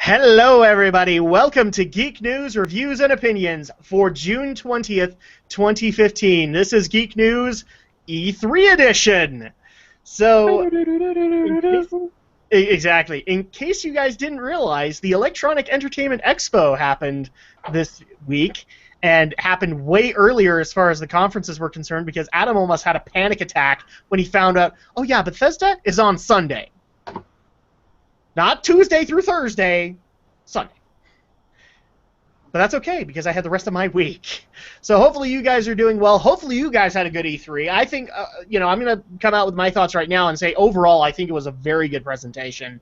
Hello, everybody. Welcome to Geek News, Reviews, and Opinions for June 20th, 2015. This is Geek News E3 edition. So, exactly. In case you guys didn't realize, the Electronic Entertainment Expo happened this week, and happened way earlier as far as the conferences were concerned, because Adam almost had a panic attack when he found out, oh yeah, Bethesda is on Sunday. Not Tuesday through Thursday, Sunday. But that's okay, because I had the rest of my week. So hopefully you guys are doing well. Hopefully you guys had a good E3. I think, I'm going to come out with my thoughts right now and say, overall, I think it was a very good presentation.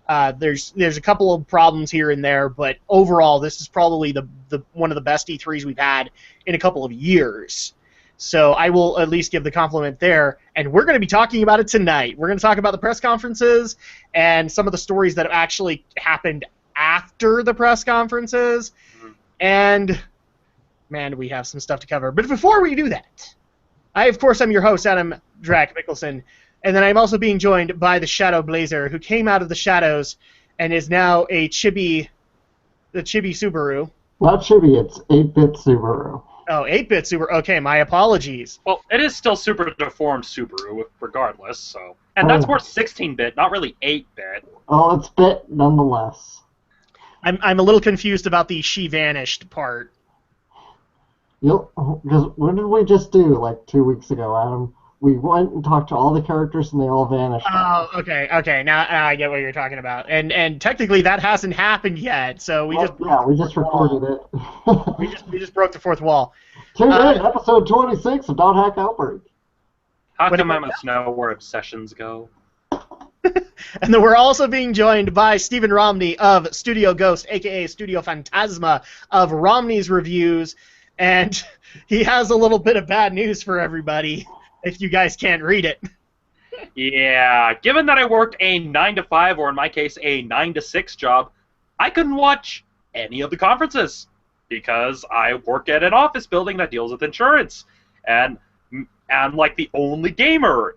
There's a couple of problems here and there, but overall, this is probably the one of the best E3s we've had in a couple of years. So I will at least give the compliment there, and we're going to be talking about it tonight. We're going to talk about the press conferences and some of the stories that have actually happened after the press conferences, and, man, we have some stuff to cover. But before we do that, of course, I'm your host, Adam Drac Mickelson, and then I'm also being joined by the Shadow Blazer, who came out of the shadows and is now the Chibi Subaru. Not Chibi, it's 8-bit Subaru. Oh, 8-bit Subaru. Okay, my apologies. Well, it is still super deformed Subaru, regardless, so... And that's more 16-bit, not really 8-bit. Oh, it's bit nonetheless. I'm a little confused about the she vanished part. Because what did we just do, like, 2 weeks ago, Adam? We went and talked to all the characters, and they all vanished. Oh, okay. Now I get what you're talking about. And technically, that hasn't happened yet, so we just recorded it. we just broke the fourth wall. Tune in, episode 26 of Dot Hack Outbreak. How come I must know where obsessions go? And then we're also being joined by Stephen Romney of Studio Ghost, a.k.a. Studio Phantasma, of Romney's Reviews, and he has a little bit of bad news for everybody, if you guys can't read it. Yeah, given that I worked a 9-to-5, or in my case, a 9-to-6 job, I couldn't watch any of the conferences, because I work at an office building that deals with insurance, and I'm like the only gamer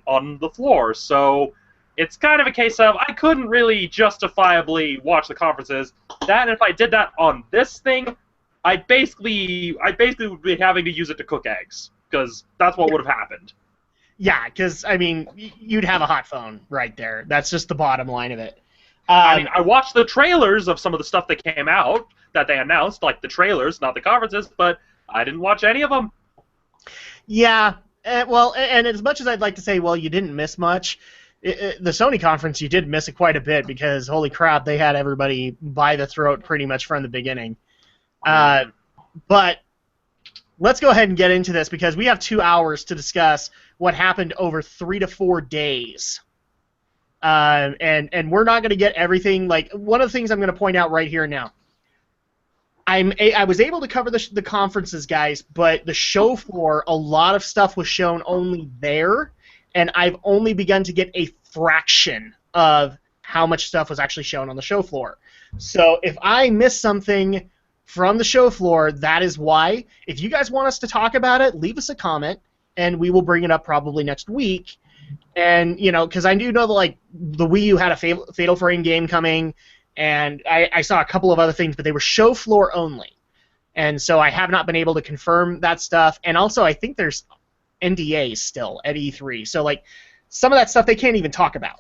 on the floor, so it's kind of a case of I couldn't really justifiably watch the conferences. That, if I did that on this thing, I basically would be having to use it to cook eggs, because that's what would have happened. Yeah, because, I mean, you'd have a hot phone right there. That's just the bottom line of it. I mean, I watched the trailers of some of the stuff that came out, that they announced, like the trailers, not the conferences, but I didn't watch any of them. Yeah, well, and as much as I'd like to say, well, you didn't miss much, the Sony conference, you did miss it quite a bit, because, holy crap, they had everybody by the throat pretty much from the beginning. But let's go ahead and get into this, because we have 2 hours to discuss what happened over 3 to 4 days. And we're not going to get everything. Like, one of the things I'm going to point out right here now, I was able to cover the conferences, guys, but the show floor, a lot of stuff was shown only there, and I've only begun to get a fraction of how much stuff was actually shown on the show floor. So if I miss something from the show floor, that is why. If you guys want us to talk about it, leave us a comment, and we will bring it up probably next week. And, because I do know that, like, the Wii U had a Fatal Frame game coming, and I saw a couple of other things, but they were show floor only. And so I have not been able to confirm that stuff. And also, I think there's NDAs still at E3. So, like, some of that stuff they can't even talk about.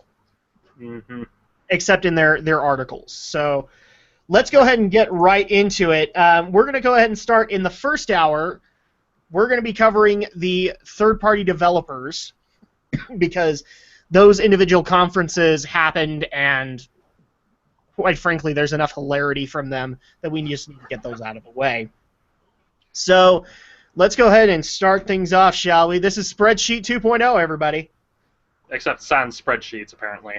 Mm-hmm. Except in their articles. So let's go ahead and get right into it. We're going to go ahead and start in the first hour. We're going to be covering the third-party developers, because those individual conferences happened, and quite frankly, there's enough hilarity from them that we just need to get those out of the way. So let's go ahead and start things off, shall we? This is Spreadsheet 2.0, everybody. Except sans spreadsheets, apparently.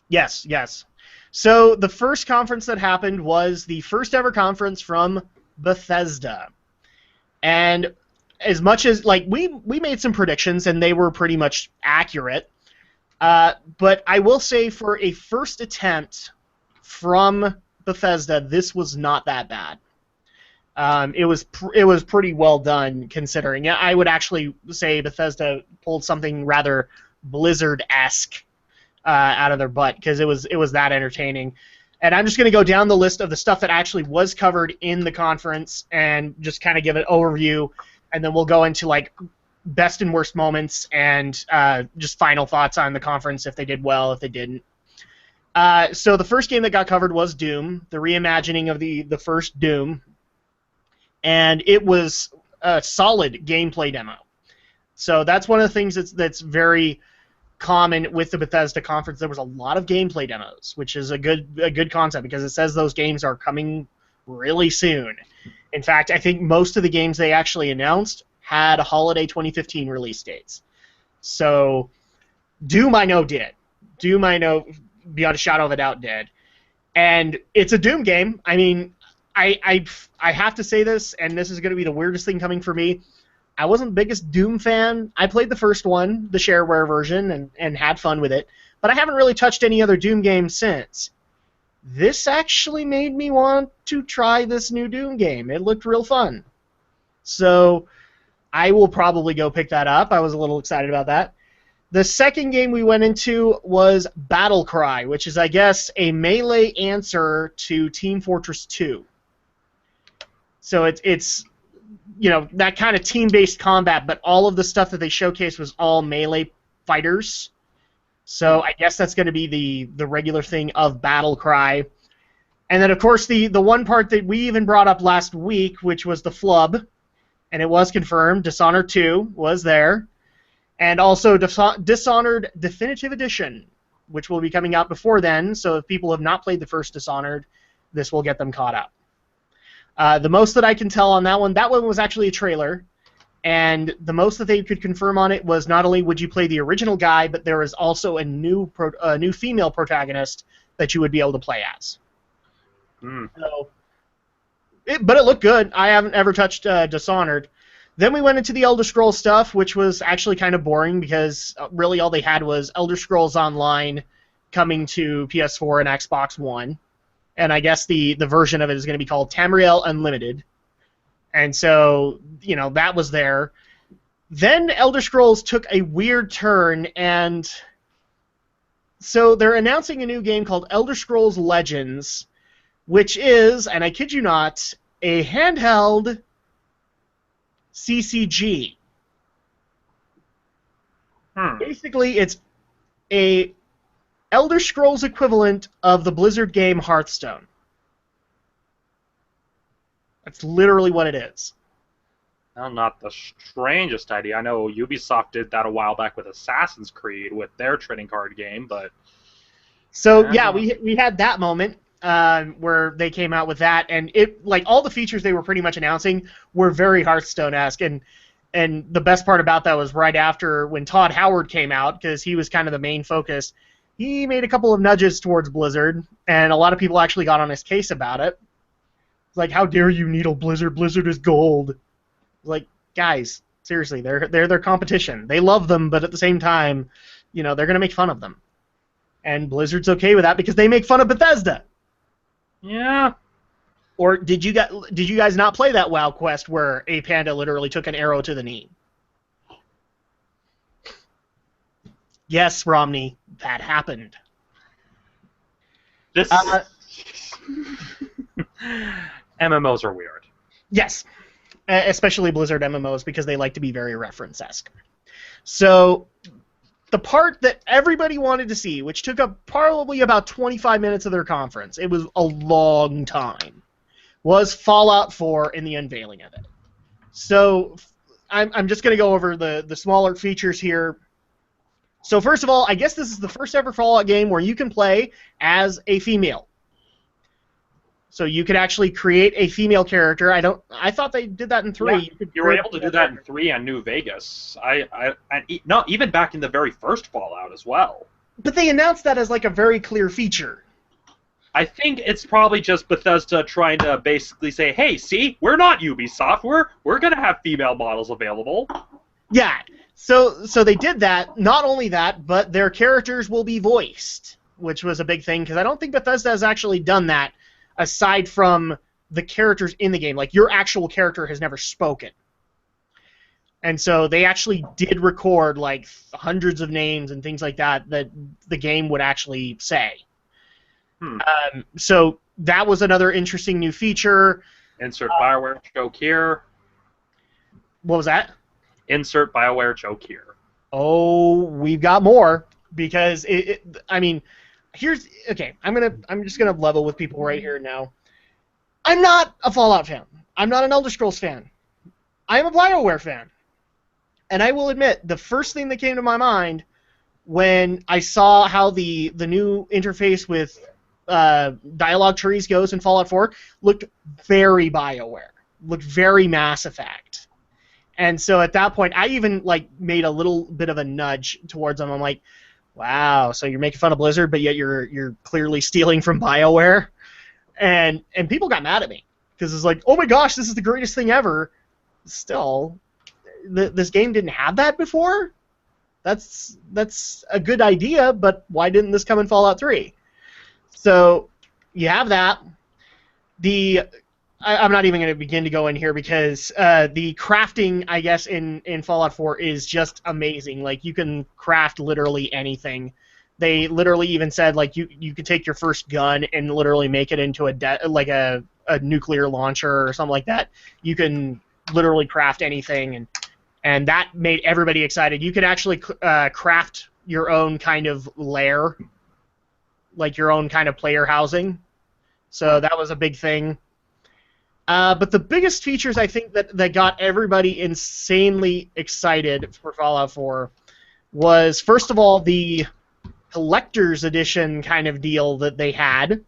Yes. So the first conference that happened was the first ever conference from Bethesda. And as much as, like, we made some predictions, and they were pretty much accurate, but I will say for a first attempt from Bethesda, this was not that bad. It was pretty well done, considering. I would actually say Bethesda pulled something rather Blizzard-esque out of their butt, because it was that entertaining. And I'm just going to go down the list of the stuff that actually was covered in the conference and just kind of give an overview, and then we'll go into like best and worst moments and just final thoughts on the conference, if they did well, if they didn't. So the first game that got covered was Doom, the reimagining of the first Doom, and it was a solid gameplay demo. So that's one of the things that's very common with the Bethesda conference. There was a lot of gameplay demos, which is a good concept because it says those games are coming really soon. In fact, I think most of the games they actually announced had holiday 2015 release dates. So Doom I know did. Doom I know beyond a shadow of a doubt did. And it's a Doom game. I mean, I have to say this, and this is going to be the weirdest thing coming for me. I wasn't the biggest Doom fan. I played the first one, the shareware version, and had fun with it, but I haven't really touched any other Doom game since. This actually made me want to try this new Doom game. It looked real fun. So I will probably go pick that up. I was a little excited about that. The second game we went into was Battle Cry, which is, I guess, a melee answer to Team Fortress 2. So it's you know, that kind of team-based combat, but all of the stuff that they showcased was all melee fighters. So I guess that's going to be the regular thing of Battle Cry. And then, of course, the one part that we even brought up last week, which was the flub, and it was confirmed, Dishonored 2 was there. And also Dishonored Definitive Edition, which will be coming out before then, so if people have not played the first Dishonored, this will get them caught up. The most that I can tell on that one was actually a trailer, and the most that they could confirm on it was not only would you play the original guy, but there is also a new female protagonist that you would be able to play as. So, but it looked good. I haven't ever touched Dishonored. Then we went into the Elder Scrolls stuff, which was actually kind of boring because really all they had was Elder Scrolls Online coming to PS4 and Xbox One. And I guess the version of it is going to be called Tamriel Unlimited. And so, you know, that was there. Then Elder Scrolls took a weird turn, and so they're announcing a new game called Elder Scrolls Legends, which is, and I kid you not, a handheld CCG. Basically, it's a Elder Scrolls equivalent of the Blizzard game Hearthstone. That's literally what it is. Well, not the strangest idea. I know Ubisoft did that a while back with Assassin's Creed with their trading card game, but... So, yeah, we had that moment where they came out with that, and it, like, all the features they were pretty much announcing were very Hearthstone-esque, and the best part about that was right after when Todd Howard came out, because he was kind of the main focus. He made a couple of nudges towards Blizzard, and a lot of people actually got on his case about it. Like, how dare you needle Blizzard? Blizzard is gold. Like, guys, seriously, they're their competition. They love them, but at the same time, you know, they're going to make fun of them. And Blizzard's okay with that because they make fun of Bethesda. Yeah. Or did you guys not play that WoW quest where a panda literally took an arrow to the knee? Yes, Romney, that happened. This MMOs are weird. Yes, especially Blizzard MMOs because they like to be very reference-esque. So the part that everybody wanted to see, which took up probably about 25 minutes of their conference, it was a long time, was Fallout 4 and the unveiling of it. So I'm just going to go over the smaller features here. So first of all, I guess this is the first ever Fallout game where you can play as a female. So you could actually create a female character. I thought they did that in 3. Yeah, you were able to do that in 3 on New Vegas. No, even back in the very first Fallout as well. But they announced that as like a very clear feature. I think it's probably just Bethesda trying to basically say, hey, see, we're not Ubisoft. We're going to have female models available. Yeah. So they did that. Not only that, but their characters will be voiced, which was a big thing because I don't think Bethesda has actually done that aside from the characters in the game. Like, your actual character has never spoken. And so they actually did record, like, hundreds of names and things like that that the game would actually say. So that was another interesting new feature. Insert BioWare joke here. What was that? Insert BioWare joke here. Oh, we've got more because I mean, here's okay. I'm just gonna level with people right here now. I'm not a Fallout fan. I'm not an Elder Scrolls fan. I am a BioWare fan. And I will admit, the first thing that came to my mind when I saw how the new interface with dialogue trees goes in Fallout 4 looked very BioWare, looked very Mass Effect. And so at that point, I even made a little bit of a nudge towards them. I'm like, wow, so you're making fun of Blizzard, but yet you're clearly stealing from BioWare? And people got mad at me because it's like, oh my gosh, this is the greatest thing ever. Still, this game didn't have that before. That's a good idea, but why didn't this come in Fallout 3? So you have that. I'm not even going to begin to go in here because the crafting, I guess, in Fallout 4 is just amazing. Like, you can craft literally anything. They literally even said, like, you could take your first gun and literally make it into a nuclear launcher or something like that. You can literally craft anything, and that made everybody excited. You can actually craft your own kind of lair, like your own kind of player housing. So that was a big thing. But the biggest features, I think, that got everybody insanely excited for Fallout 4 was, first of all, the collector's edition kind of deal that they had,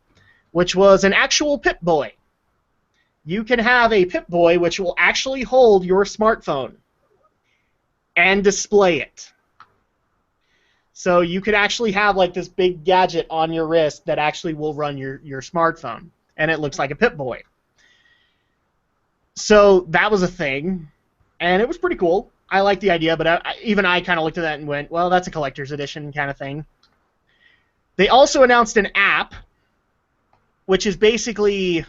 which was an actual Pip-Boy. You can have a Pip-Boy which will actually hold your smartphone and display it. So you could actually have like this big gadget on your wrist that actually will run your smartphone, and it looks like a Pip-Boy. So that was a thing, and it was pretty cool. I liked the idea, but even I kind of looked at that and went, well, that's a collector's edition kind of thing. They also announced an app, which is basically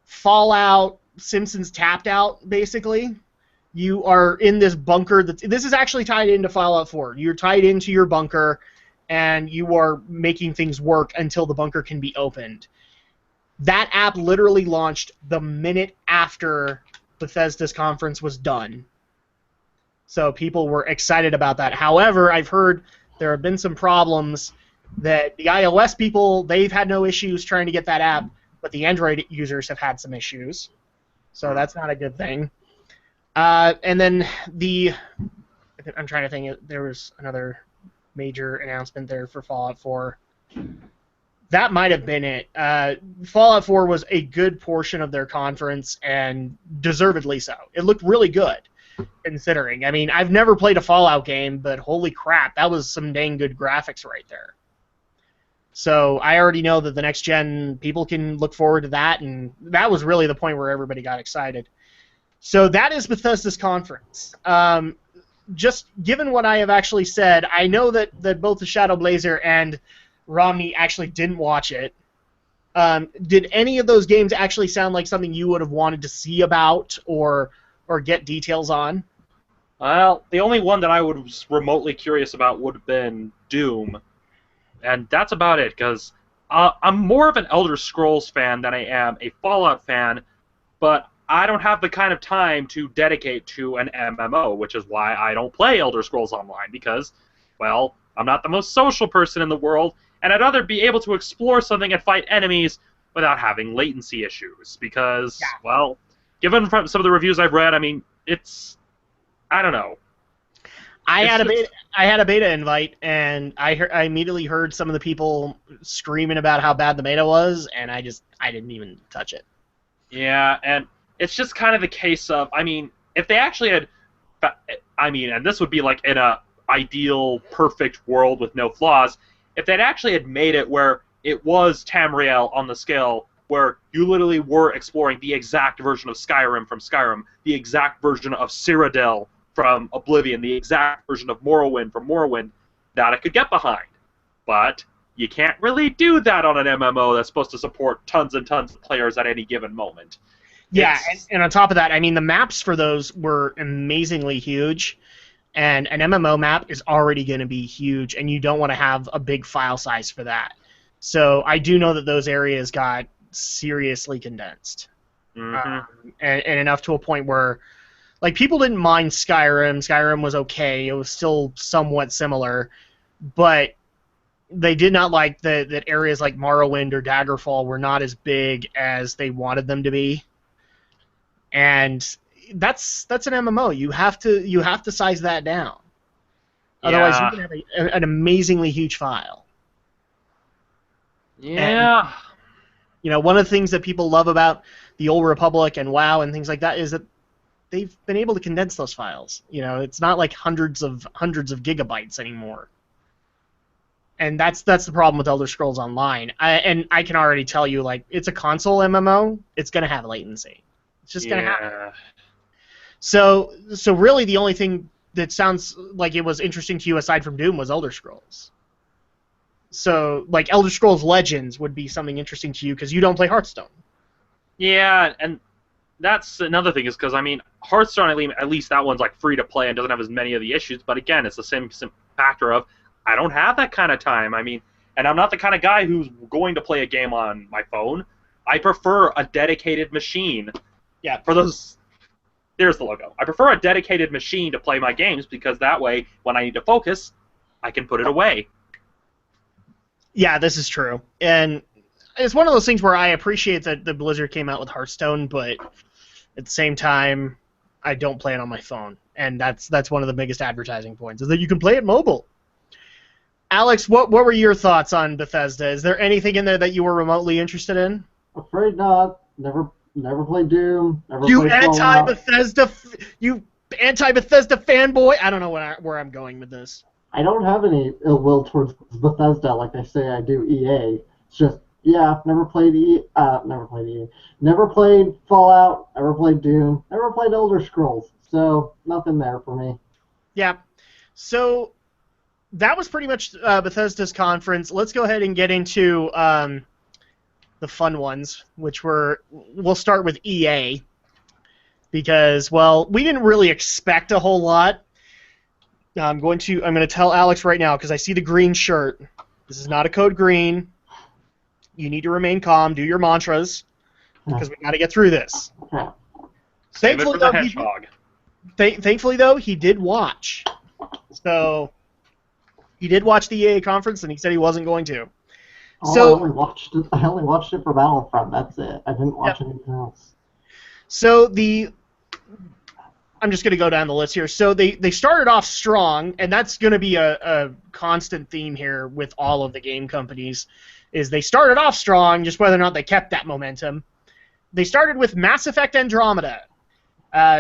Fallout Simpsons Tapped Out, basically. You are in this bunker. This is actually tied into Fallout 4. You're tied into your bunker, and you are making things work until the bunker can be opened. That app literally launched the minute after Bethesda's conference was done. So people were excited about that. However, I've heard there have been some problems that the iOS people, they've had no issues trying to get that app, but the Android users have had some issues. So that's not a good thing. And then I'm trying to think, there was another major announcement there for Fallout 4. That might have been it. Fallout 4 was a good portion of their conference, and deservedly so. It looked really good, considering. I mean, I've never played a Fallout game, but holy crap, that was some dang good graphics right there. So I already know that the next gen people can look forward to that, and that was really the point where everybody got excited. So that is Bethesda's conference. Just given what I have actually said, I know that both the Shadow Blazer and Romney actually didn't watch it. Did any of those games actually sound like something you would have wanted to see about or get details on? Well, the only one that I was remotely curious about would have been Doom. And that's about it, because I'm more of an Elder Scrolls fan than I am a Fallout fan, but I don't have the kind of time to dedicate to an MMO, which is why I don't play Elder Scrolls Online, because, well, I'm not the most social person in the world, and I'd rather be able to explore something and fight enemies without having latency issues, because, well, given from some of the reviews I've read, I mean, I don't know. I had a beta invite, and I immediately heard some of the people screaming about how bad the beta was, and I didn't even touch it. Yeah, and it's just kind of the case of, I mean, if they actually had, and this would be like in a ideal, perfect world with no flaws, if they'd actually had made it where it was Tamriel on the scale, where you literally were exploring the exact version of Skyrim from Skyrim, the exact version of Cyrodiil from Oblivion, the exact version of Morrowind from Morrowind, that I could get behind. But you can't really do that on an MMO that's supposed to support tons and tons of players at any given moment. Yeah, and on top of that, I mean, the maps for those were amazingly huge, and an MMO map is already going to be huge, and you don't want to have a big file size for that. So I do know that those areas got seriously condensed. And enough to a point where, like, people didn't mind Skyrim. Skyrim was okay. It was still somewhat similar, but they did not like that areas like Morrowind or Daggerfall were not as big as they wanted them to be. And that's an MMO. You have to size that down. Otherwise, you can have an amazingly huge file. Yeah. And, one of the things that people love about the Old Republic and WoW and things like that is that they've been able to condense those files. It's not like hundreds of gigabytes anymore. And that's the problem with Elder Scrolls Online. I can already tell you, like, it's a console MMO. It's going to have latency. It's just going to happen. So really the only thing that sounds like it was interesting to you aside from Doom was Elder Scrolls. So, like, Elder Scrolls Legends would be something interesting to you because you don't play Hearthstone. Yeah, and that's another thing is because, Hearthstone, at least that one's, like, free to play and doesn't have as many of the issues, but again, it's the same factor of I don't have that kind of time. And I'm not the kind of guy who's going to play a game on my phone. I prefer a dedicated machine. Yeah. There's the logo. I prefer a dedicated machine to play my games because that way, when I need to focus, I can put it away. Yeah, this is true. And it's one of those things where I appreciate that the Blizzard came out with Hearthstone, but at the same time, I don't play it on my phone. And that's one of the biggest advertising points, is that you can play it mobile. Alex, what were your thoughts on Bethesda? Is there anything in there that you were remotely interested in? Afraid not. Never played Doom. You anti-Bethesda fanboy. I don't know where I'm going with this. I don't have any ill will towards Bethesda like they say I do EA. It's just, never played Never played Fallout, never played Doom, never played Elder Scrolls. So, nothing there for me. Yeah. So, that was pretty much Bethesda's conference. Let's go ahead and get into the fun ones, we'll start with EA. Because, well, we didn't really expect a whole lot. I'm going to tell Alex right now, because I see the green shirt. This is not a code green. You need to remain calm. Do your mantras, because we got to get through this. Thankfully, though, he did watch. So he did watch the EA conference, and he said he wasn't going to. I only watched it for Battlefront. That's it. I didn't watch anything else. So I'm just going to go down the list here. So they started off strong, and that's going to be a constant theme here with all of the game companies, is they started off strong, just whether or not they kept that momentum. They started with Mass Effect Andromeda.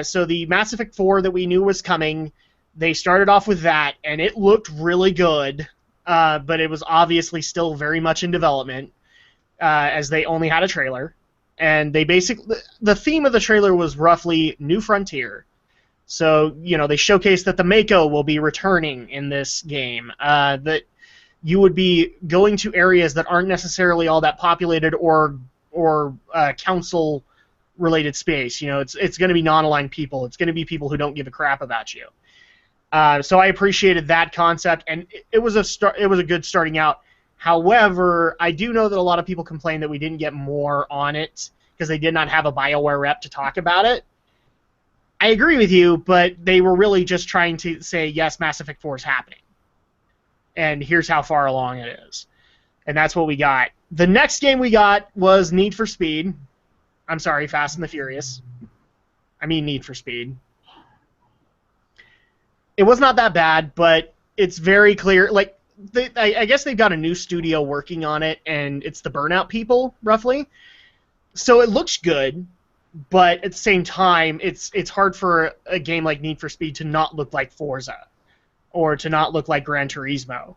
So the Mass Effect 4 that we knew was coming, they started off with that, and it looked really good, but it was obviously still very much in development, as they only had a trailer. And the theme of the trailer was roughly New Frontier. So, they showcased that the Mako will be returning in this game, that you would be going to areas that aren't necessarily all that populated or council-related space. It's going to be non-aligned people. It's going to be people who don't give a crap about you. So I appreciated that concept, and it was a good starting out. However, I do know that a lot of people complain that we didn't get more on it because they did not have a BioWare rep to talk about it. I agree with you, but they were really just trying to say, yes, Mass Effect 4 is happening. And here's how far along it is. And that's what we got. The next game we got was Need for Speed. I'm sorry, Fast and the Furious. I mean Need for Speed. It was not that bad, but it's very clear. Like, I guess they've got a new studio working on it, and it's the Burnout people, roughly. So it looks good. But at the same time, it's hard for a game like Need for Speed to not look like Forza or to not look like Gran Turismo.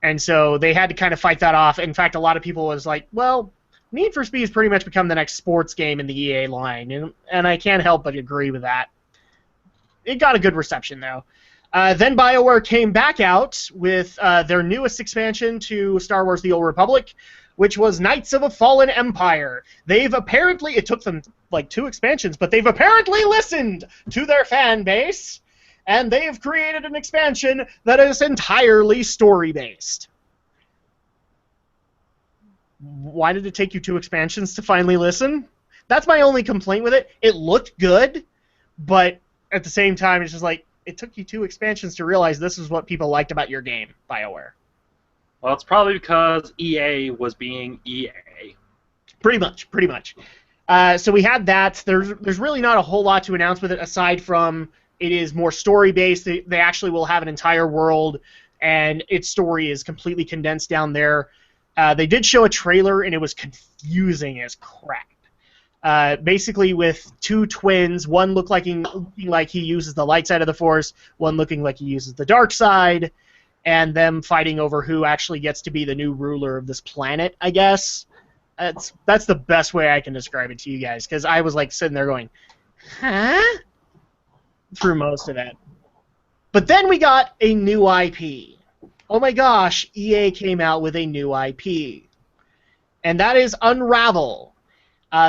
And so they had to kind of fight that off. In fact, a lot of people was like, well, Need for Speed has pretty much become the next sports game in the EA line. And I can't help but agree with that. It got a good reception, though. Then BioWare came back out with their newest expansion to Star Wars The Old Republic, which was Knights of a Fallen Empire. It took them like 2 expansions, but they've apparently listened to their fan base, and they've created an expansion that is entirely story-based. why did it take you 2 expansions to finally listen? That's my only complaint with it. It looked good, but at the same time, it's just like, it took you 2 expansions to realize this is what people liked about your game, BioWare. Well, it's probably because EA was being EA. Pretty much. So we had that. There's really not a whole lot to announce with it, aside from it is more story-based. They actually will have an entire world, and its story is completely condensed down there. They did show a trailer, and it was confusing as crap. Basically, with 2 twins, one looking like he uses the light side of the Force, one looking like he uses the dark side, and them fighting over who actually gets to be the new ruler of this planet, I guess. That's the best way I can describe it to you guys, because I was like sitting there going, huh? Through most of it. But then we got a new IP. Oh my gosh, EA came out with a new IP. And that is Unravel.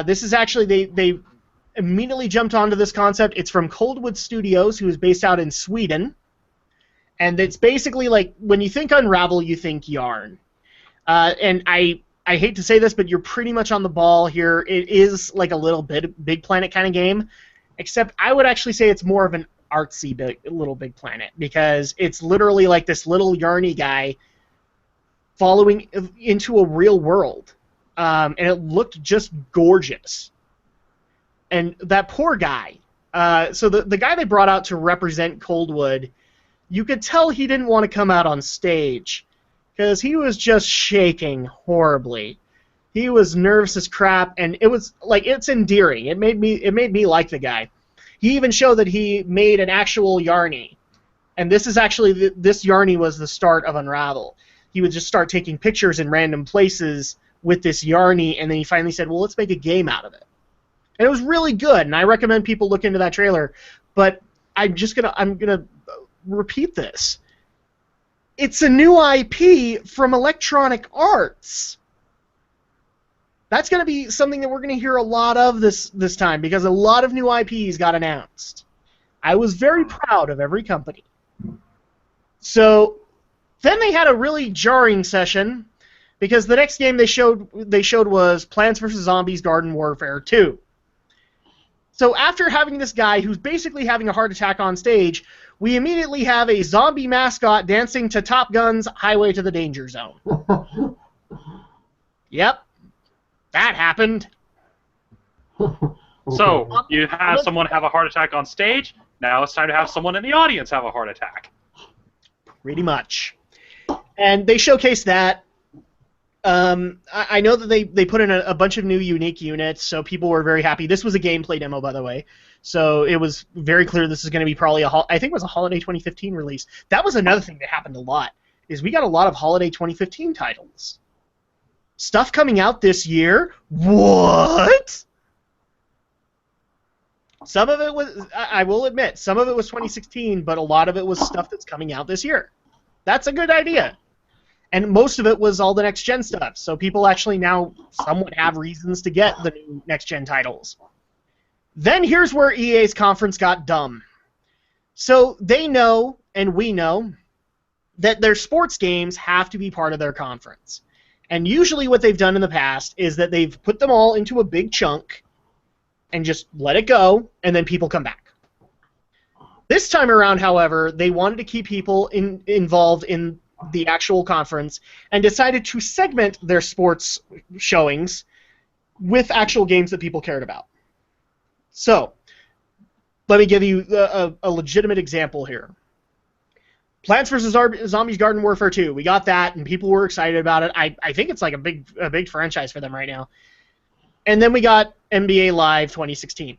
This is actually, they immediately jumped onto this concept. It's from Coldwood Studios, who is based out in Sweden. And it's basically like, when you think Unravel, you think Yarn. And I hate to say this, but you're pretty much on the ball here. It is like a little bit Big Planet kind of game, except I would actually say it's more of an artsy little Big Planet, because it's literally like this little yarny guy following into a real world. And it looked just gorgeous. And that poor guy. So the guy they brought out to represent Coldwood, you could tell he didn't want to come out on stage, because he was just shaking horribly. He was nervous as crap, and it was like, it's endearing. It made me like the guy. He even showed that he made an actual Yarny, and this is actually this Yarny was the start of Unravel. He would just start taking pictures in random places with this Yarny, and then he finally said, "Well, let's make a game out of it." And it was really good, and I recommend people look into that trailer. But I'm gonna repeat this. It's a new IP from Electronic Arts. That's going to be something that we're going to hear a lot of this time, because a lot of new IPs got announced. I was very proud of every company. So then they had a really jarring session, because the next game they showed was Plants vs. Zombies Garden Warfare 2. So after having this guy who's basically having a heart attack on stage, we immediately have a zombie mascot dancing to Top Gun's Highway to the Danger Zone. Yep. That happened. So, you have someone have a heart attack on stage, now it's time to have someone in the audience have a heart attack. Pretty much. And they showcased that. I know that they put in a bunch of new unique units, so people were very happy. This was a gameplay demo, by the way, so it was very clear this is going to be probably I think it was a Holiday 2015 release. That was another thing that happened a lot, is we got a lot of Holiday 2015 titles. Stuff coming out this year? What? Some of it was, I will admit, some of it was 2016, but a lot of it was stuff that's coming out this year. That's a good idea. And most of it was all the next-gen stuff, so people actually now somewhat have reasons to get the new next-gen titles. Then here's where EA's conference got dumb. So they know, and we know, that their sports games have to be part of their conference. And usually what they've done in the past is that they've put them all into a big chunk and just let it go, and then people come back. This time around, however, they wanted to keep people involved in the actual conference and decided to segment their sports showings with actual games that people cared about. So, let me give you a legitimate example here. Plants vs. Zombies Garden Warfare 2. We got that, and people were excited about it. I think it's like a big franchise for them right now. And then we got NBA Live 2016.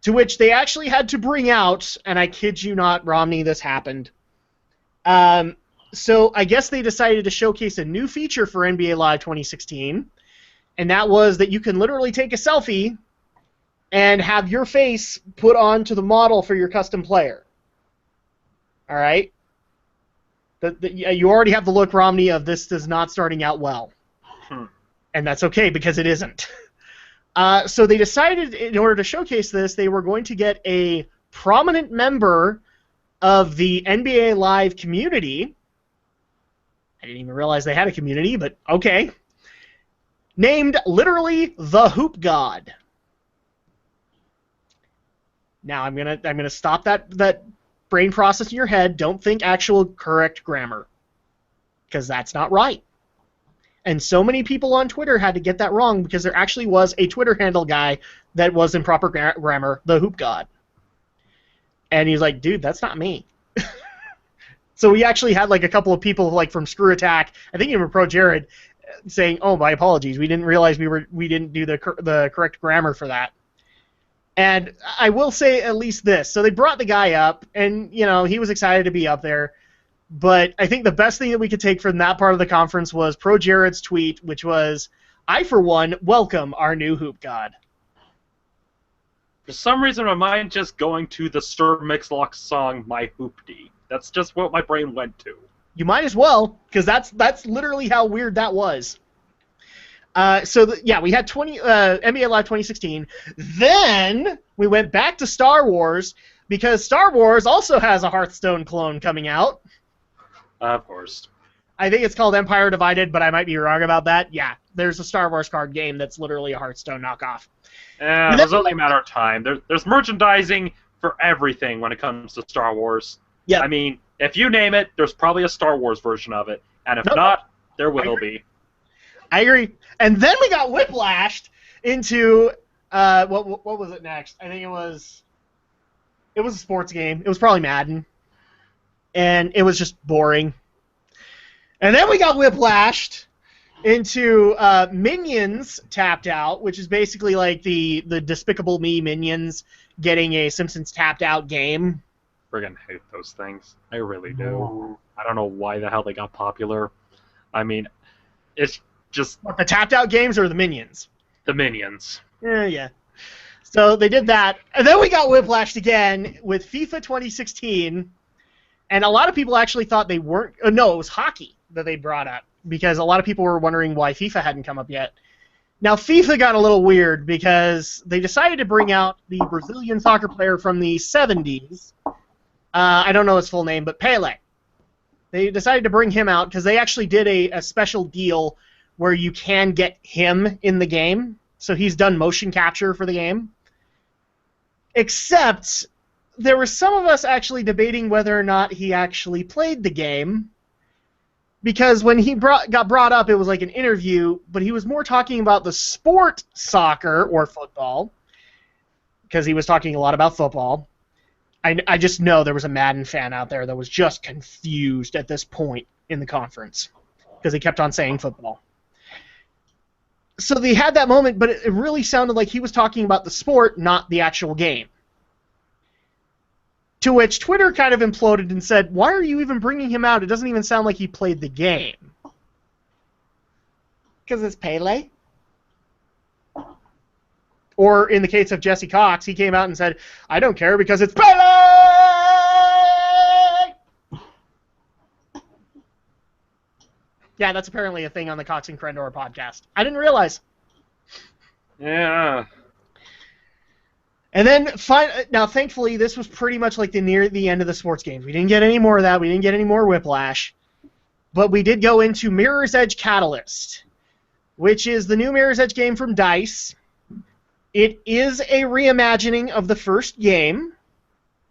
To which they actually had to bring out, and I kid you not, Romney, this happened. So I guess they decided to showcase a new feature for NBA Live 2016, and that was that you can literally take a selfie and have your face put onto the model for your custom player. All right? You already have the look, Romney, of this is not starting out well. And that's okay, because it isn't. So they decided, in order to showcase this, they were going to get a prominent member of the NBA Live community. I didn't even realize they had a community, but okay. named literally the Hoop God. Now I'm gonna stop that brain process in your head. Don't think actual correct grammar, because that's not right. And so many people on Twitter had to get that wrong because there actually was a Twitter handle guy that was in proper grammar, the Hoop God. And he's like, dude, that's not me. So we actually had like a couple of people like from Screw Attack, I think even Pro Jared, saying, "Oh, my apologies. We didn't realize we didn't do the correct grammar for that." And I will say at least this. So they brought the guy up, and he was excited to be up there. But I think the best thing that we could take from that part of the conference was Pro Jared's tweet, which was, "I for one welcome our new Hoop God." For some reason, my mind just going to the Sir Mix-a-Lot song "My Hoopty." That's just what my brain went to. You might as well, because that's literally how weird that was. We had NBA Live 2016. Then we went back to Star Wars, because Star Wars also has a Hearthstone clone coming out. Of course. I think it's called Empire Divided, but I might be wrong about that. Yeah, there's a Star Wars card game that's literally a Hearthstone knockoff. It was only a matter of time. There's merchandising for everything when it comes to Star Wars. Yeah. I mean, if you name it, there's probably a Star Wars version of it. And if not, there will be. I agree. And then we got whiplashed into, what was it next? I think it was a sports game. It was probably Madden. And it was just boring. And then we got whiplashed into Minions Tapped Out, which is basically like the Despicable Me Minions getting a Simpsons Tapped Out game. Friggin' hate those things. I really do. I don't know why the hell they got popular. I mean, it's just... What, the Tapped Out games or the Minions? The Minions. Yeah. So they did that. And then we got whiplashed again with FIFA 2016. And a lot of people actually thought they weren't... no, it was hockey that they brought up, because a lot of people were wondering why FIFA hadn't come up yet. Now, FIFA got a little weird because they decided to bring out the Brazilian soccer player from the 70s. I don't know his full name, but Pele. They decided to bring him out because they actually did a special deal where you can get him in the game. So he's done motion capture for the game. Except there were some of us actually debating whether or not he actually played the game. Because when he got brought up, it was like an interview, but he was more talking about the sport soccer or football, because he was talking a lot about football. I just know there was a Madden fan out there that was just confused at this point in the conference, because he kept on saying football. So they had that moment, but it really sounded like he was talking about the sport, not the actual game. To which Twitter kind of imploded and said, "Why are you even bringing him out? It doesn't even sound like he played the game." Because it's Pele. Or in the case of Jesse Cox, he came out and said, "I don't care because it's Pele!" Yeah, that's apparently a thing on the Cox and Crendor podcast. I didn't realize. Yeah. And then, now, thankfully, this was pretty much like near the end of the sports games. We didn't get any more of that. We didn't get any more whiplash. But we did go into Mirror's Edge Catalyst, which is the new Mirror's Edge game from DICE. It is a reimagining of the first game.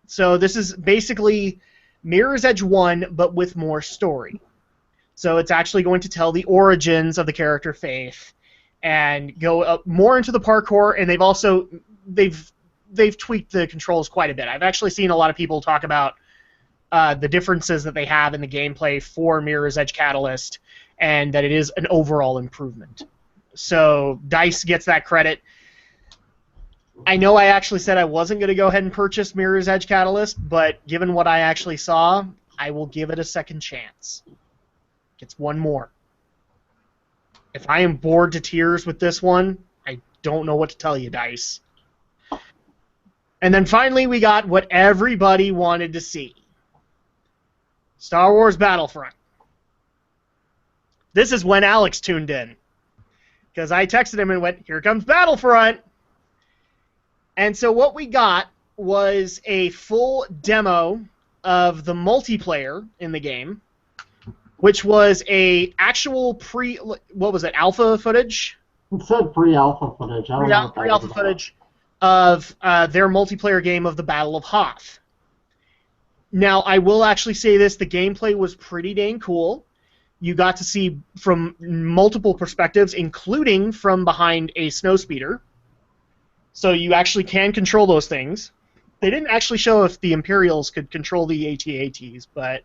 So this is basically Mirror's Edge 1, but with more story. So it's actually going to tell the origins of the character Faith and go up more into the parkour, and they've tweaked the controls quite a bit. I've actually seen a lot of people talk about the differences that they have in the gameplay for Mirror's Edge Catalyst, and that it is an overall improvement. So DICE gets that credit. I know I actually said I wasn't going to go ahead and purchase Mirror's Edge Catalyst, but given what I actually saw, I will give it a second chance. It's one more. If I am bored to tears with this one, I don't know what to tell you, DICE. And then finally we got what everybody wanted to see. Star Wars Battlefront. This is when Alex tuned in, because I texted him and went, "Here comes Battlefront!" And so what we got was a full demo of the multiplayer in the game, which was a actual alpha footage It said pre-alpha footage. I don't know what that Pre-alpha was about. footage of their multiplayer game of the Battle of Hoth. Now, I will actually say this: the gameplay was pretty dang cool. You got to see from multiple perspectives, including from behind a snowspeeder. So you actually can control those things. They didn't actually show if the Imperials could control the AT-ATs, but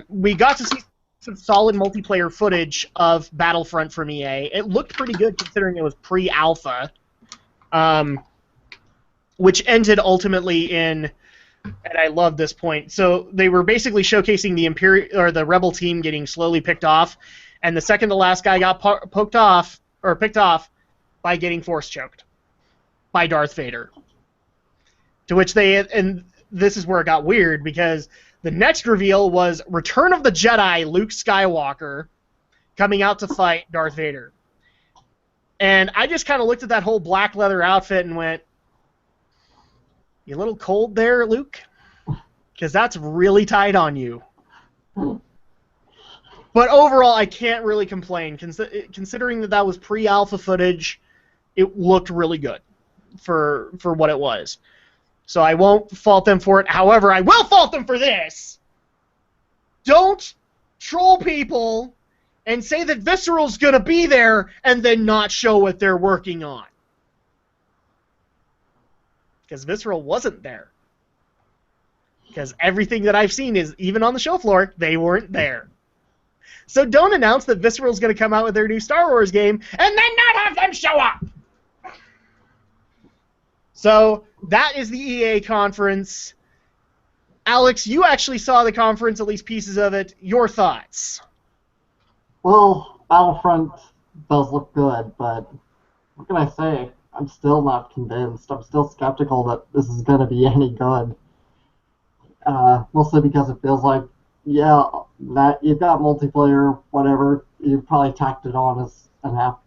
we got to see some solid multiplayer footage of Battlefront from EA. It looked pretty good considering it was pre-alpha, which ended ultimately in, and I love this point. So they were basically showcasing the Imperial or the Rebel team getting slowly picked off, and the second to last guy got picked off by getting force choked by Darth Vader. To which and this is where it got weird, because the next reveal was Return of the Jedi Luke Skywalker coming out to fight Darth Vader. And I just kind of looked at that whole black leather outfit and went, "You a little cold there, Luke? Because that's really tight on you." But overall, I can't really complain. Considering that was pre-alpha footage, it looked really good for what it was. So I won't fault them for it. However, I will fault them for this. Don't troll people and say that Visceral's going to be there and then not show what they're working on. Because Visceral wasn't there. Because everything that I've seen is, even on the show floor, they weren't there. So don't announce that Visceral's going to come out with their new Star Wars game and then not have them show up. So that is the EA conference. Alex, you actually saw the conference, at least pieces of it. Your thoughts? Well, Battlefront does look good, but what can I say? I'm still not convinced. I'm still skeptical that this is going to be any good. Mostly because it feels like, yeah, that you've got multiplayer, whatever. You probably tacked it on as an app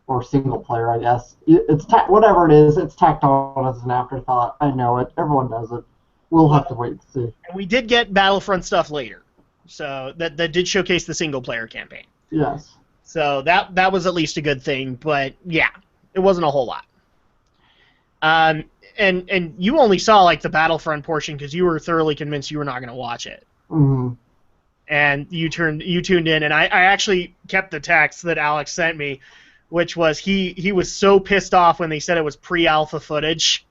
or single player, I guess. It's whatever it is. It's tacked on as an afterthought. I know it. Everyone does it. We'll have to wait and see. And we did get Battlefront stuff later, so that did showcase the single player campaign. Yes. So that was at least a good thing, but yeah, it wasn't a whole lot. And you only saw like the Battlefront portion because you were thoroughly convinced you were not going to watch it. Mm-hmm. And you tuned in, and I actually kept the text that Alex sent me, which was he was so pissed off when they said it was pre-alpha footage.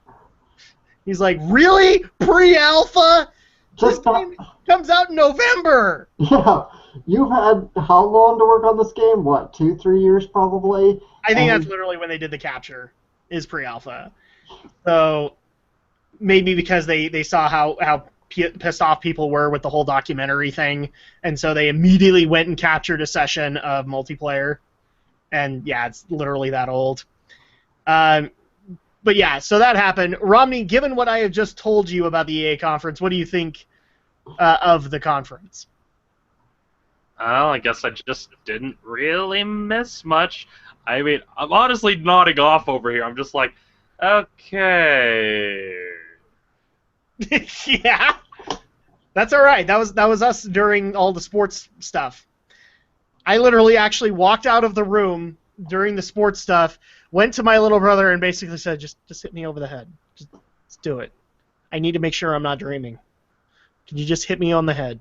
He's like, really? Pre-alpha? This game comes out in November! Yeah. You've had how long to work on this game? What, 2-3 years probably? I think that's literally when they did the capture, is pre-alpha. So maybe because they saw how pissed off people were with the whole documentary thing, and so they immediately went and captured a session of multiplayer. And yeah, it's literally that old. But yeah, so that happened. Romney, given what I have just told you about the EA conference, what do you think of the conference? Well, I guess I just didn't really miss much. I mean, I'm honestly nodding off over here. I'm just like, okay. Yeah, that's all right. That was us during all the sports stuff. I literally actually walked out of the room during the sports stuff, went to my little brother, and basically said, just hit me over the head. Just do it. I need to make sure I'm not dreaming. Can you just hit me on the head?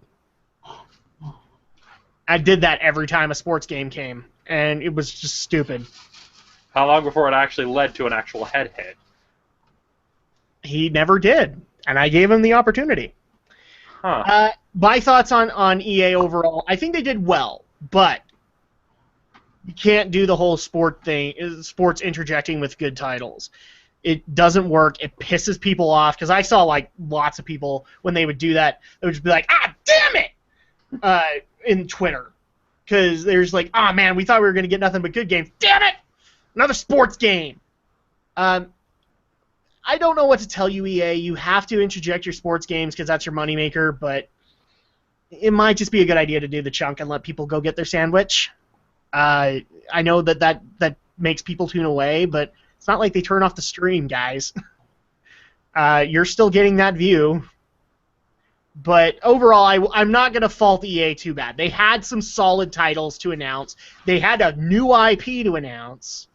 I did that every time a sports game came, and it was just stupid. How long before it actually led to an actual head hit? He never did, and I gave him the opportunity. Huh. My thoughts on EA overall, I think they did well, but you can't do the whole sports interjecting with good titles. It doesn't work. It pisses people off, because I saw like lots of people, when they would do that, they would just be like, ah, damn it, in Twitter. Because there's like, ah, man, we thought we were going to get nothing but good games. Damn it! Another sports game! I don't know what to tell you, EA. You have to interject your sports games because that's your moneymaker, but it might just be a good idea to do the chunk and let people go get their sandwich. I know that makes people tune away, but it's not like they turn off the stream, guys. You're still getting that view. But overall, I'm not going to fault EA too bad. They had some solid titles to announce. They had a new IP to announce.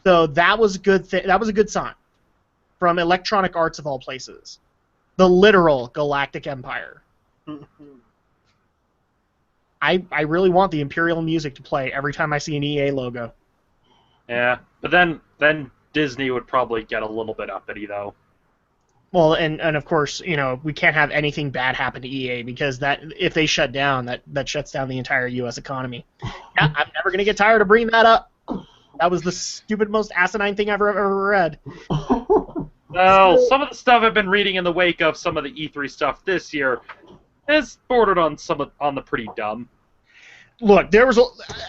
So that was a good that was a good sign from Electronic Arts of all places. The literal Galactic Empire. I really want the Imperial music to play every time I see an EA logo. Yeah, but then Disney would probably get a little bit uppity, though. Well, and of course, we can't have anything bad happen to EA because that if they shut down, that shuts down the entire U.S. economy. Yeah, I'm never going to get tired of bringing that up. That was the stupid, most asinine thing I've ever read. Well, some of the stuff I've been reading in the wake of some of the E3 stuff this year is bordered on on the pretty dumb. Look,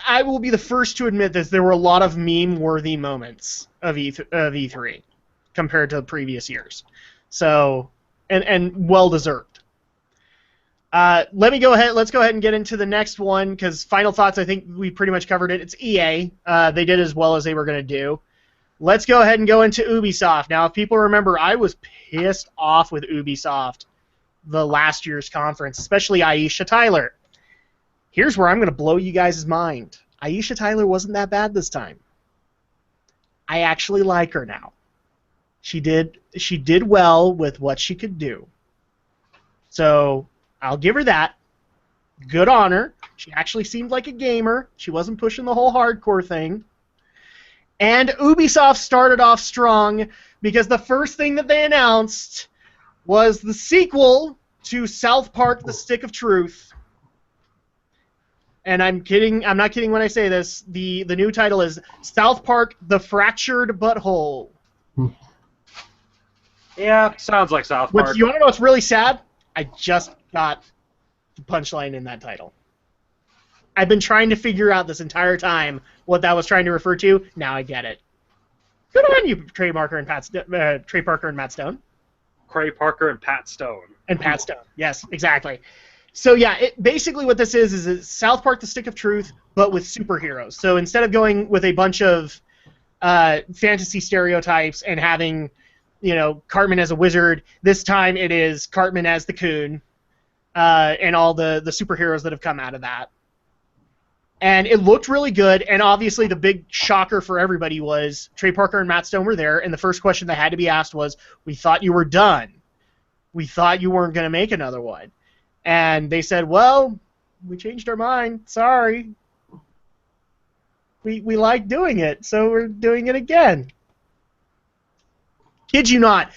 I will be the first to admit this. There were a lot of meme-worthy moments of E3 compared to the previous years. So, and well-deserved. Let's go ahead and get into the next one, because final thoughts, I think we pretty much covered it. It's EA. They did as well as they were going to do. Let's go ahead and go into Ubisoft. Now, if people remember, I was pissed off with Ubisoft the last year's conference, especially Aisha Tyler. Here's where I'm going to blow you guys' mind. Aisha Tyler wasn't that bad this time. I actually like her now. She did well with what she could do. So I'll give her that. Good on her. She actually seemed like a gamer. She wasn't pushing the whole hardcore thing. And Ubisoft started off strong because the first thing that they announced was the sequel to South Park: The Stick of Truth. And I'm not kidding when I say this. The new title is South Park: The Fractured Butthole. Yeah, sounds like South Park. You want to know what's really sad? I just got the punchline in that title. I've been trying to figure out this entire time what that was trying to refer to. Now I get it. Good on you, Trey Parker and Matt Stone. Trey Parker and Pat Stone. And Pat Stone. Yes, exactly. So yeah, basically what this is it's South Park: The Stick of Truth, but with superheroes. So instead of going with a bunch of fantasy stereotypes and having, Cartman as a wizard, this time it is Cartman as the Coon, and all the superheroes that have come out of that. And it looked really good, and obviously the big shocker for everybody was Trey Parker and Matt Stone were there, and the first question that had to be asked was, we thought you were done. We thought you weren't going to make another one. And they said, well, we changed our mind. Sorry. We like doing it, so we're doing it again. Kid you not.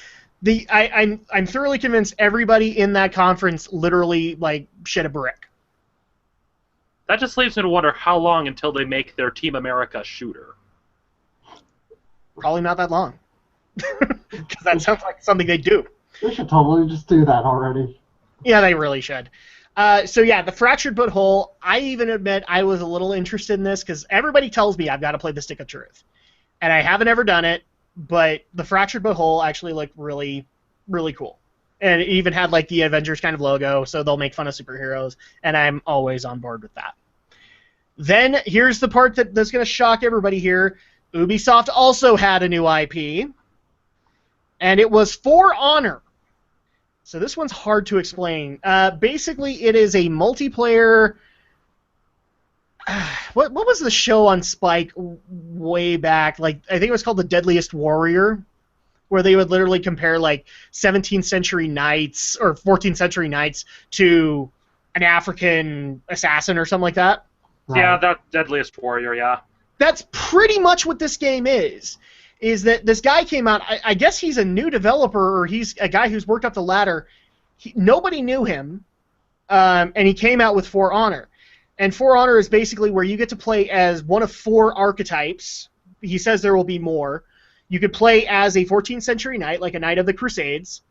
I'm thoroughly convinced everybody in that conference literally, shit a brick. That just leaves me to wonder how long until they make their Team America shooter. Probably not that long. Because that sounds like something they do. They should totally just do that already. Yeah, they really should. So yeah, the Fractured Butthole, I even admit I was a little interested in this because everybody tells me I've got to play the Stick of Truth. And I haven't ever done it, but the Fractured Butthole actually looked really, really cool. And it even had the Avengers kind of logo, so they'll make fun of superheroes, and I'm always on board with that. Then, here's the part that's going to shock everybody here. Ubisoft also had a new IP, and it was For Honor. So this one's hard to explain. Basically, it is a multiplayer... What was the show on Spike way back? I think it was called The Deadliest Warrior, where they would literally compare 17th century knights or 14th century knights to an African assassin or something like that. Yeah, that Deadliest Warrior, yeah. That's pretty much what this game is that this guy came out, I guess he's a new developer, or he's a guy who's worked up the ladder. Nobody knew him, and he came out with For Honor. And For Honor is basically where you get to play as one of 4 archetypes. He says there will be more. You could play as a 14th century knight, like a Knight of the Crusades,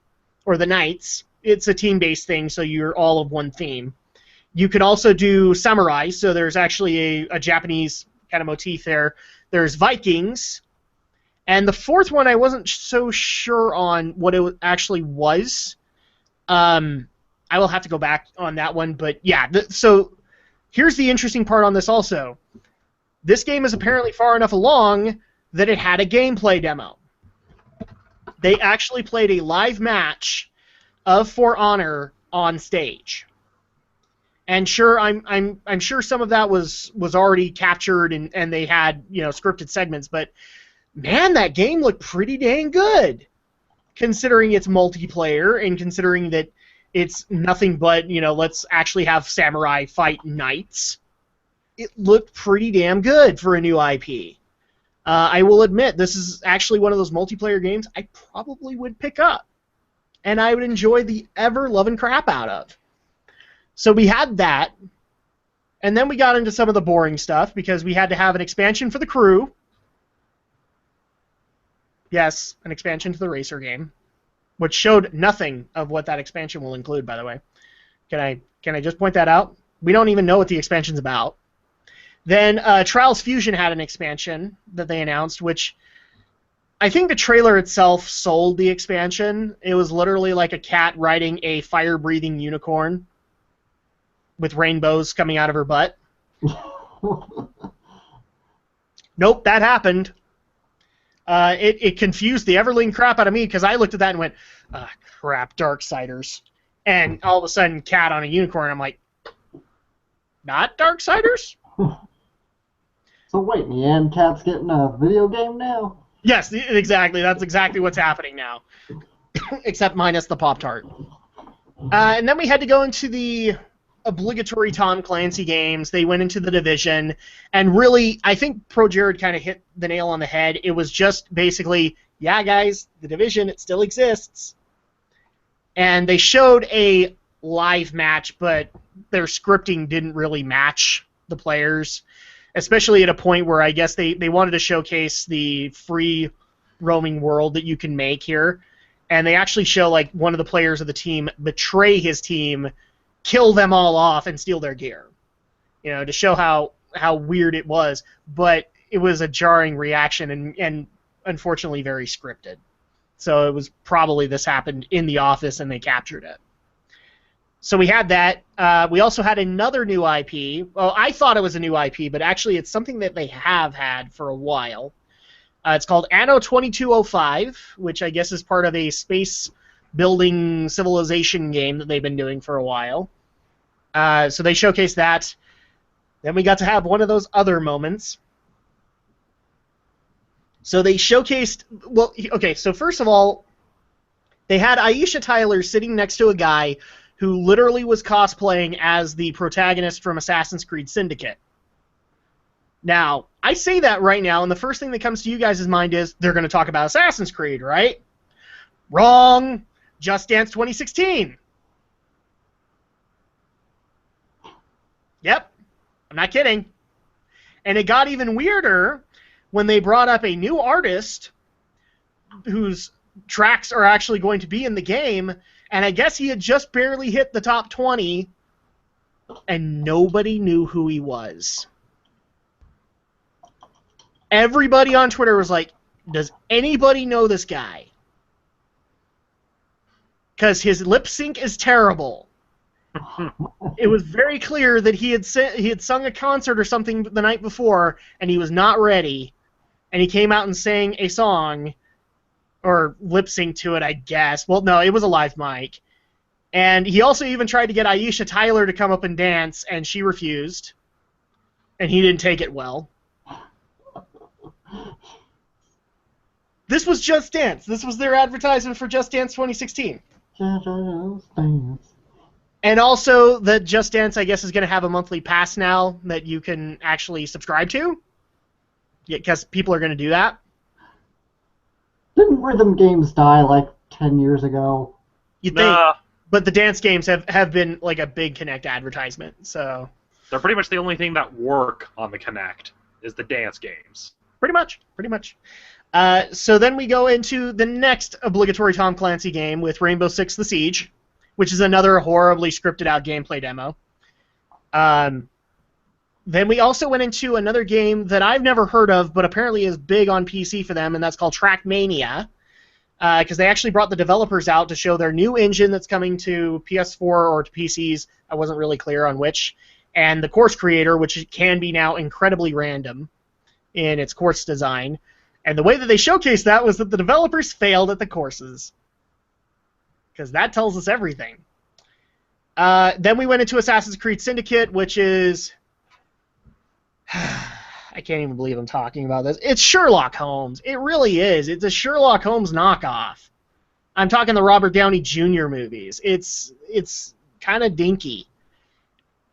or the Knights. It's a team-based thing, so you're all of one theme. You can also do samurai, so there's actually a Japanese kind of motif there. There's Vikings. And the fourth one, I wasn't so sure on what it actually was. I will have to go back on that one, but yeah. So here's the interesting part on this also. This game is apparently far enough along that it had a gameplay demo. They actually played a live match of For Honor on stage. And sure, I'm sure some of that was already captured and they had, scripted segments, but man, that game looked pretty dang good, considering it's multiplayer and considering that it's nothing but, let's actually have samurai fight knights. It looked pretty damn good for a new IP. I will admit, this is actually one of those multiplayer games I probably would pick up, and I would enjoy the ever-loving crap out of. So we had that, and then we got into some of the boring stuff, because we had to have an expansion for the crew. Yes, an expansion to the racer game, which showed nothing of what that expansion will include, by the way. Can I just point that out? We don't even know what the expansion's about. Then Trials Fusion had an expansion that they announced, which I think the trailer itself sold the expansion. It was literally like a cat riding a fire-breathing unicorn with rainbows coming out of her butt. Nope, that happened. It confused the ever-living crap out of me, because I looked at that and went, crap, Darksiders. And all of a sudden, cat on a unicorn, I'm like, not Darksiders? So wait, in the end, Cat's getting a video game now? Yes, exactly. That's exactly what's happening now. Except minus the Pop-Tart. And then we had to go into the obligatory Tom Clancy games. They went into The Division, and really, I think Pro Jared kind of hit the nail on the head. It was just basically, yeah, guys, The Division, it still exists. And they showed a live match, but their scripting didn't really match the players, especially at a point where I guess they wanted to showcase the free roaming world that you can make here. And they actually show like one of the players of the team betray his team, kill them all off, and steal their gear, to show how weird it was. But it was a jarring reaction and unfortunately very scripted. So it was probably this happened in the office and they captured it. So we had that. We also had another new IP. Well, I thought it was a new IP, but actually it's something that they have had for a while. It's called Anno 2205, which I guess is part of a space building civilization game that they've been doing for a while. So they showcased that. Then we got to have one of those other moments. So they showcased... Well, okay, so first of all, they had Aisha Tyler sitting next to a guy who literally was cosplaying as the protagonist from Assassin's Creed Syndicate. Now, I say that right now, and the first thing that comes to you guys' mind is they're going to talk about Assassin's Creed, right? Wrong! Just Dance 2016. Yep, I'm not kidding. And it got even weirder when they brought up a new artist whose tracks are actually going to be in the game, and I guess he had just barely hit the top 20, and nobody knew who he was. Everybody on Twitter was like, does anybody know this guy? Because his lip sync is terrible. It was very clear that he had sung a concert or something the night before, and he was not ready, and he came out and sang a song, or lip sync to it, I guess. Well, no, it was a live mic. And he also even tried to get Aisha Tyler to come up and dance, and she refused. And he didn't take it well. This was Just Dance. This was their advertisement for Just Dance 2016. Just Dance. And also that Just Dance, I guess, is going to have a monthly pass now that you can actually subscribe to. Yeah, because people are going to do that. Didn't rhythm games die like 10 years ago? You'd think, but the dance games have been like a big Kinect advertisement. So They're pretty much the only thing that work on the Kinect is the dance games. Pretty much. So then we go into the next obligatory Tom Clancy game with Rainbow Six The Siege, which is another horribly scripted out gameplay demo. Then we also went into another game that I've never heard of, but apparently is big on PC for them, and that's called Trackmania, because they actually brought the developers out to show their new engine that's coming to PS4 or to PCs. I wasn't really clear on which. And the course creator, which can be now incredibly random in its course design. And the way that they showcased that was that the developers failed at the courses. Because that tells us everything. Then we went into Assassin's Creed Syndicate, which is... I can't even believe I'm talking about this. It's Sherlock Holmes. It really is. It's a Sherlock Holmes knockoff. I'm talking the Robert Downey Jr. movies. It's kind of dinky.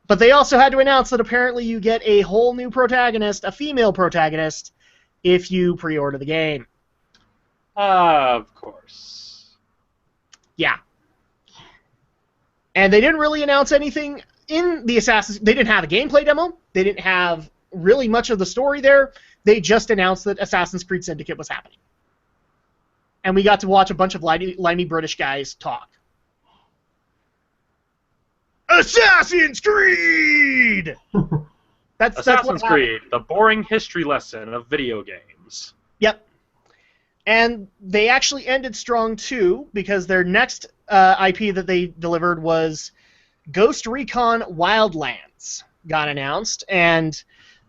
But they also had to announce that apparently you get a whole new protagonist, a female protagonist, if you pre-order the game. Of course. Yeah. And they didn't really announce anything in the Assassin's... They didn't have a gameplay demo. They didn't have really much of the story there. They just announced that Assassin's Creed Syndicate was happening. And we got to watch a bunch of limey British guys talk. Assassin's Creed! That's Assassin's what Creed, the boring history lesson of video games. Yep. And they actually ended strong, too, because their next IP that they delivered was Ghost Recon Wildlands got announced. And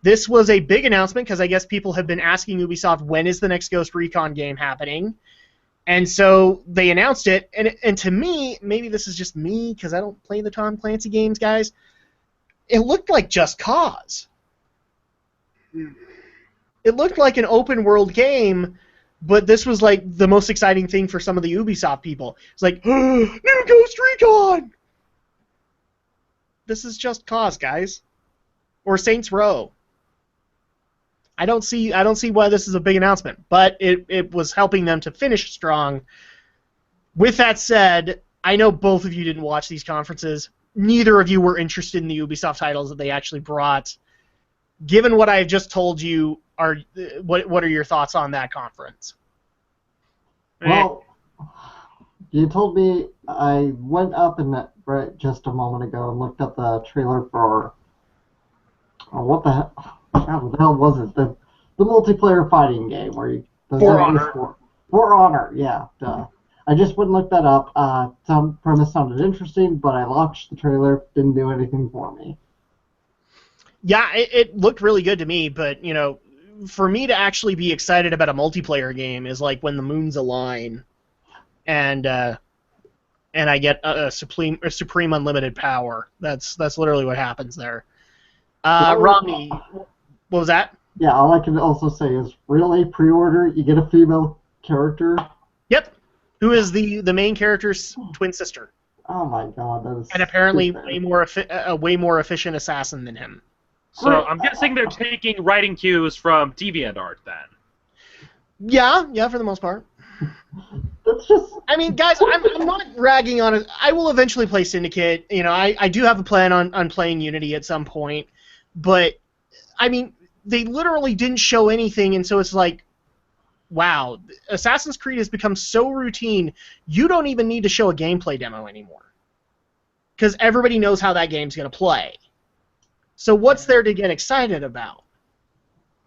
this was a big announcement because I guess people have been asking Ubisoft, when is the next Ghost Recon game happening? And so they announced it, and to me, maybe this is just me because I don't play the Tom Clancy games, guys, it looked like Just Cause. It looked like an open-world game, but this was like the most exciting thing for some of the Ubisoft people. It's like, new Ghost Recon! This is Just Cause, guys. Or Saints Row. I don't see why this is a big announcement, but it was helping them to finish strong. With that said, I know both of you didn't watch these conferences. Neither of you were interested in the Ubisoft titles that they actually brought. Given what I've just told you, what are your thoughts on that conference? Well, you told me I went up in that right just a moment ago and looked up the trailer for what the hell? God, what the hell was it? The multiplayer fighting game where you... For Honor. For Honor, yeah. Duh. I just went and looked that up. Some premise sounded interesting, but I watched the trailer. Didn't do anything for me. Yeah, it looked really good to me, but, you know, for me to actually be excited about a multiplayer game is like when the moons align and I get a supreme unlimited power. That's literally what happens there. Romney, what was that? Yeah, all I can also say is, really, pre-order, you get a female character? Yep, who is the main character's twin sister. Oh my god, that is... And apparently stupid. a way more efficient assassin than him. So I'm guessing they're taking writing cues from DeviantArt then. Yeah, for the most part. That's just... I mean, guys, I'm not ragging on it. I will eventually play Syndicate. You know, I do have a plan on playing Unity at some point. But, I mean, they literally didn't show anything, and so it's like, wow, Assassin's Creed has become so routine, you don't even need to show a gameplay demo anymore. Because everybody knows how that game's going to play. So what's there to get excited about?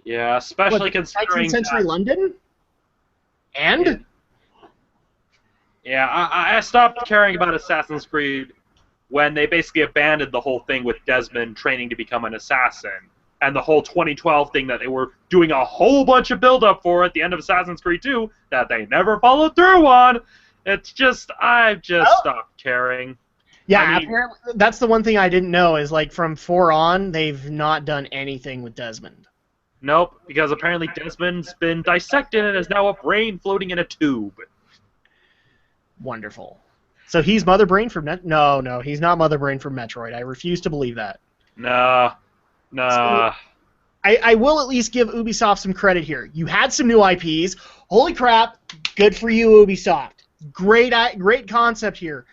Yeah, especially considering 19th century London? And? Yeah, I stopped caring about Assassin's Creed when they basically abandoned the whole thing with Desmond training to become an assassin, and the whole 2012 thing that they were doing a whole bunch of build-up for at the end of Assassin's Creed 2 that they never followed through on. It's just, I've just stopped caring. Yeah, I mean, apparently that's the one thing I didn't know is like from 4 on, they've not done anything with Desmond. Nope, because apparently Desmond's been dissected and is now a brain floating in a tube. Wonderful. So he's Mother Brain from No, he's not Mother Brain from Metroid. I refuse to believe that. Nah. So, I will at least give Ubisoft some credit here. You had some new IPs. Holy crap, good for you, Ubisoft. Great concept here.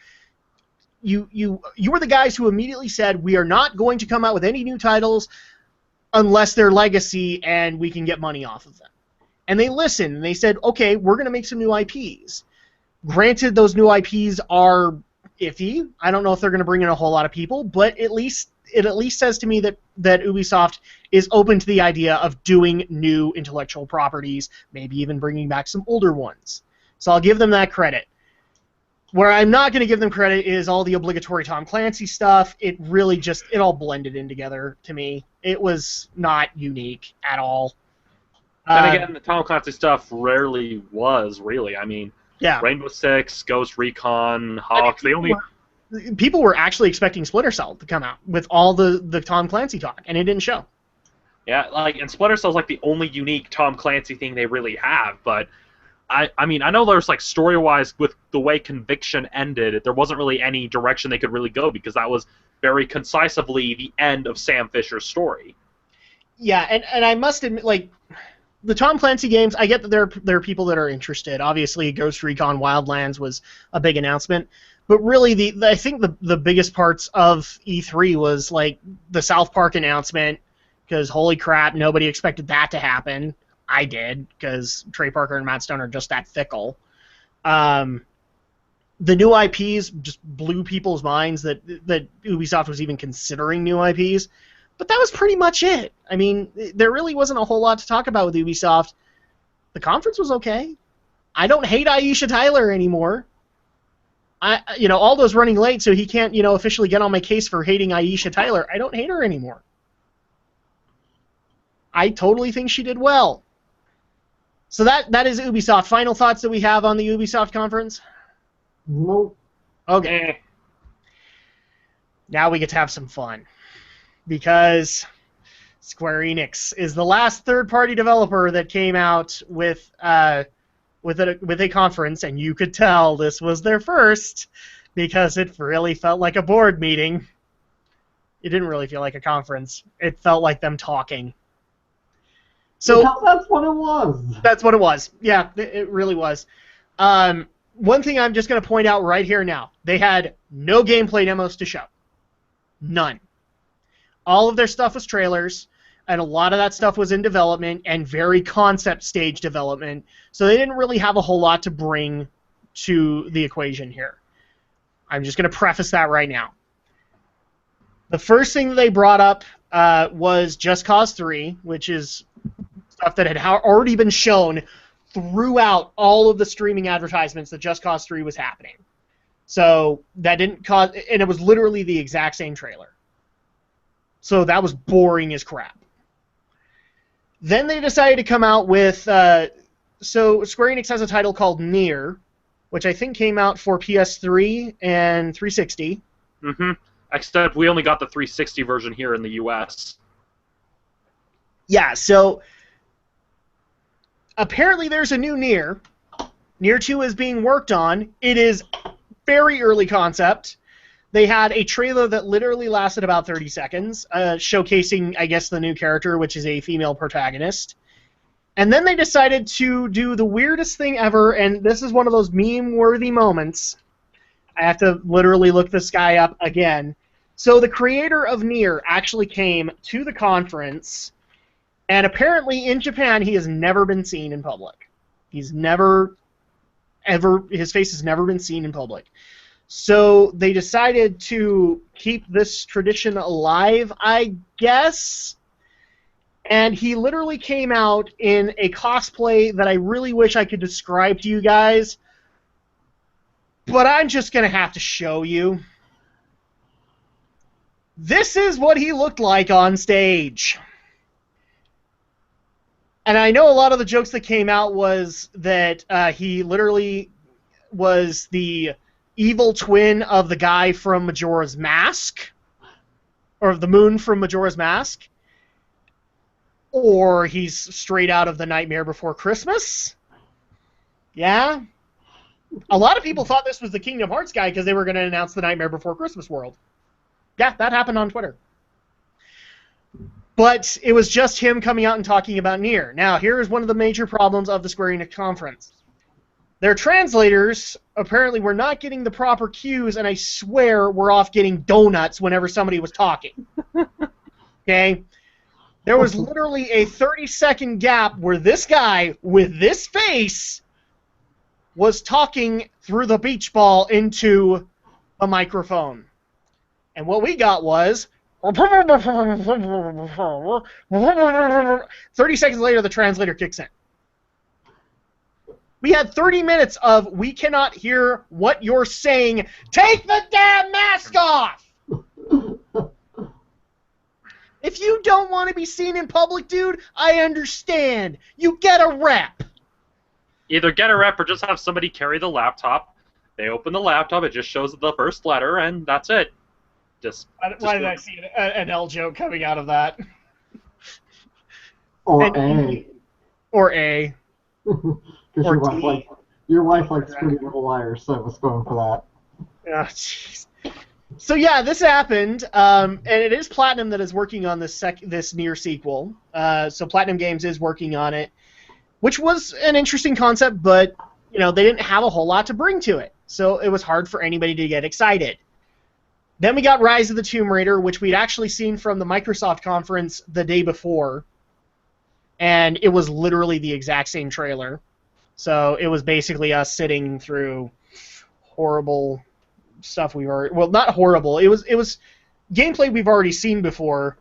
You were the guys who immediately said, we are not going to come out with any new titles unless they're legacy and we can get money off of them. And they listened, and they said, okay, we're going to make some new IPs. Granted, those new IPs are iffy. I don't know if they're going to bring in a whole lot of people, but it at least says to me that Ubisoft is open to the idea of doing new intellectual properties, maybe even bringing back some older ones. So I'll give them that credit. Where I'm not going to give them credit is all the obligatory Tom Clancy stuff. It really just, it all blended in together to me. It was not unique at all. Then again, the Tom Clancy stuff rarely was, really. I mean, yeah. Rainbow Six, Ghost Recon, Hawks, they only... people were actually expecting Splinter Cell to come out with all the Tom Clancy talk, and it didn't show. Yeah, and Splinter Cell's the only unique Tom Clancy thing they really have, but I mean, I know there's story-wise with the way Conviction ended, there wasn't really any direction they could really go because that was very concisely the end of Sam Fisher's story. Yeah, and I must admit, the Tom Clancy games, I get that there are people that are interested. Obviously, Ghost Recon Wildlands was a big announcement, but really, I think the biggest parts of E3 was the South Park announcement, because holy crap, nobody expected that to happen. I did, because Trey Parker and Matt Stone are just that fickle. The new IPs just blew people's minds that Ubisoft was even considering new IPs. But that was pretty much it. I mean, there really wasn't a whole lot to talk about with Ubisoft. The conference was okay. I don't hate Aisha Tyler anymore. Aldo's running late, so he can't, officially get on my case for hating Aisha Tyler. I don't hate her anymore. I totally think she did well. So that is Ubisoft. Final thoughts that we have on the Ubisoft conference? Nope. Okay. Now we get to have some fun. Because Square Enix is the last third-party developer that came out with a conference, and you could tell this was their first because it really felt like a board meeting. It didn't really feel like a conference. It felt like them talking. So that's what it was. That's what it was. Yeah, it really was. One thing I'm just going to point out right here now. They had no gameplay demos to show. None. All of their stuff was trailers, and a lot of that stuff was in development and very concept stage development, so they didn't really have a whole lot to bring to the equation here. I'm just going to preface that right now. The first thing that they brought up was Just Cause 3, which is stuff that had already been shown throughout all of the streaming advertisements that Just Cause 3 was happening. So that didn't cause... And it was literally the exact same trailer. So that was boring as crap. Then they decided to come out with... so Square Enix has a title called Nier, which I think came out for PS3 and 360. Mm-hmm. Except we only got the 360 version here in the US. Yeah, so... Apparently there's a new Nier. Nier 2 is being worked on. It is very early concept. They had a trailer that literally lasted about 30 seconds, showcasing, I guess, the new character, which is a female protagonist. And then they decided to do the weirdest thing ever, and this is one of those meme-worthy moments. I have to literally look this guy up again. So the creator of Nier actually came to the conference, and apparently in Japan he has never been seen in public. He's never, ever, his face has never been seen in public. So they decided to keep this tradition alive, I guess. And he literally came out in a cosplay that I really wish I could describe to you guys. But I'm just going to have to show you. This is what he looked like on stage. And I know a lot of the jokes that came out was that he literally was the evil twin of the guy from Majora's Mask, or the moon from Majora's Mask, or he's straight out of The Nightmare Before Christmas. Yeah. A lot of people thought this was the Kingdom Hearts guy because they were going to announce The Nightmare Before Christmas world. Yeah, that happened on Twitter. But it was just him coming out and talking about Nier. Now, here's one of the major problems of the Square Enix conference. Their translators apparently were not getting the proper cues, and I swear were off getting donuts whenever somebody was talking. Okay? There was literally a 30-second gap where this guy, with this face, was talking through the beach ball into a microphone. And what we got was... 30 seconds later, the translator kicks in. We had 30 minutes of, we cannot hear what you're saying. Take the damn mask off! If you don't want to be seen in public, dude, I understand. You get a rep. Either get a rep or just have somebody carry the laptop. They open the laptop, it just shows the first letter, and that's it. Why did I see an L joke coming out of that? Or And A. Or A. Because Or your wife likes Pretty Little Liars, so I was going for that. Oh, jeez. So yeah, this happened, and it is Platinum that is working on this near sequel. So Platinum Games is working on it, which was an interesting concept, but they didn't have a whole lot to bring to it, so it was hard for anybody to get excited. Then we got Rise of the Tomb Raider, which we'd actually seen from the Microsoft conference the day before, and it was literally the exact same trailer. So it was basically us sitting through horrible stuff we were... Well, not horrible. It was gameplay we've already seen before,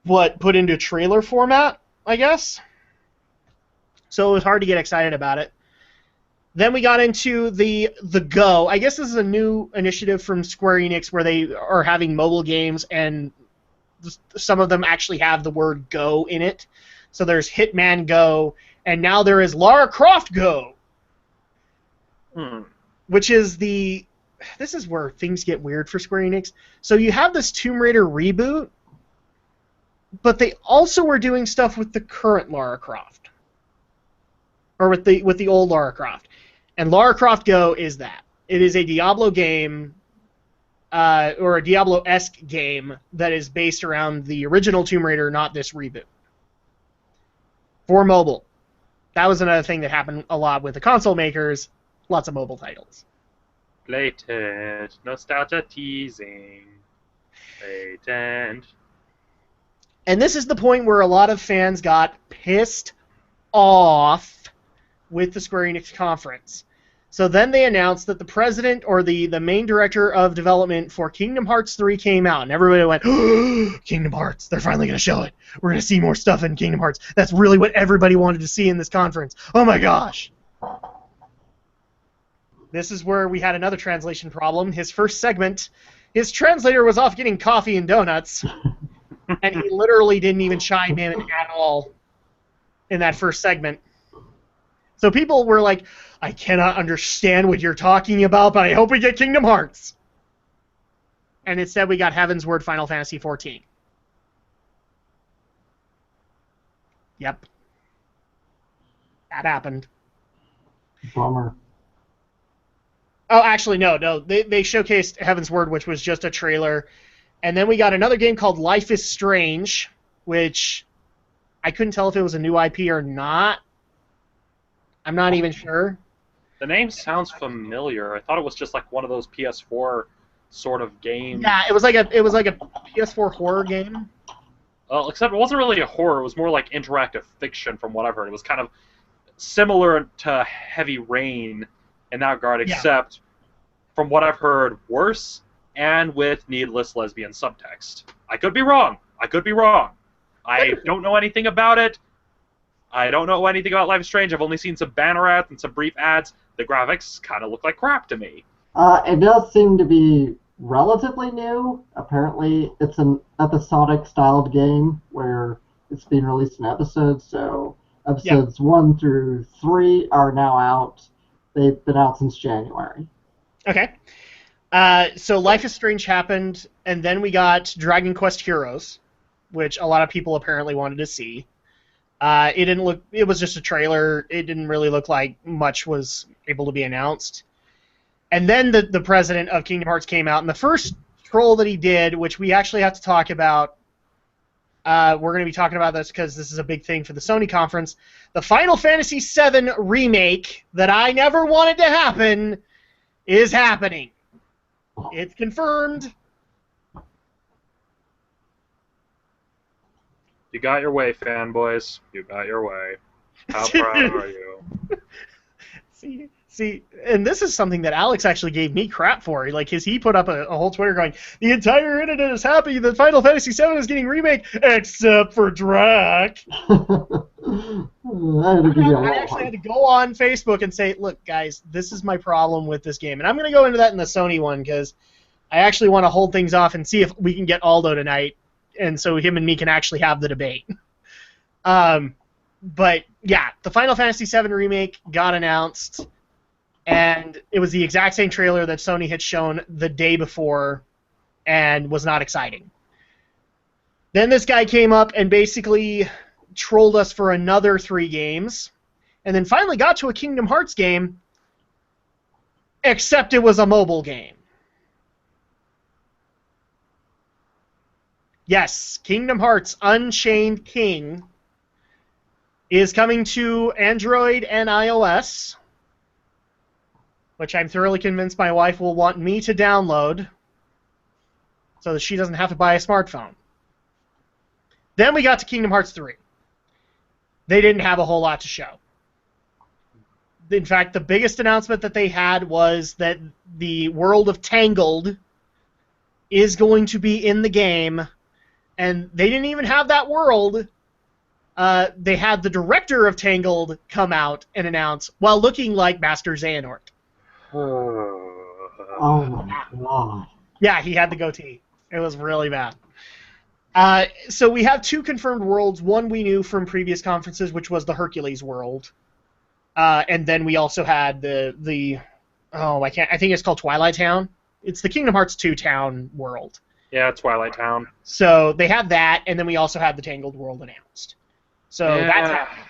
but put into trailer format, I guess. So it was hard to get excited about it. Then we got into the Go. I guess this is a new initiative from Square Enix where they are having mobile games, and some of them actually have the word Go in it. So there's Hitman Go, and now there is Lara Croft Go. Which is this is where things get weird for Square Enix. So you have this Tomb Raider reboot, but they also were doing stuff with the current Lara Croft. Or with the old Lara Croft. And Lara Croft Go is that. It is a Diablo game, or a Diablo-esque game that is based around the original Tomb Raider, not this reboot. For mobile. That was another thing that happened a lot with the console makers. Lots of mobile titles. Blatant nostalgia teasing. Blatant. And this is the point where a lot of fans got pissed off with the Square Enix conference. So then they announced that the president, or the main director of development for Kingdom Hearts 3 came out, and everybody went, oh, Kingdom Hearts, they're finally going to show it. We're going to see more stuff in Kingdom Hearts. That's really what everybody wanted to see in this conference. Oh my gosh. This is where we had another translation problem. His first segment, his translator was off getting coffee and donuts, and he literally didn't even chime in at all in that first segment. So people were like, I cannot understand what you're talking about, but I hope we get Kingdom Hearts. And instead we got Heaven's Word Final Fantasy XIV. Yep. That happened. Bummer. Oh, actually, no. They showcased Heaven's Word, which was just a trailer. And then we got another game called Life is Strange, which I couldn't tell if it was a new IP or not. I'm not even sure. The name sounds familiar. I thought it was just like one of those PS4 sort of games. Yeah, it was like a PS4 horror game. Well, except it wasn't really a horror. It was more like interactive fiction, from what I've heard. It was kind of similar to Heavy Rain in that regard, except from what I've heard, worse and with needless lesbian subtext. I could be wrong. I don't know anything about it. I don't know anything about Life is Strange. I've only seen some banner ads and some brief ads. The graphics kind of look like crap to me. It does seem to be relatively new. Apparently, it's an episodic-styled game where it's being released in episodes. So episodes 1 through 3 are now out. They've been out since January. Okay. So Life is Strange happened, and then we got Dragon Quest Heroes, which a lot of people apparently wanted to see. It was just a trailer. It didn't really look like much was able to be announced. And then the president of Kingdom Hearts came out, and the first troll that he did, which we actually have to talk about, we're going to be talking about this because this is a big thing for the Sony conference. The Final Fantasy VII remake that I never wanted to happen is happening. It's confirmed. You got your way, fanboys. You got your way. How proud are you? See, and this is something that Alex actually gave me crap for. He put up a whole Twitter going, the entire internet is happy that Final Fantasy VII is getting remade, except for Drac. I actually had to go on Facebook and say, look, guys, this is my problem with this game. And I'm going to go into that in the Sony one, because I actually want to hold things off and see if we can get Aldo tonight, and so him and me can actually have the debate. But, yeah, the Final Fantasy VII remake got announced, and it was the exact same trailer that Sony had shown the day before and was not exciting. Then this guy came up and basically trolled us for another 3 games, and then finally got to a Kingdom Hearts game, except it was a mobile game. Yes, Kingdom Hearts Unchained King is coming to Android and iOS, which I'm thoroughly convinced my wife will want me to download so that she doesn't have to buy a smartphone. Then we got to Kingdom Hearts 3. They didn't have a whole lot to show. In fact, the biggest announcement that they had was that the world of Tangled is going to be in the game, and they didn't even have that world. They had the director of Tangled come out and announce, while looking like Master Xehanort. Oh my god. Yeah, he had the goatee. It was really bad. So we have 2 confirmed worlds. One we knew from previous conferences, which was the Hercules world. And then we also had I think it's called Twilight Town. It's the Kingdom Hearts 2 town world. Yeah, Twilight Town. So they had that, and then we also had the Tangled world announced. So that's happening.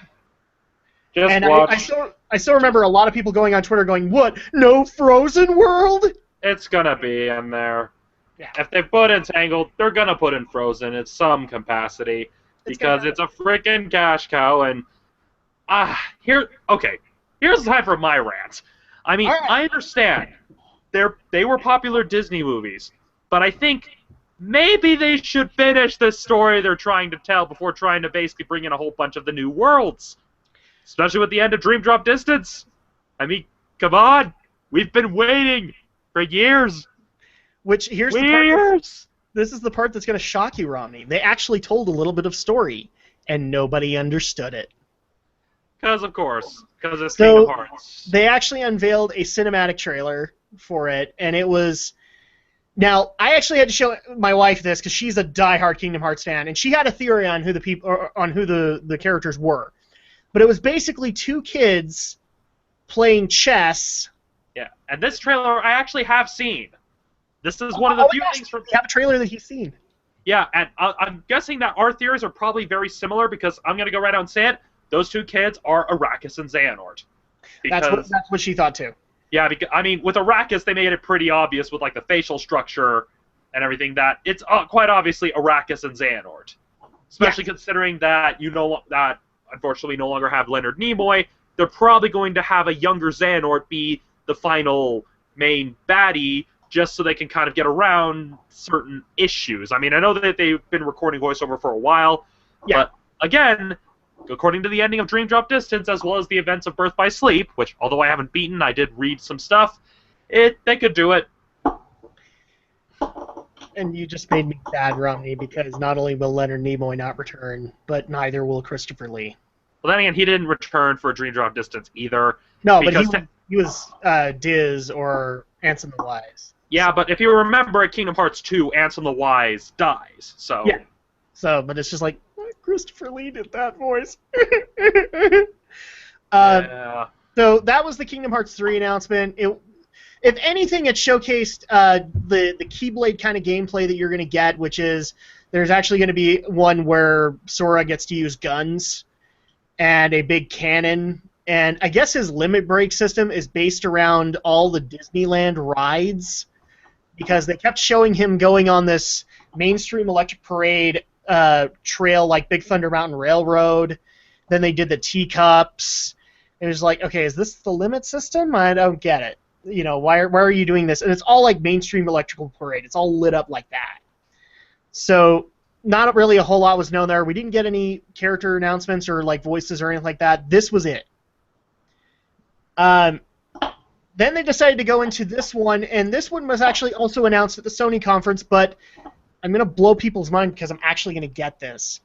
Just watch. I still remember a lot of people going on Twitter going, "What? No Frozen World?" It's gonna be in there. Yeah. If they put in Tangled, they're gonna put in Frozen at some capacity because it's a freaking cash cow. And here's the time for my rant. I mean, right. I understand they were popular Disney movies, but I think maybe they should finish the story they're trying to tell before trying to basically bring in a whole bunch of the new worlds. Especially with the end of Dream Drop Distance. I mean, come on. We've been waiting for years. Which, here's the part. This is the part that's going to shock you, Romney. They actually told a little bit of story, and nobody understood it. Because it's Kingdom Hearts. They actually unveiled a cinematic trailer for it, and it was... Now, I actually had to show my wife this because she's a diehard Kingdom Hearts fan, and she had a theory on who the characters were. But it was basically 2 kids playing chess. Yeah, and this trailer I actually have seen. This is one of the few things from... You have a trailer that he's seen. Yeah, and I'm guessing that our theories are probably very similar because I'm going to go right out and say it. Those 2 kids are Arrakis and Xehanort. That's what she thought too. Yeah, because I mean, with Arrakis, they made it pretty obvious with like the facial structure and everything that it's quite obviously Arrakis and Xehanort. Especially considering that that unfortunately no longer have Leonard Nimoy. They're probably going to have a younger Xehanort be the final main baddie, just so they can kind of get around certain issues. I mean, I know that they've been recording voiceover for a while, but again, according to the ending of Dream Drop Distance, as well as the events of Birth by Sleep, which, although I haven't beaten, I did read some stuff, they could do it. And you just made me sad, Romney, because not only will Leonard Nimoy not return, but neither will Christopher Lee. Well, then again, he didn't return for Dream Drop Distance either. No, but he was Diz or Ansem the Wise. Yeah, but if you remember at Kingdom Hearts 2, Ansem the Wise dies, so... Yeah. So, but it's just like, Christopher Lee did that voice. So that was the Kingdom Hearts 3 announcement. If anything, it showcased the Keyblade kind of gameplay that you're going to get, which is there's actually going to be one where Sora gets to use guns and a big cannon. And I guess his limit break system is based around all the Disneyland rides, because they kept showing him going on this mainstream Electric Parade trail like Big Thunder Mountain Railroad. Then they did the teacups. It was like, okay, is this the limit system? I don't get it. You know, why are you doing this? And it's all like mainstream Electrical Parade. It's all lit up like that. So not really a whole lot was known there. We didn't get any character announcements or like voices or anything like that. This was it. Then they decided to go into this one, and this one was actually also announced at the Sony conference, but I'm going to blow people's mind because I'm actually going to get this.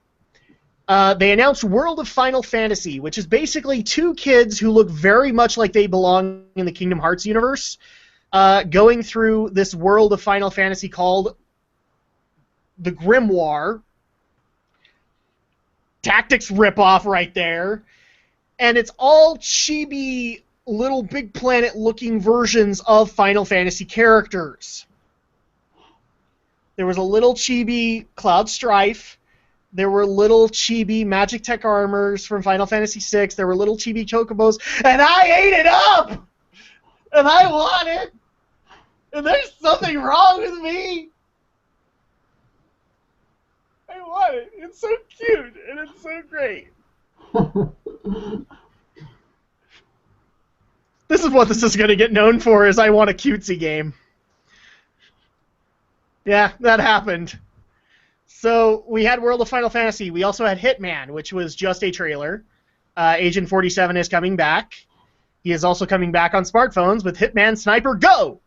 They announced World of Final Fantasy, which is basically 2 kids who look very much like they belong in the Kingdom Hearts universe, going through this world of Final Fantasy called the Grimoire. Tactics ripoff right there. And it's all chibi little Big Planet-looking versions of Final Fantasy characters. There was a little chibi Cloud Strife. There were little chibi Magic Tech armors from Final Fantasy VI. There were little chibi chocobos, and I ate it up! And I want it! And there's something wrong with me! I want it. It's so cute, and it's so great. This is what this is going to get known for, is I want a cutesy game. Yeah, that happened. So we had World of Final Fantasy. We also had Hitman, which was just a trailer. Agent 47 is coming back. He is also coming back on smartphones with Hitman Sniper Go!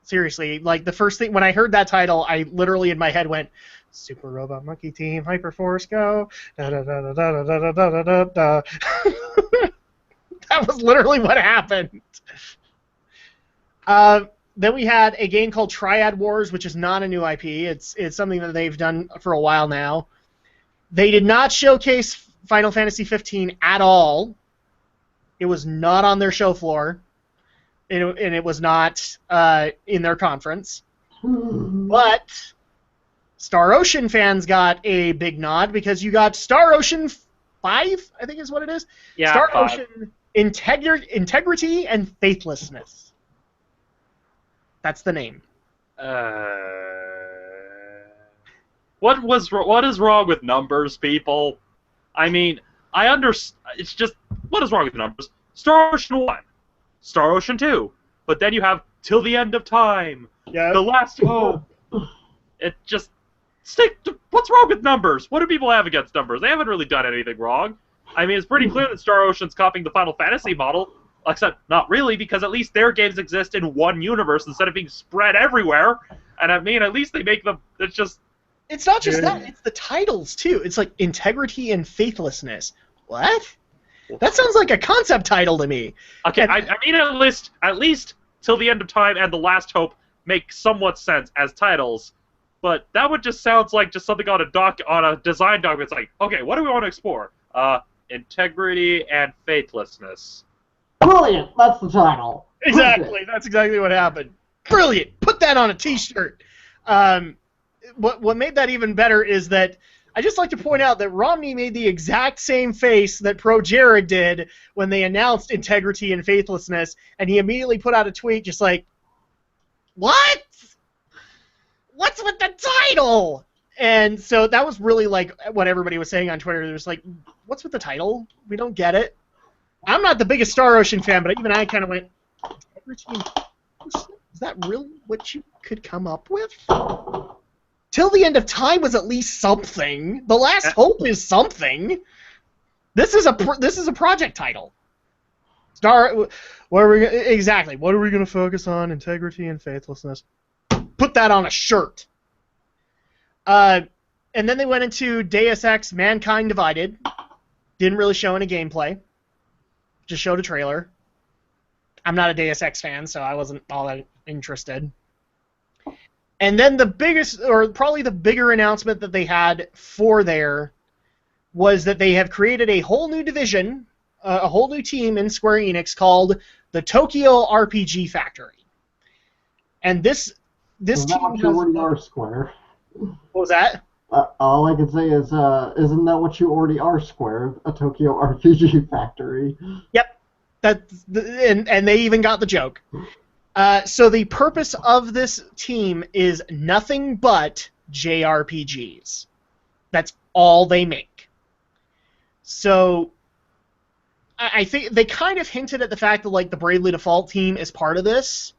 Seriously, like the first thing, when I heard that title, I literally in my head went, Super Robot Monkey Team, Hyperforce Go! Da da da da da da da da da da. That was literally what happened. Then we had a game called Triad Wars, which is not a new IP. It's something that they've done for a while now. They did not showcase Final Fantasy 15 at all. It was not on their show floor, and it was not in their conference. But Star Ocean fans got a big nod because you got Star Ocean 5, I think is what it is. Yeah, Star 5. Ocean Integrity and Faithlessness. That's the name. What is wrong with numbers, people? I mean, I understand. It's just, what is wrong with numbers? Star Ocean 1, Star Ocean 2, but then you have Till the End of Time, Yeah. The Last Hope. It just what's wrong with numbers? What do people have against numbers? They haven't really done anything wrong. I mean, it's pretty clear that Star Ocean's copying the Final Fantasy model. Except, not really, because at least their games exist in one universe instead of being spread everywhere. And I mean, at least they make them, it's just... It's not just that, it's the titles, too. It's like Integrity and Faithlessness. What? That sounds like a concept title to me. Okay, I mean, at least Till the End of Time and The Last Hope make somewhat sense as titles. But that would just sounds like just something on a design document. It's like, okay, what do we want to explore? Integrity and Faithlessness. Brilliant! That's the title. Exactly. That's exactly what happened. Brilliant. Put that on a T-shirt. What made that even better is that I just like to point out that Romney made the exact same face that Pro Jared did when they announced Integrity and Faithlessness, and he immediately put out a tweet just like, "What? What's with the title?" And so that was really like what everybody was saying on Twitter. It was like, "What's with the title? We don't get it." I'm not the biggest Star Ocean fan, but even I kind of went, is that really what you could come up with? Till the End of Time was at least something. The Last Hope is something. This is a project title. What are we going to focus on? Integrity and Faithlessness. Put that on a shirt. And then they went into Deus Ex: Mankind Divided. Didn't really show any gameplay. Just showed a trailer. I'm not a Deus Ex fan, so I wasn't all that interested. And then the biggest, or probably the bigger announcement that they had for there was that they have created a whole new division, a whole new team in Square Enix called the Tokyo RPG Factory. And this team has... Square. What was that? All I can say is, isn't that what you already are, Square? A Tokyo RPG Factory. Yep. And they even got the joke. So the purpose of this team is nothing but JRPGs. That's all they make. So I think they kind of hinted at the fact that like the Bravely Default team is part of this,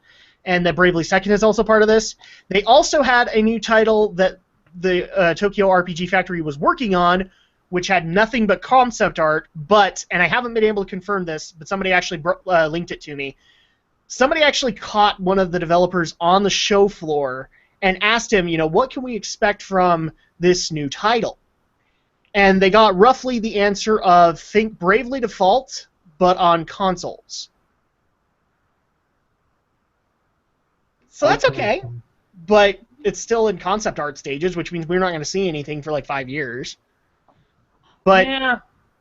and that Bravely Second is also part of this. They also had a new title that the Tokyo RPG Factory was working on, which had nothing but concept art, and I haven't been able to confirm this, but somebody actually linked it to me. Somebody actually caught one of the developers on the show floor and asked him, what can we expect from this new title? And they got roughly the answer of, think Bravely Default, but on consoles. So that's okay, but it's still in concept art stages, which means we're not going to see anything for like 5 years. But yeah,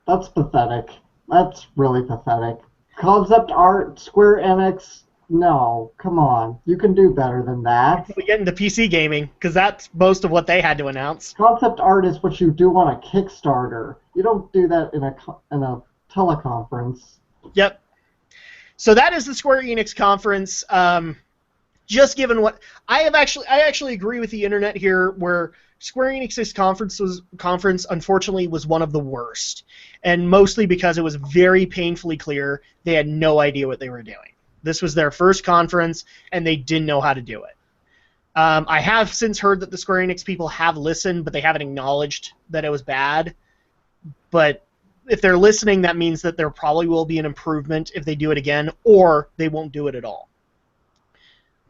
that's pathetic. That's really pathetic. Concept art, Square Enix, no, come on. You can do better than that. We get into PC gaming because that's most of what they had to announce. Concept art is what you do on a Kickstarter. You don't do that in a teleconference. Yep. So that is the Square Enix conference. Just given what I actually agree with the internet here, where Square Enix's conference unfortunately was one of the worst, and mostly because it was very painfully clear they had no idea what they were doing. This was their first conference, and they didn't know how to do it. I have since heard that the Square Enix people have listened, but they haven't acknowledged that it was bad. But if they're listening, that means that there probably will be an improvement if they do it again, or they won't do it at all.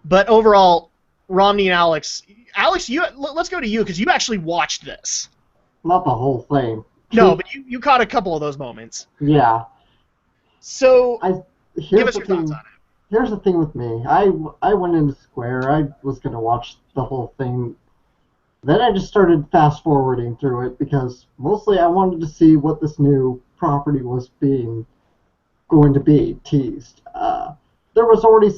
But overall, Romney and Alex, let's go to you because you actually watched this. Not the whole thing. No, but you caught a couple of those moments. Yeah. So give us your thoughts on it. Here's the thing with me. I went into Square. I was going to watch the whole thing. Then I just started fast-forwarding through it because mostly I wanted to see what this new property was going to be teased. There was already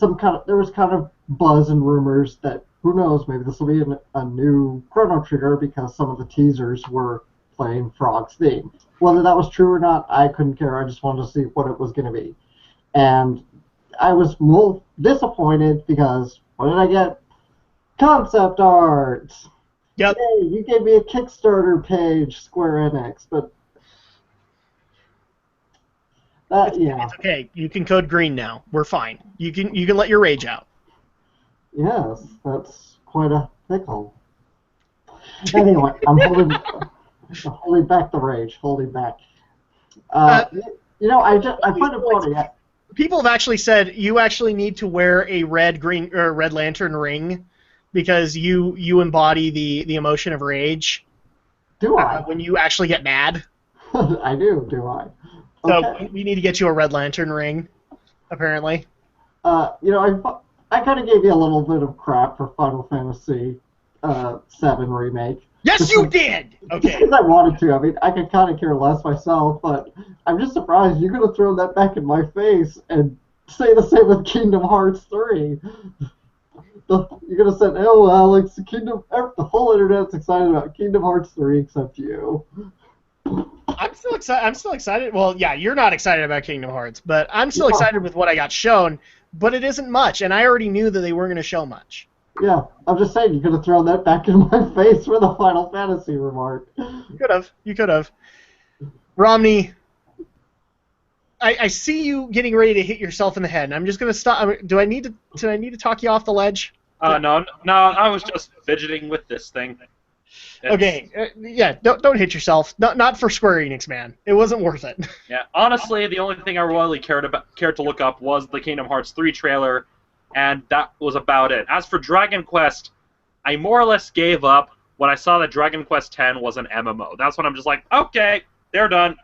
there was kind of buzz and rumors that, who knows, maybe this will be a new Chrono Trigger because some of the teasers were playing Frog's theme. Whether that was true or not, I couldn't care. I just wanted to see what it was going to be. And I was more disappointed because, what did I get? Concept art! Yep. Hey, you gave me a Kickstarter page, Square Enix, but yeah. It's okay. You can code green now. We're fine. You can let your rage out. Yes, that's quite a pickle. Anyway, I'm holding back the rage. Holding back. I find it funny. People have actually said you actually need to wear a red lantern ring because you embody the emotion of rage. Do I? When you actually get mad. I do I? So we need to get you a red lantern ring, apparently. I kind of gave you a little bit of crap for Final Fantasy VII Remake. Yes, you did! Okay. Because I wanted to. I mean, I could kind of care less myself, but I'm just surprised you could have thrown that back in my face and say the same with Kingdom Hearts 3. You're going to say, oh, Alex, the whole internet's excited about Kingdom Hearts 3 except you. I'm still excited. Well, yeah, you're not excited about Kingdom Hearts, but I'm still excited with what I got shown, but it isn't much, and I already knew that they weren't going to show much. Yeah, I'm just saying, you could have thrown that back in my face for the Final Fantasy remark. You could have. Romney, I see you getting ready to hit yourself in the head, and I'm just going to stop. Do I need to talk you off the ledge? No, I was just fidgeting with this thing. Okay, don't hit yourself. Not for Square Enix, man. It wasn't worth it. Yeah, honestly, the only thing I really cared to look up was the Kingdom Hearts 3 trailer, and that was about it. As for Dragon Quest, I more or less gave up when I saw that Dragon Quest X was an MMO. That's when I'm just like, okay, they're done.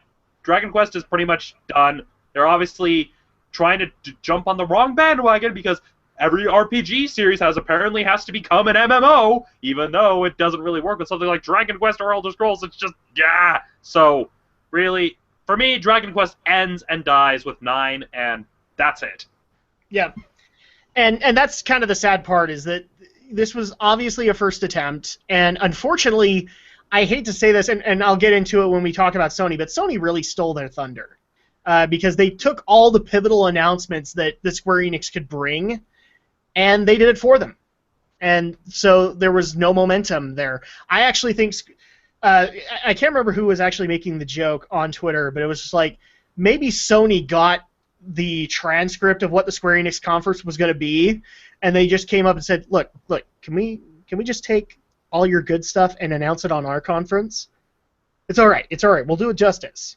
Dragon Quest is pretty much done. They're obviously trying to jump on the wrong bandwagon because every RPG series apparently has to become an MMO, even though it doesn't really work with something like Dragon Quest or Elder Scrolls. It's just, yeah. So, really, for me, Dragon Quest ends and dies with 9, and that's it. Yeah. And that's kind of the sad part, is that this was obviously a first attempt, and unfortunately, I hate to say this, and I'll get into it when we talk about Sony, but Sony really stole their thunder. Because they took all the pivotal announcements that the Square Enix could bring, and they did it for them. And so there was no momentum there. I actually think, I can't remember who was actually making the joke on Twitter, but it was just like, maybe Sony got the transcript of what the Square Enix conference was going to be, and they just came up and said, look, can we just take all your good stuff and announce it on our conference? It's all right, we'll do it justice.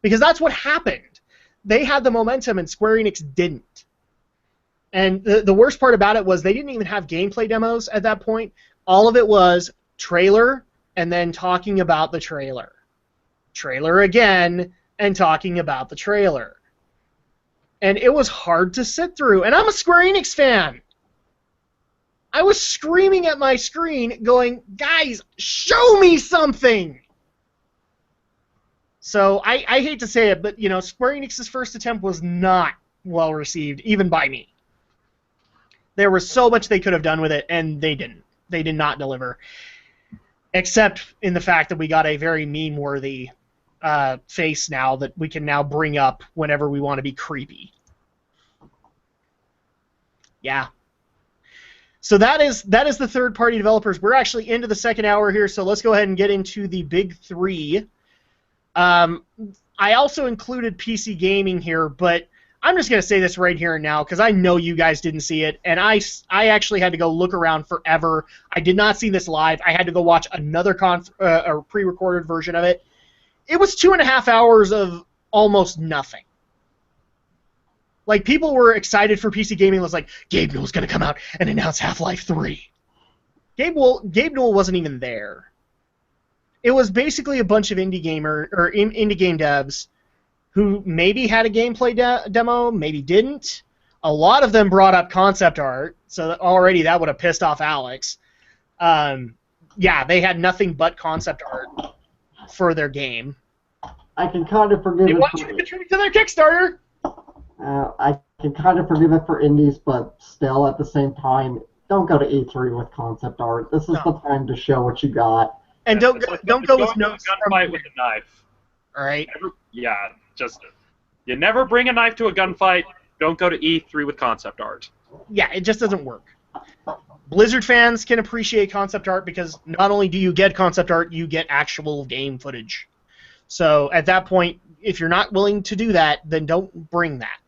Because that's what happened. They had the momentum, and Square Enix didn't. And the worst part about it was they didn't even have gameplay demos at that point. All of it was trailer and then talking about the trailer. Trailer again and talking about the trailer. And it was hard to sit through. And I'm a Square Enix fan. I was screaming at my screen going, guys, show me something! So I hate to say it, but Square Enix's first attempt was not well received, even by me. There was so much they could have done with it, and they didn't. They did not deliver, except in the fact that we got a very meme-worthy face now that we can now bring up whenever we want to be creepy. Yeah. So that is the third-party developers. We're actually into the second hour here, so let's go ahead and get into the big three. I also included PC gaming here, but I'm just going to say this right here and now because I know you guys didn't see it, and I actually had to go look around forever. I did not see this live. I had to go watch another pre-recorded version of it. It was 2.5 hours of almost nothing. Like, people were excited for PC gaming. It was like, Gabe Newell's going to come out and announce Half-Life 3. Gabe Newell wasn't even there. It was basically a bunch of indie game devs who maybe had a gameplay demo, maybe didn't. A lot of them brought up concept art, so already that would have pissed off Alex. Yeah, they had nothing but concept art for their game. I can kind of forgive They it. want you to contribute to their Kickstarter. I can kind of forgive it for indies, but still, at the same time, don't go to E3 with concept art. This is the time to show what you got. And don't go with notes from gunfight with a knife. All right. You never bring a knife to a gunfight. Don't go to E3 with concept art. Yeah, it just doesn't work. Blizzard fans can appreciate concept art because not only do you get concept art, you get actual game footage. So at that point, if you're not willing to do that, then don't bring that.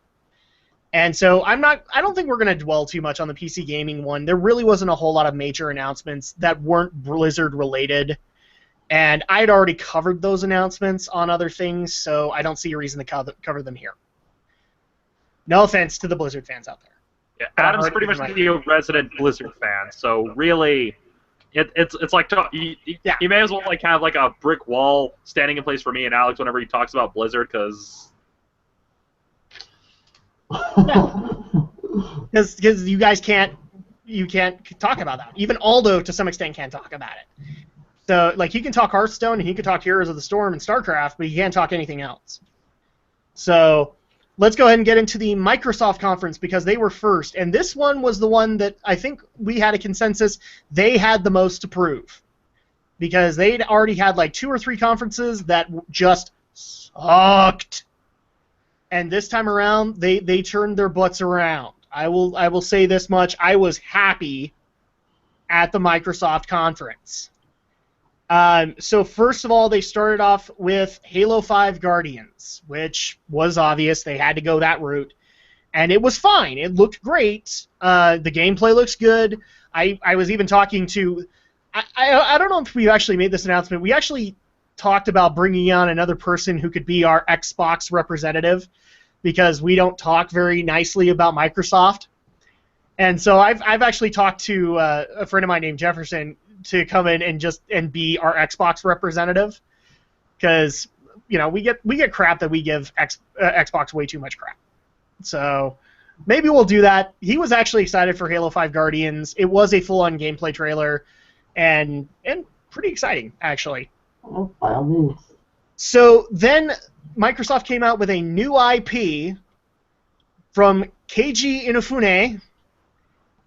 And so I don't think we're going to dwell too much on the PC gaming one. There really wasn't a whole lot of major announcements that weren't Blizzard related. And I had already covered those announcements on other things, so I don't see a reason to cover them here. No offense to the Blizzard fans out there. Yeah, Adam's pretty much the resident Blizzard fan, so really, it's like you may as well like have like a brick wall standing in place for me and Alex whenever he talks about Blizzard, because you guys can't talk about that. Even Aldo to some extent can't talk about it. So like he can talk Hearthstone and he can talk Heroes of the Storm and StarCraft, but he can't talk anything else. So let's go ahead and get into the Microsoft conference because they were first, and this one was the one that I think we had a consensus they had the most to prove because they'd already had like 2 or 3 conferences that just sucked. And this time around, they turned their butts around. I will say this much: I was happy at the Microsoft conference. So first of all, they started off with Halo 5 Guardians, which was obvious. They had to go that route, and it was fine. It looked great. The gameplay looks good. I was even talking to. I don't know if we've actually made this announcement. We actually talked about bringing on another person who could be our Xbox representative because we don't talk very nicely about Microsoft. And so I've actually talked to a friend of mine named Jefferson to come in and be our Xbox representative because we get crap that we give Xbox way too much crap. So maybe we'll do that. He was actually excited for Halo 5 Guardians. It was a full-on gameplay trailer and pretty exciting actually. Oh, by all means. So then Microsoft came out with a new IP from Keiji Inafune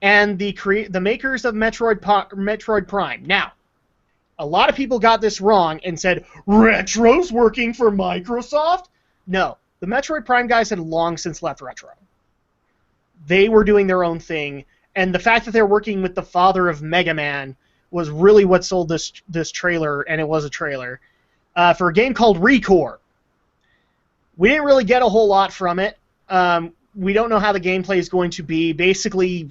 and the makers of Metroid Prime. Now, a lot of people got this wrong and said, Retro's working for Microsoft? No, the Metroid Prime guys had long since left Retro. They were doing their own thing, and the fact that they're working with the father of Mega Man was really what sold this trailer, and it was a trailer, for a game called Recore. We didn't really get a whole lot from it. We don't know how the gameplay is going to be. Basically,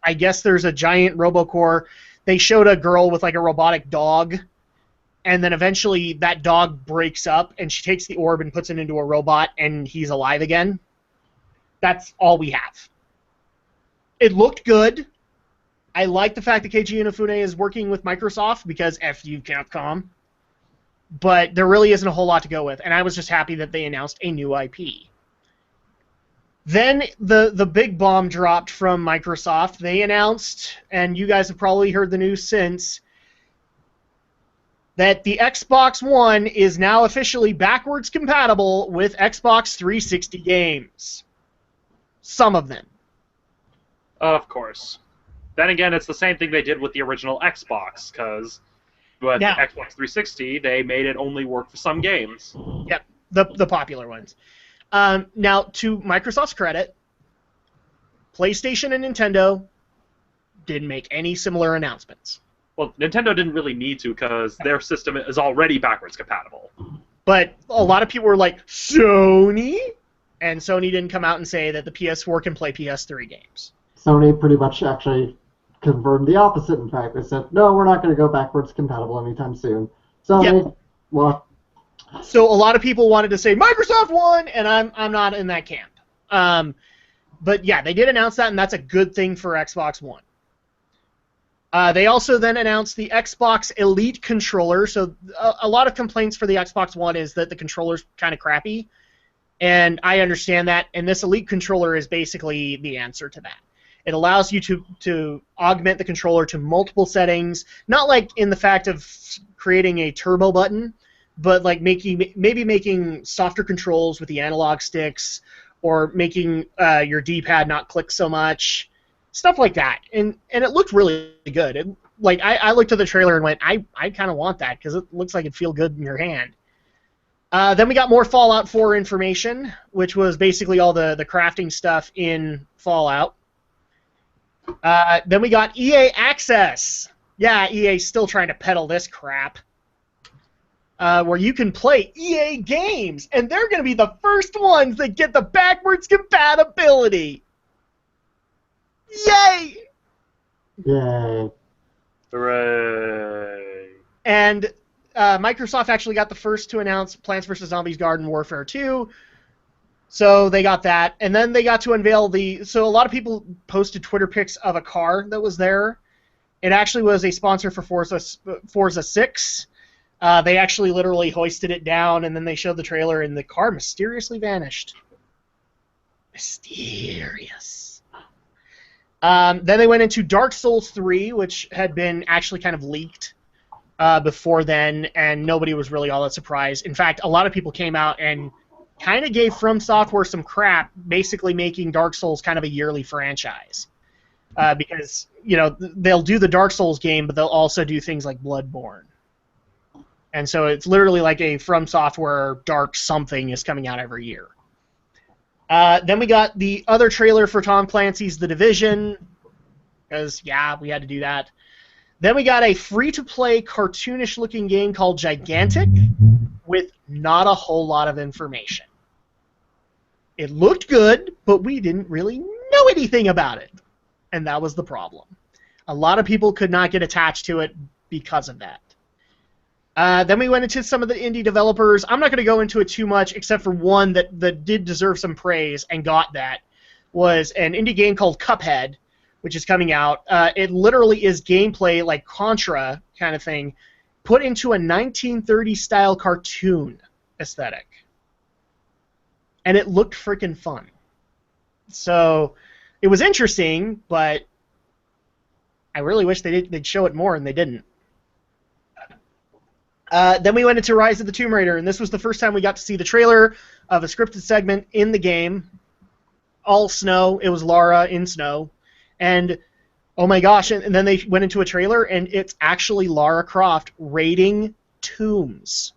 I guess there's a giant Robocore. They showed a girl with like a robotic dog, and then eventually that dog breaks up, and she takes the orb and puts it into a robot, and he's alive again. That's all we have. It looked good. I like the fact that Keiji Inafune is working with Microsoft because F you, Capcom. But there really isn't a whole lot to go with, and I was just happy that they announced a new IP. Then the big bomb dropped from Microsoft. They announced, and you guys have probably heard the news since, that the Xbox One is now officially backwards compatible with Xbox 360 games. Some of them. Of course. Then again, it's the same thing they did with the original Xbox, because with Xbox 360, they made it only work for some games. Yep, the popular ones. Now, to Microsoft's credit, PlayStation and Nintendo didn't make any similar announcements. Well, Nintendo didn't really need to, because their system is already backwards compatible. But a lot of people were like, Sony? And Sony didn't come out and say that the PS4 can play PS3 games. Sony pretty much actually confirmed the opposite, in fact. They said, no, we're not going to go backwards compatible anytime soon. Sony, well... So a lot of people wanted to say, Microsoft won, and I'm not in that camp. But yeah, they did announce that, and that's a good thing for Xbox One. They also then announced the Xbox Elite controller. So a lot of complaints for the Xbox One is that the controller's kind of crappy, and I understand that, and this Elite controller is basically the answer to that. It allows you to augment the controller to multiple settings, not like in the fact of creating a turbo button, but like maybe making softer controls with the analog sticks, or making your D-pad not click so much, stuff like that. And it looked really good. I looked at the trailer and went, I kind of want that, because it looks like it'd feel good in your hand. Then we got more Fallout 4 information, which was basically all the crafting stuff in Fallout. Then we got EA Access. Yeah, EA's still trying to peddle this crap. Where you can play EA games, and they're going to be the first ones that get the backwards compatibility. Yay! Yay. Hooray. And Microsoft actually got the first to announce Plants vs. Zombies Garden Warfare 2. So they got that. And then they got to unveil So a lot of people posted Twitter pics of a car that was there. It actually was a sponsor for Forza 6. They actually literally hoisted it down, and then they showed the trailer, and the car mysteriously vanished. Mysterious. Then they went into Dark Souls 3, which had been actually kind of leaked before then, and nobody was really all that surprised. In fact, a lot of people came out and kind of gave From Software some crap, basically making Dark Souls kind of a yearly franchise. Because, they'll do the Dark Souls game, but they'll also do things like Bloodborne. And so it's literally like a From Software Dark something is coming out every year. Then we got the other trailer for Tom Clancy's The Division, because, yeah, we had to do that. Then we got a free-to-play cartoonish-looking game called Gigantic with not a whole lot of information. It looked good, but we didn't really know anything about it. And that was the problem. A lot of people could not get attached to it because of that. Then we went into some of the indie developers. I'm not going to go into it too much, except for one that did deserve some praise and got that, was an indie game called Cuphead, which is coming out. It literally is gameplay like Contra kind of thing, put into a 1930s-style cartoon aesthetic. And it looked freaking fun. So it was interesting, but I really wish they'd show it more, and they didn't. Then we went into Rise of the Tomb Raider, and this was the first time we got to see the trailer of a scripted segment in the game. All snow. It was Lara in snow. And, oh my gosh, and then they went into a trailer, and it's actually Lara Croft raiding tombs.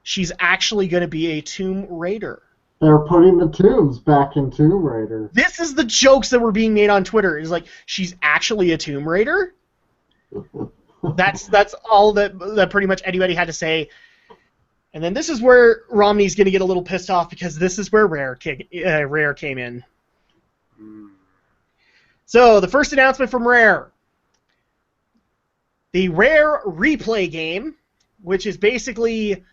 She's actually going to be a Tomb Raider. They're putting the tombs back in Tomb Raider. This is the jokes that were being made on Twitter. It's like, she's actually a Tomb Raider? That's all that pretty much anybody had to say. And then this is where Romney's going to get a little pissed off, because this is where Rare came in. So, the first announcement from Rare. The Rare Replay game, which is basically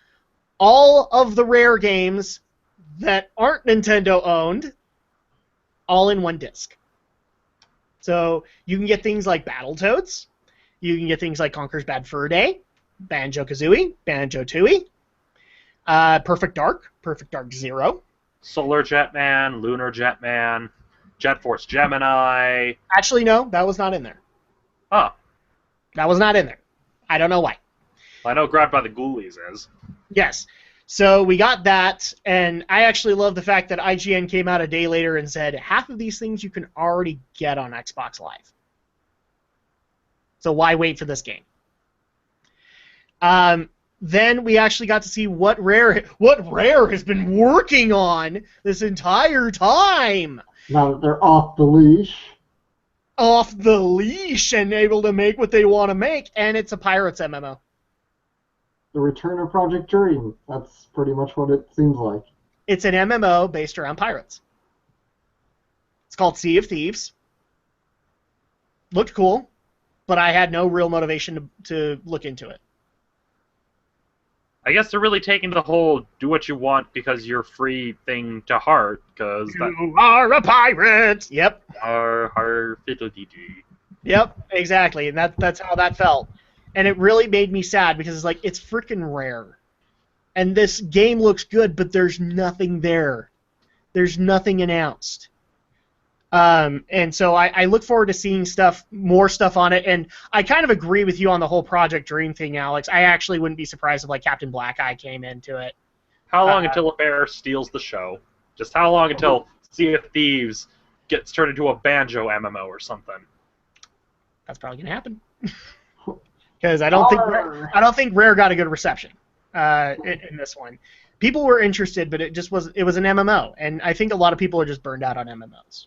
all of the Rare games that aren't Nintendo-owned, all in one disc. So, you can get things like Battletoads. You can get things like Conker's Bad Fur Day, Banjo-Kazooie, Banjo-Tooie, Perfect Dark Zero. Solar Jetman, Lunar Jetman, Jet Force Gemini. Actually, no, that was not in there. Oh. That was not in there. I don't know why. I know Grabbed by the Ghoulies is. Yes. So we got that, and I actually love the fact that IGN came out a day later and said half of these things you can already get on Xbox Live. So why wait for this game? Then we actually got to see what Rare has been working on this entire time. Now that they're off the leash. Off the leash and able to make what they want to make, and it's a Pirates MMO. The Return of Project Dream. That's pretty much what it seems like. It's an MMO based around pirates. It's called Sea of Thieves. Looked cool, but I had no real motivation to look into it. I guess they're really taking the whole do what you want because you're free thing to heart, because You are a pirate! Yep. Har fiddle-dee-dee. Yep, exactly, and that's how that felt. And it really made me sad, because it's like, it's freaking Rare. And this game looks good, but there's nothing there. There's nothing announced. And so I look forward to seeing more stuff on it, and I kind of agree with you on the whole Project Dream thing, Alex. I actually wouldn't be surprised if, like, Captain Black Eye came into it. How long until a bear steals the show? Just how long until Sea of Thieves gets turned into a Banjo MMO or something? That's probably gonna happen. Because I don't think Rare got a good reception in this one. People were interested, but it was an MMO, and I think a lot of people are just burned out on MMOs.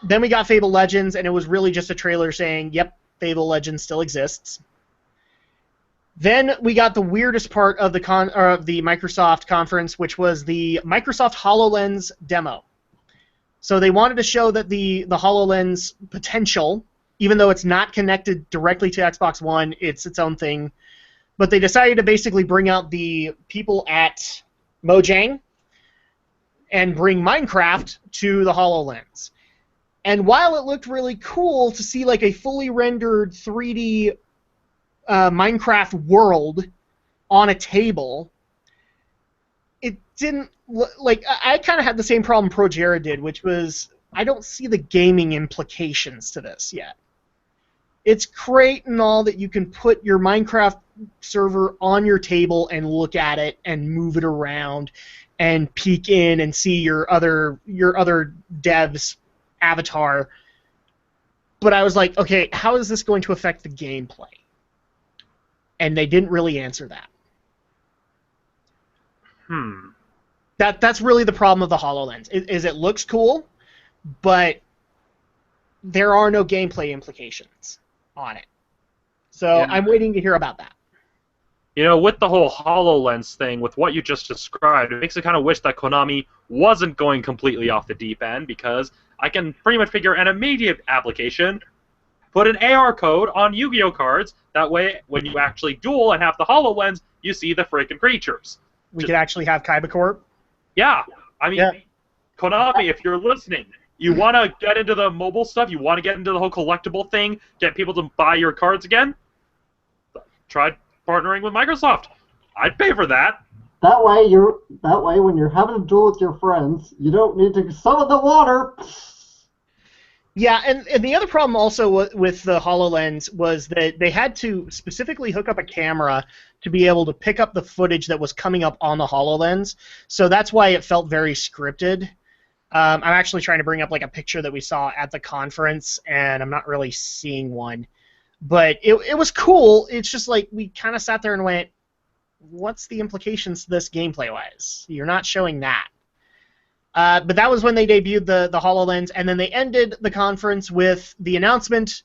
Then we got Fable Legends, and it was really just a trailer saying, yep, Fable Legends still exists. Then we got the weirdest part of the Microsoft conference, which was the Microsoft HoloLens demo. So they wanted to show that the HoloLens potential, even though it's not connected directly to Xbox One, it's its own thing. But they decided to basically bring out the people at Mojang and bring Minecraft to the HoloLens. And while it looked really cool to see like a fully rendered 3D Minecraft world on a table, it didn't like. I kind of had the same problem ProJera did, which was I don't see the gaming implications to this yet. It's great and all that you can put your Minecraft server on your table and look at it and move it around and peek in and see your other dev's avatar. But I was like, okay, how is this going to affect the gameplay? And they didn't really answer that. That's really the problem of the HoloLens. Is it looks cool, but there are no gameplay implications on it. So yeah. I'm waiting to hear about that. You know, with the whole HoloLens thing, with what you just described, it makes me kind of wish that Konami wasn't going completely off the deep end, because I can pretty much figure an immediate application, put an AR code on Yu-Gi-Oh cards, that way when you actually duel and have the HoloLens, you see the freaking creatures. We could actually have Kaiba Corp? Yeah. I mean, Konami, if you're listening, you want to get into the mobile stuff, you want to get into the whole collectible thing, get people to buy your cards again, try partnering with Microsoft. I'd pay for that. That way when you're having a duel with your friends, you don't need to summon the water. Yeah, and the other problem also with the HoloLens was that they had to specifically hook up a camera to be able to pick up the footage that was coming up on the HoloLens. So that's why it felt very scripted. I'm actually trying to bring up like a picture that we saw at the conference, and I'm not really seeing one. But it was cool. It's just like we kind of sat there and went, what's the implications to this gameplay-wise? You're not showing that. But that was when they debuted the HoloLens, and then they ended the conference with the announcement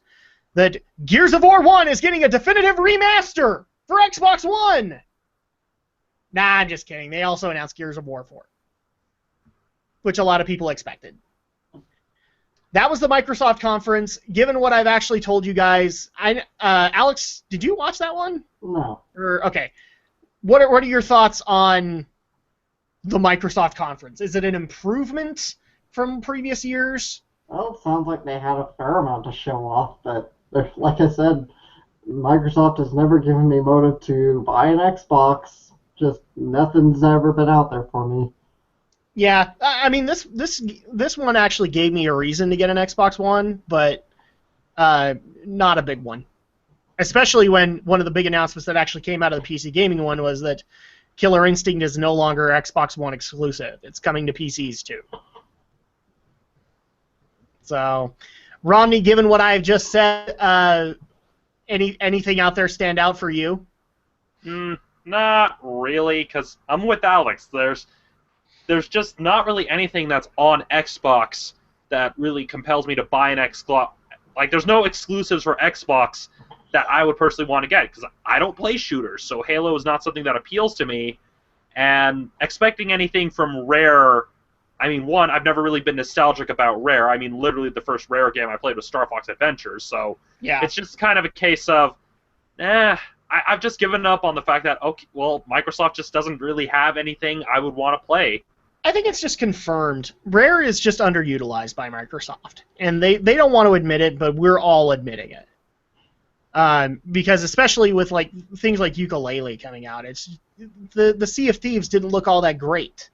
that Gears of War 1 is getting a definitive remaster for Xbox One! Nah, I'm just kidding. They also announced Gears of War 4, which a lot of people expected. That was the Microsoft conference. Given what I've actually told you guys, Alex, did you watch that one? No. Okay. What are your thoughts on the Microsoft conference? Is it an improvement from previous years? Well, it sounds like they had a fair amount to show off, but like I said, Microsoft has never given me motive to buy an Xbox. Just nothing's ever been out there for me. Yeah, I mean, this one actually gave me a reason to get an Xbox One, but not a big one. Especially when one of the big announcements that actually came out of the PC gaming one was that Killer Instinct is no longer Xbox One exclusive. It's coming to PCs too. So, Romney, given what I've just said, anything out there stand out for you? Not really, because I'm with Alex. There's just not really anything that's on Xbox that really compels me to buy an Xbox. Like, there's no exclusives for Xbox that I would personally want to get, because I don't play shooters, so Halo is not something that appeals to me. And expecting anything from Rare, I mean, one, I've never really been nostalgic about Rare. I mean, literally the first Rare game I played was Star Fox Adventures, so Yeah. it's just kind of a case of, I've just given up on the fact that, okay, well, Microsoft just doesn't really have anything I would want to play. I think it's just confirmed. Rare is just underutilized by Microsoft, and they don't want to admit it, but we're all admitting it. Because especially with like things like Yooka-Laylee coming out, it's the Sea of Thieves didn't look all that great.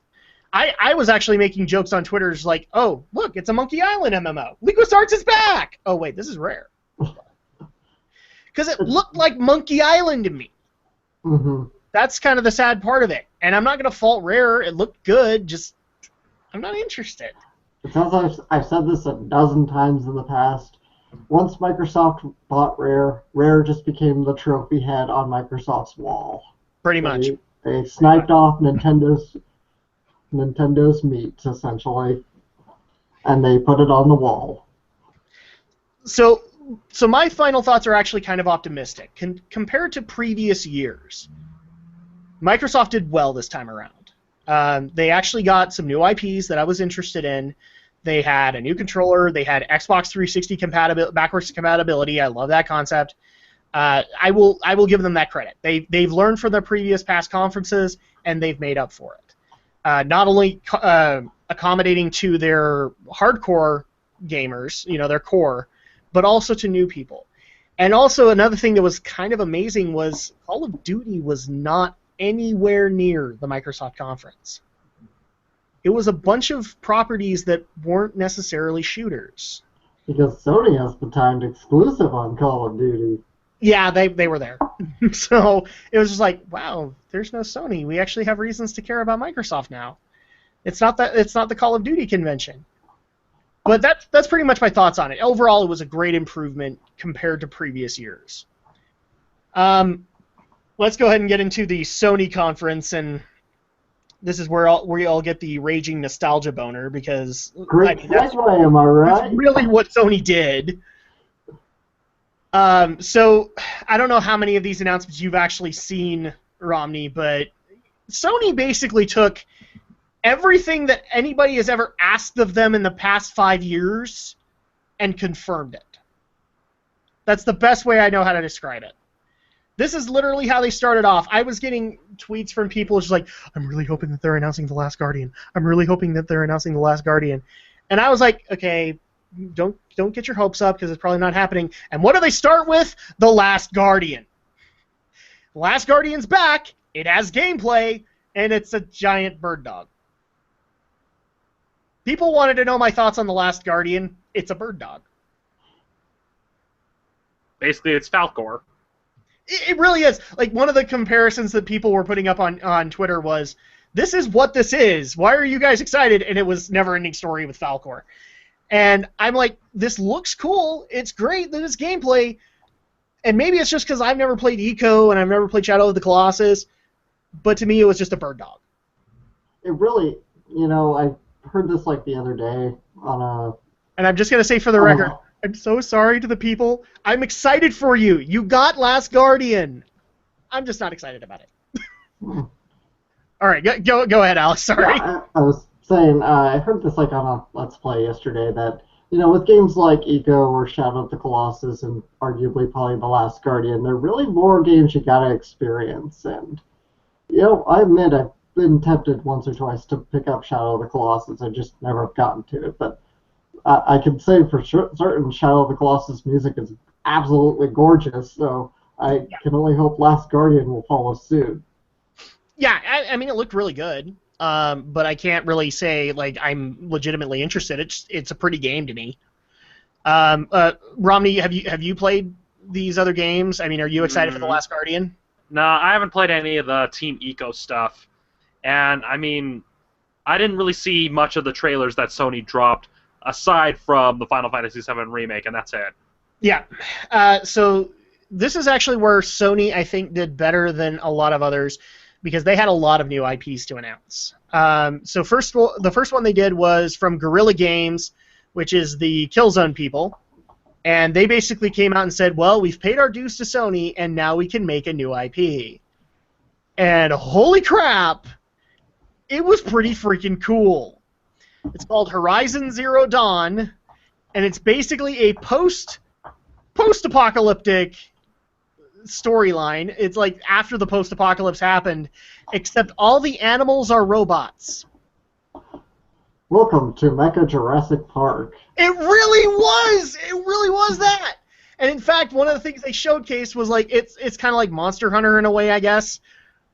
I was actually making jokes on Twitter, like, oh, look, it's a Monkey Island MMO. LucasArts is back! Oh, wait, this is Rare. Because it looked like Monkey Island to me. Mm-hmm. That's kind of the sad part of it. And I'm not going to fault Rare. It looked good, just I'm not interested. It sounds like I've said this a dozen times in the past. Once Microsoft bought Rare, Rare just became the trophy head on Microsoft's wall. Pretty much. They sniped off Nintendo's meat, essentially, and they put it on the wall. So my final thoughts are actually kind of optimistic. Compared to previous years, Microsoft did well this time around. They actually got some new IPs that I was interested in. They had a new controller. They had Xbox 360 backwards compatibility. I love that concept. I will give them that credit. They've learned from their past conferences, and they've made up for it. Not only accommodating to their hardcore gamers, their core, but also to new people. And also another thing that was kind of amazing was Call of Duty was not anywhere near the Microsoft conference. It was a bunch of properties that weren't necessarily shooters. Because Sony has the timed exclusive on Call of Duty. Yeah, they were there. So it was just like, wow, there's no Sony. We actually have reasons to care about Microsoft now. It's not the Call of Duty convention. But that's pretty much my thoughts on it. Overall, it was a great improvement compared to previous years. Let's go ahead and get into the Sony conference, and this is where we all get the raging nostalgia boner, because Great segue, am I right? that's really what Sony did. So I don't know how many of these announcements you've actually seen, Romney, but Sony basically took everything that anybody has ever asked of them in the past 5 years and confirmed it. That's the best way I know how to describe it. This is literally how they started off. I was getting tweets from people just like, I'm really hoping that they're announcing The Last Guardian. I'm really hoping that they're announcing The Last Guardian. And I was like, okay, don't get your hopes up, because it's probably not happening. And what do they start with? The Last Guardian. The Last Guardian's back. It has gameplay, and it's a giant bird dog. People wanted to know my thoughts on The Last Guardian. It's a bird dog. Basically, it's Falcor. It really is. Like, one of the comparisons that people were putting up on Twitter was, this is what this is. Why are you guys excited? And it was Never-Ending Story with Falcor. And I'm like, this looks cool. It's great that it's gameplay. And maybe it's just because I've never played Eco and I've never played Shadow of the Colossus. But to me, it was just a bird dog. It really, I heard this like the other day on a... And I'm just going to say for the record, I'm so sorry to the people. I'm excited for you. You got Last Guardian. I'm just not excited about it. All right, go ahead, Alex. Sorry. Yeah, I was saying, I heard this like on a Let's Play yesterday that, with games like Eco or Shadow of the Colossus and arguably probably The Last Guardian, there are really more games you gotta experience. And, I admit I've been tempted once or twice to pick up Shadow of the Colossus. I just never have gotten to it. But I can say for certain Shadow of the Colossus music is absolutely gorgeous, so I can only hope Last Guardian will follow suit. Yeah, I mean, it looked really good, but I can't really say, like, I'm legitimately interested. It's a pretty game to me. Romney, have you played these other games? I mean, are you excited for The Last Guardian? No, I haven't played any of the Team Eco stuff. And, I mean, I didn't really see much of the trailers that Sony dropped, aside from the Final Fantasy VII Remake, and that's it. Yeah. So this is actually where Sony, I think, did better than a lot of others, because they had a lot of new IPs to announce. So the first one they did was from Guerrilla Games, which is the Killzone people. And they basically came out and said, well, we've paid our dues to Sony, and now we can make a new IP. And holy crap, it was pretty freaking cool. It's called Horizon Zero Dawn, and it's basically a post-apocalyptic storyline. It's like after the post-apocalypse happened, except all the animals are robots. Welcome to Mecha Jurassic Park. It really was! It really was that! And in fact, one of the things they showcased was like, it's kind of like Monster Hunter in a way, I guess,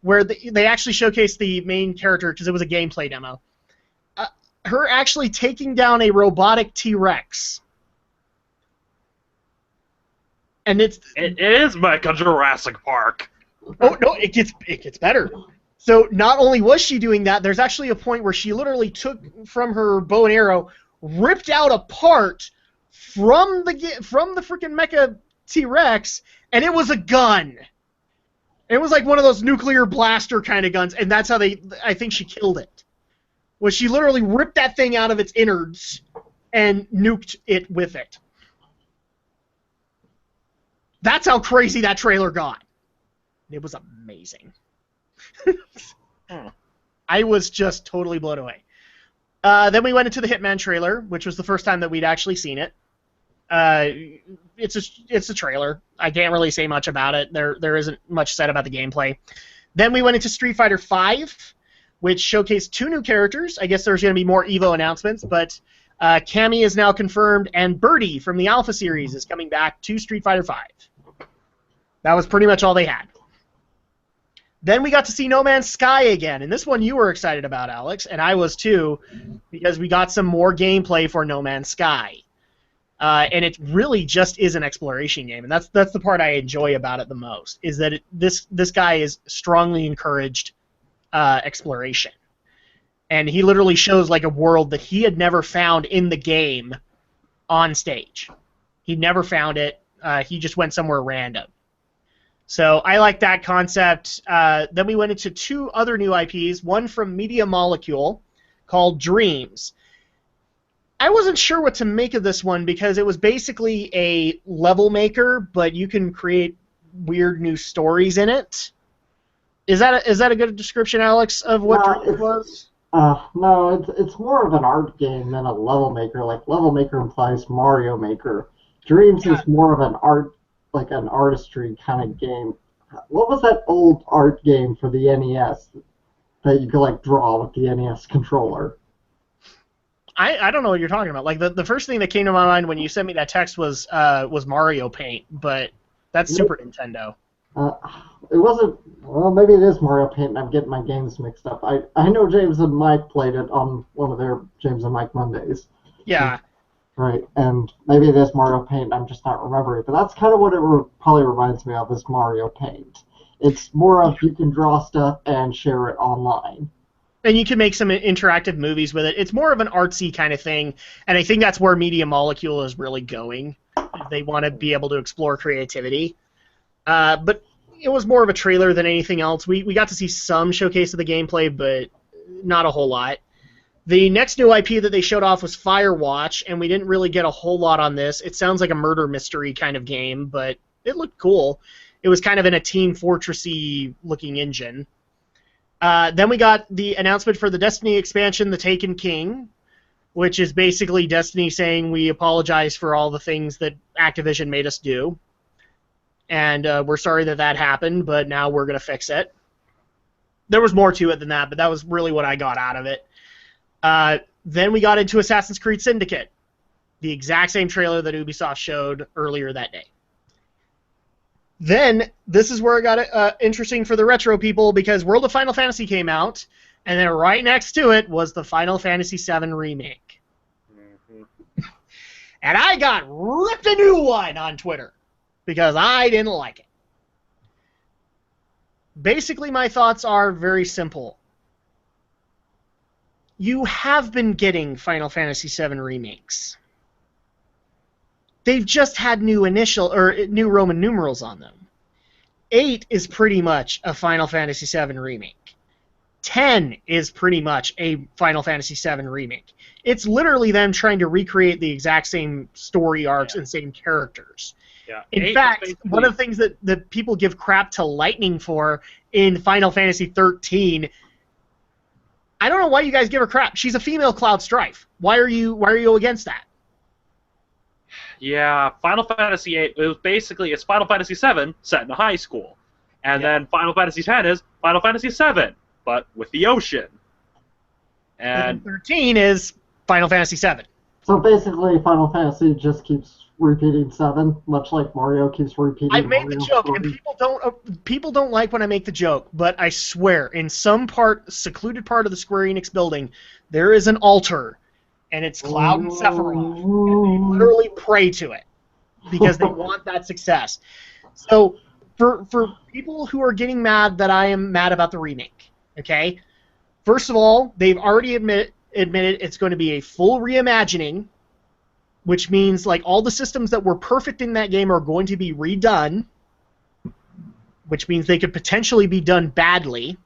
where they actually showcased the main character, because it was a gameplay demo, her actually taking down a robotic T-Rex. And it is Mecha Jurassic Park. Oh no, it gets better. So not only was she doing that, there's actually a point where she literally took from her bow and arrow, ripped out a part from the freaking Mecha T-Rex, and it was a gun. It was like one of those nuclear blaster kind of guns, and that's how I think she killed it. Was she literally ripped that thing out of its innards and nuked it with it. That's how crazy that trailer got. It was amazing. I was just totally blown away. Then we went into the Hitman trailer, which was the first time that we'd actually seen it. It's a trailer. I can't really say much about it. There isn't much said about the gameplay. Then we went into Street Fighter V, which showcased 2 new characters. I guess there's going to be more EVO announcements, but Cammy is now confirmed, and Birdie from the Alpha series is coming back to Street Fighter V. That was pretty much all they had. Then we got to see No Man's Sky again, and this one you were excited about, Alex, and I was too, because we got some more gameplay for No Man's Sky. And it really just is an exploration game, and that's the part I enjoy about it the most, is that this guy is strongly encouraged exploration. And he literally shows like a world that he had never found in the game on stage. He never found it. He just went somewhere random. So I like that concept. Then we went into 2 other new IPs, one from Media Molecule called Dreams. I wasn't sure what to make of this one because it was basically a level maker, but you can create weird new stories in it. Is that a good description, Alex, of what Dreams was? No, it's more of an art game than a level maker. Like level maker implies Mario Maker. Dreams is more of an art, like an artistry kind of game. What was that old art game for the NES that you could like draw with the NES controller? I don't know what you're talking about. Like the first thing that came to my mind when you sent me that text was Mario Paint, but that's Super Nintendo. It wasn't. Well, maybe it is Mario Paint, and I'm getting my games mixed up. I know James and Mike played it on one of their James and Mike Mondays. Yeah. Right, and maybe it is Mario Paint. I'm just not remembering. But that's kind of what it probably reminds me of, is Mario Paint. It's more of you can draw stuff and share it online. And you can make some interactive movies with it. It's more of an artsy kind of thing, and I think that's where Media Molecule is really going. They want to be able to explore creativity. But it was more of a trailer than anything else. We got to see some showcase of the gameplay, but not a whole lot. The next new IP that they showed off was Firewatch, and we didn't really get a whole lot on this. It sounds like a murder mystery kind of game, but it looked cool. It was kind of in a Team Fortress-y looking engine. Then we got the announcement for the Destiny expansion, The Taken King, which is basically Destiny saying we apologize for all the things that Activision made us do. And we're sorry that happened, but now we're going to fix it. There was more to it than that, but that was really what I got out of it. Then we got into Assassin's Creed Syndicate, the exact same trailer that Ubisoft showed earlier that day. Then, this is where it got interesting for the retro people, because World of Final Fantasy came out, and then right next to it was the Final Fantasy VII Remake. Mm-hmm. And I got ripped a new one on Twitter, because I didn't like it. Basically, my thoughts are very simple. You have been getting Final Fantasy VII remakes. They've just had new Roman numerals on them. 8 is pretty much a Final Fantasy VII remake. 10 is pretty much a Final Fantasy VII remake. It's literally them trying to recreate the exact same story arcs and same characters. Yeah. In fact, one of the things that people give crap to Lightning for in Final Fantasy 13, I don't know why you guys give her crap. She's a female Cloud Strife. Why are you against that? Yeah, Final Fantasy VIII, it's Final Fantasy VII set in a high school. And then Final Fantasy X is Final Fantasy VII, but with the ocean. And 13 is Final Fantasy VII. So basically, Final Fantasy just keeps repeating 7, much like Mario keeps repeating. I made the joke, and people don't like when I make the joke, but I swear, in some secluded part of the Square Enix building, there is an altar, and it's Cloud and Sephiroth, and they literally pray to it because they want that success. So for people who are getting mad that I am mad about the remake, okay, first of all, they've already admitted it's going to be a full reimagining, which means like all the systems that were perfect in that game are going to be redone, which means they could potentially be done badly,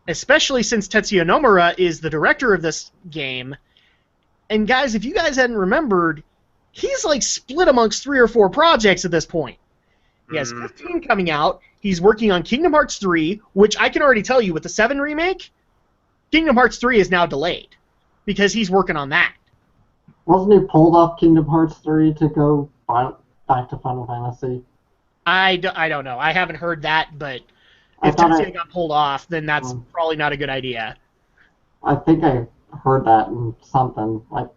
especially since Tetsuya Nomura is the director of this game. And guys, if you guys hadn't remembered, he's like split amongst 3 or 4 projects at this point. He has 15 coming out. He's working on Kingdom Hearts 3, which I can already tell you with the 7 remake, Kingdom Hearts 3 is now delayed because he's working on that. Wasn't he pulled off Kingdom Hearts 3 to go back to Final Fantasy? I don't know. I haven't heard that, but if Tetsuya got pulled off, then that's probably not a good idea. I think I heard that in something. Like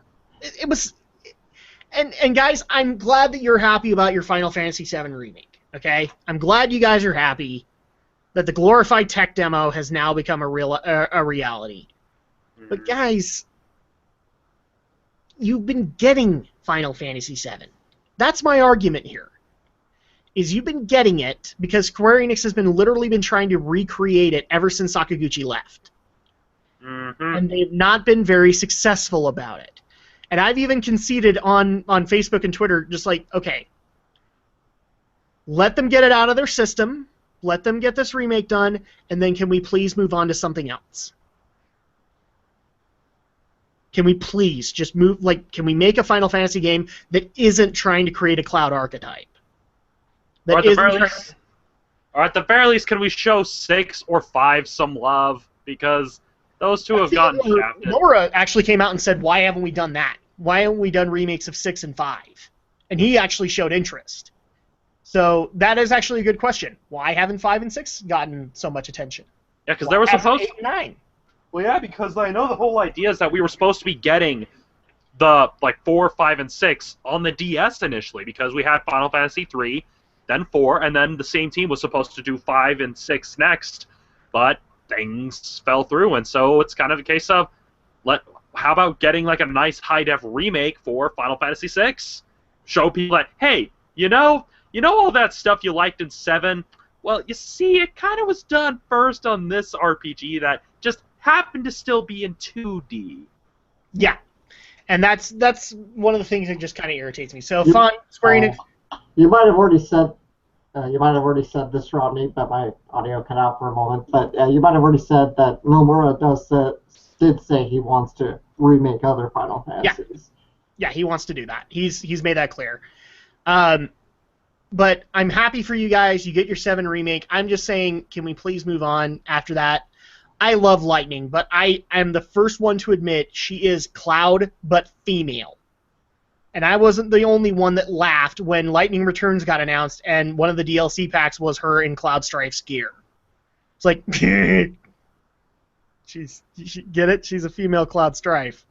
it was... And guys, I'm glad that you're happy about your Final Fantasy VII remake, okay? I'm glad you guys are happy that the glorified tech demo has now become a reality. But guys, you've been getting Final Fantasy VII. That's my argument here. Is you've been getting it because Square Enix has literally been trying to recreate it ever since Sakaguchi left. And they've not been very successful about it. And I've even conceded on Facebook and Twitter, just like, okay, let them get it out of their system, let them get this remake done, and then can we please move on to something else? Can we please just move, like, can we make a Final Fantasy game that isn't trying to create a Cloud archetype? Or at the very least, can we show 6 or 5 some love? Because those two have gotten shafted. Nora actually came out and said, why haven't we done that? Why haven't we done remakes of 6 and 5? And he actually showed interest. So that is actually a good question. Why haven't 5 and 6 gotten so much attention? Yeah, because they were supposed to... 8 and 9? Well, yeah, because I know the whole idea is that we were supposed to be getting the 4, 5, and 6 on the DS initially, because we had Final Fantasy 3, then 4, and then the same team was supposed to do 5 and 6 next, but things fell through, and so it's kind of a case of, how about getting like a nice high-def remake for Final Fantasy 6? Show people that, hey, you know all that stuff you liked in 7? Well, you see, it kind of was done first on this RPG that just happened to still be in 2D. Yeah, and that's one of the things that just kind of irritates me. So fine, Square Enix. You might have already said this, Rodney, but my audio cut out for a moment. But you might have already said that Nomura did say he wants to remake other Final Fantasies. Yeah, he wants to do that. He's made that clear. But I'm happy for you guys. You get your 7 remake. I'm just saying, can we please move on after that? I love Lightning, but I am the first one to admit she is Cloud, but female. And I wasn't the only one that laughed when Lightning Returns got announced and one of the DLC packs was her in Cloud Strife's gear. It's like, get it? She's a female Cloud Strife.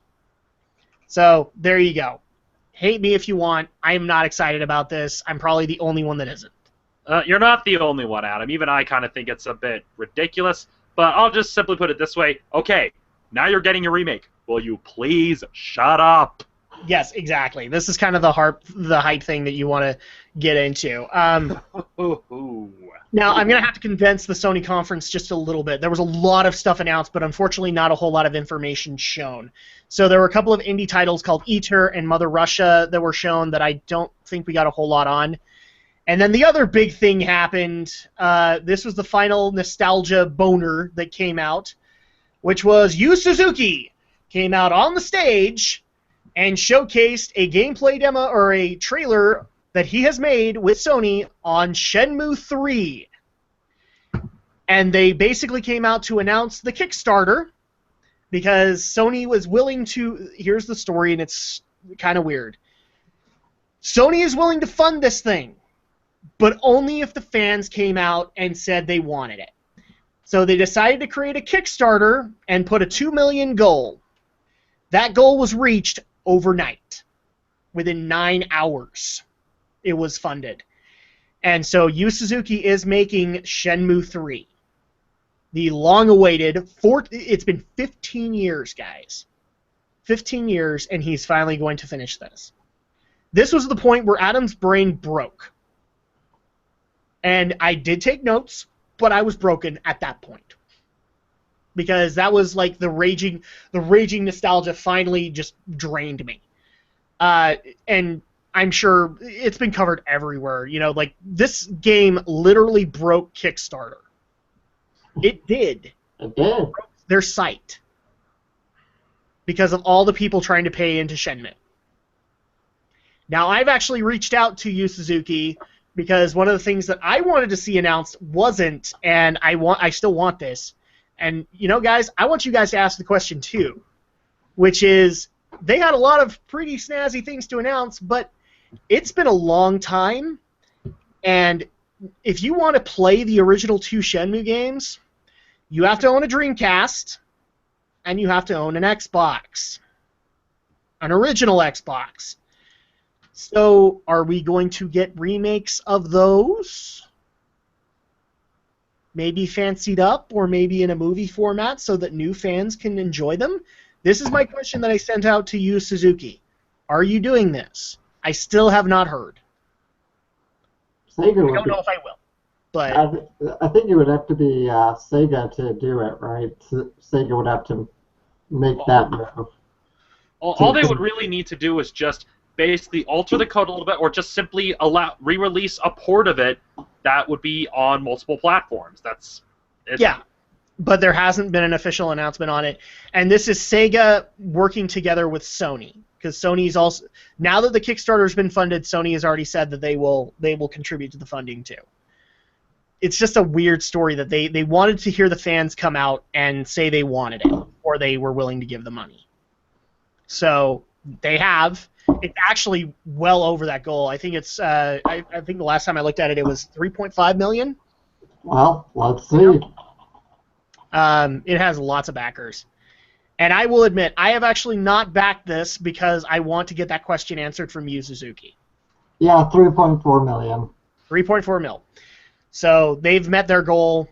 So, there you go. Hate me if you want. I am not excited about this. I'm probably the only one that isn't. You're not the only one, Adam. Even I kind of think it's a bit ridiculous. But I'll just simply put it this way. Okay, now you're getting a remake. Will you please shut up? Yes, exactly. This is kind of the hype thing that you want to get into. Now, I'm going to have to condense the Sony conference just a little bit. There was a lot of stuff announced, but unfortunately not a whole lot of information shown. So there were a couple of indie titles called Eater and Mother Russia that were shown that I don't think we got a whole lot on. And then the other big thing happened. This was the final nostalgia boner that came out, which was Yu Suzuki came out on the stage and showcased a gameplay demo or a trailer that he has made with Sony on Shenmue 3. And they basically came out to announce the Kickstarter because Sony was willing to... Here's the story, and it's kind of weird. Sony is willing to fund this thing, but only if the fans came out and said they wanted it. So they decided to create a Kickstarter and put a $2 million goal. That goal was reached overnight. Within 9 hours, it was funded. And so Yu Suzuki is making Shenmue 3. The long-awaited... It's been 15 years, guys. 15 years, and he's finally going to finish this. This was the point where Adam's brain broke. And I did take notes, but I was broken at that point. Because that was like the raging nostalgia finally just drained me. And I'm sure it's been covered everywhere. You know, like, this game literally broke Kickstarter. It did. It did. It broke their site. Because of all the people trying to pay into Shenmue. Now, I've actually reached out to Yu Suzuki because one of the things that I wanted to see announced wasn't, and I still want this. And, you know, guys, I want you guys to ask the question, too, which is, they had a lot of pretty snazzy things to announce, but it's been a long time, and if you want to play the original 2 Shenmue games, you have to own a Dreamcast, and you have to own an Xbox. An original Xbox. So, are we going to get remakes of those? Maybe fancied up, or maybe in a movie format so that new fans can enjoy them? This is my question that I sent out to Yu Suzuki. Are you doing this? I still have not heard. I don't know if I will. But I think it would have to be Sega to do it, right? Sega would have to make that move. All they would really need to do is just basically alter the code a little bit, or just simply re-release a port of it that would be on multiple platforms. Yeah, but there hasn't been an official announcement on it, and this is Sega working together with Sony, because Sony's also, now that the Kickstarter's been funded, Sony has already said that they will contribute to the funding too. It's just a weird story that they wanted to hear the fans come out and say they wanted it, or they were willing to give the money. So they have. It's actually well over that goal. I think it's. I think the last time I looked at it, it was $3.5 million. Well, let's see. It has lots of backers, and I will admit I have actually not backed this because I want to get that question answered from Yu Suzuki. Yeah, 3.4 million. 3.4 mil. So they've met their goal.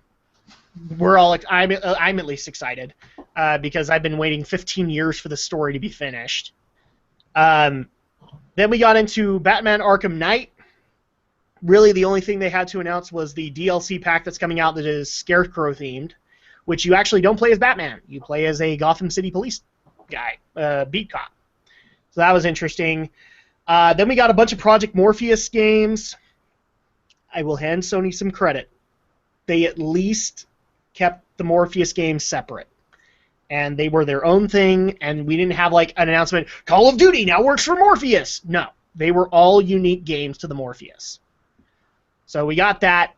We're all. I'm at least excited because I've been waiting 15 years for the story to be finished. Then we got into Batman Arkham Knight. Really, the only thing they had to announce was the DLC pack that's coming out that is Scarecrow themed, which you actually don't play as Batman. You play as a Gotham City police guy, beat cop. So that was interesting. Then we got a bunch of Project Morpheus games. I will hand Sony some credit. They at least kept the Morpheus games separate. And they were their own thing, and we didn't have like an announcement, Call of Duty now works for Morpheus. No, they were all unique games to the Morpheus. So we got that.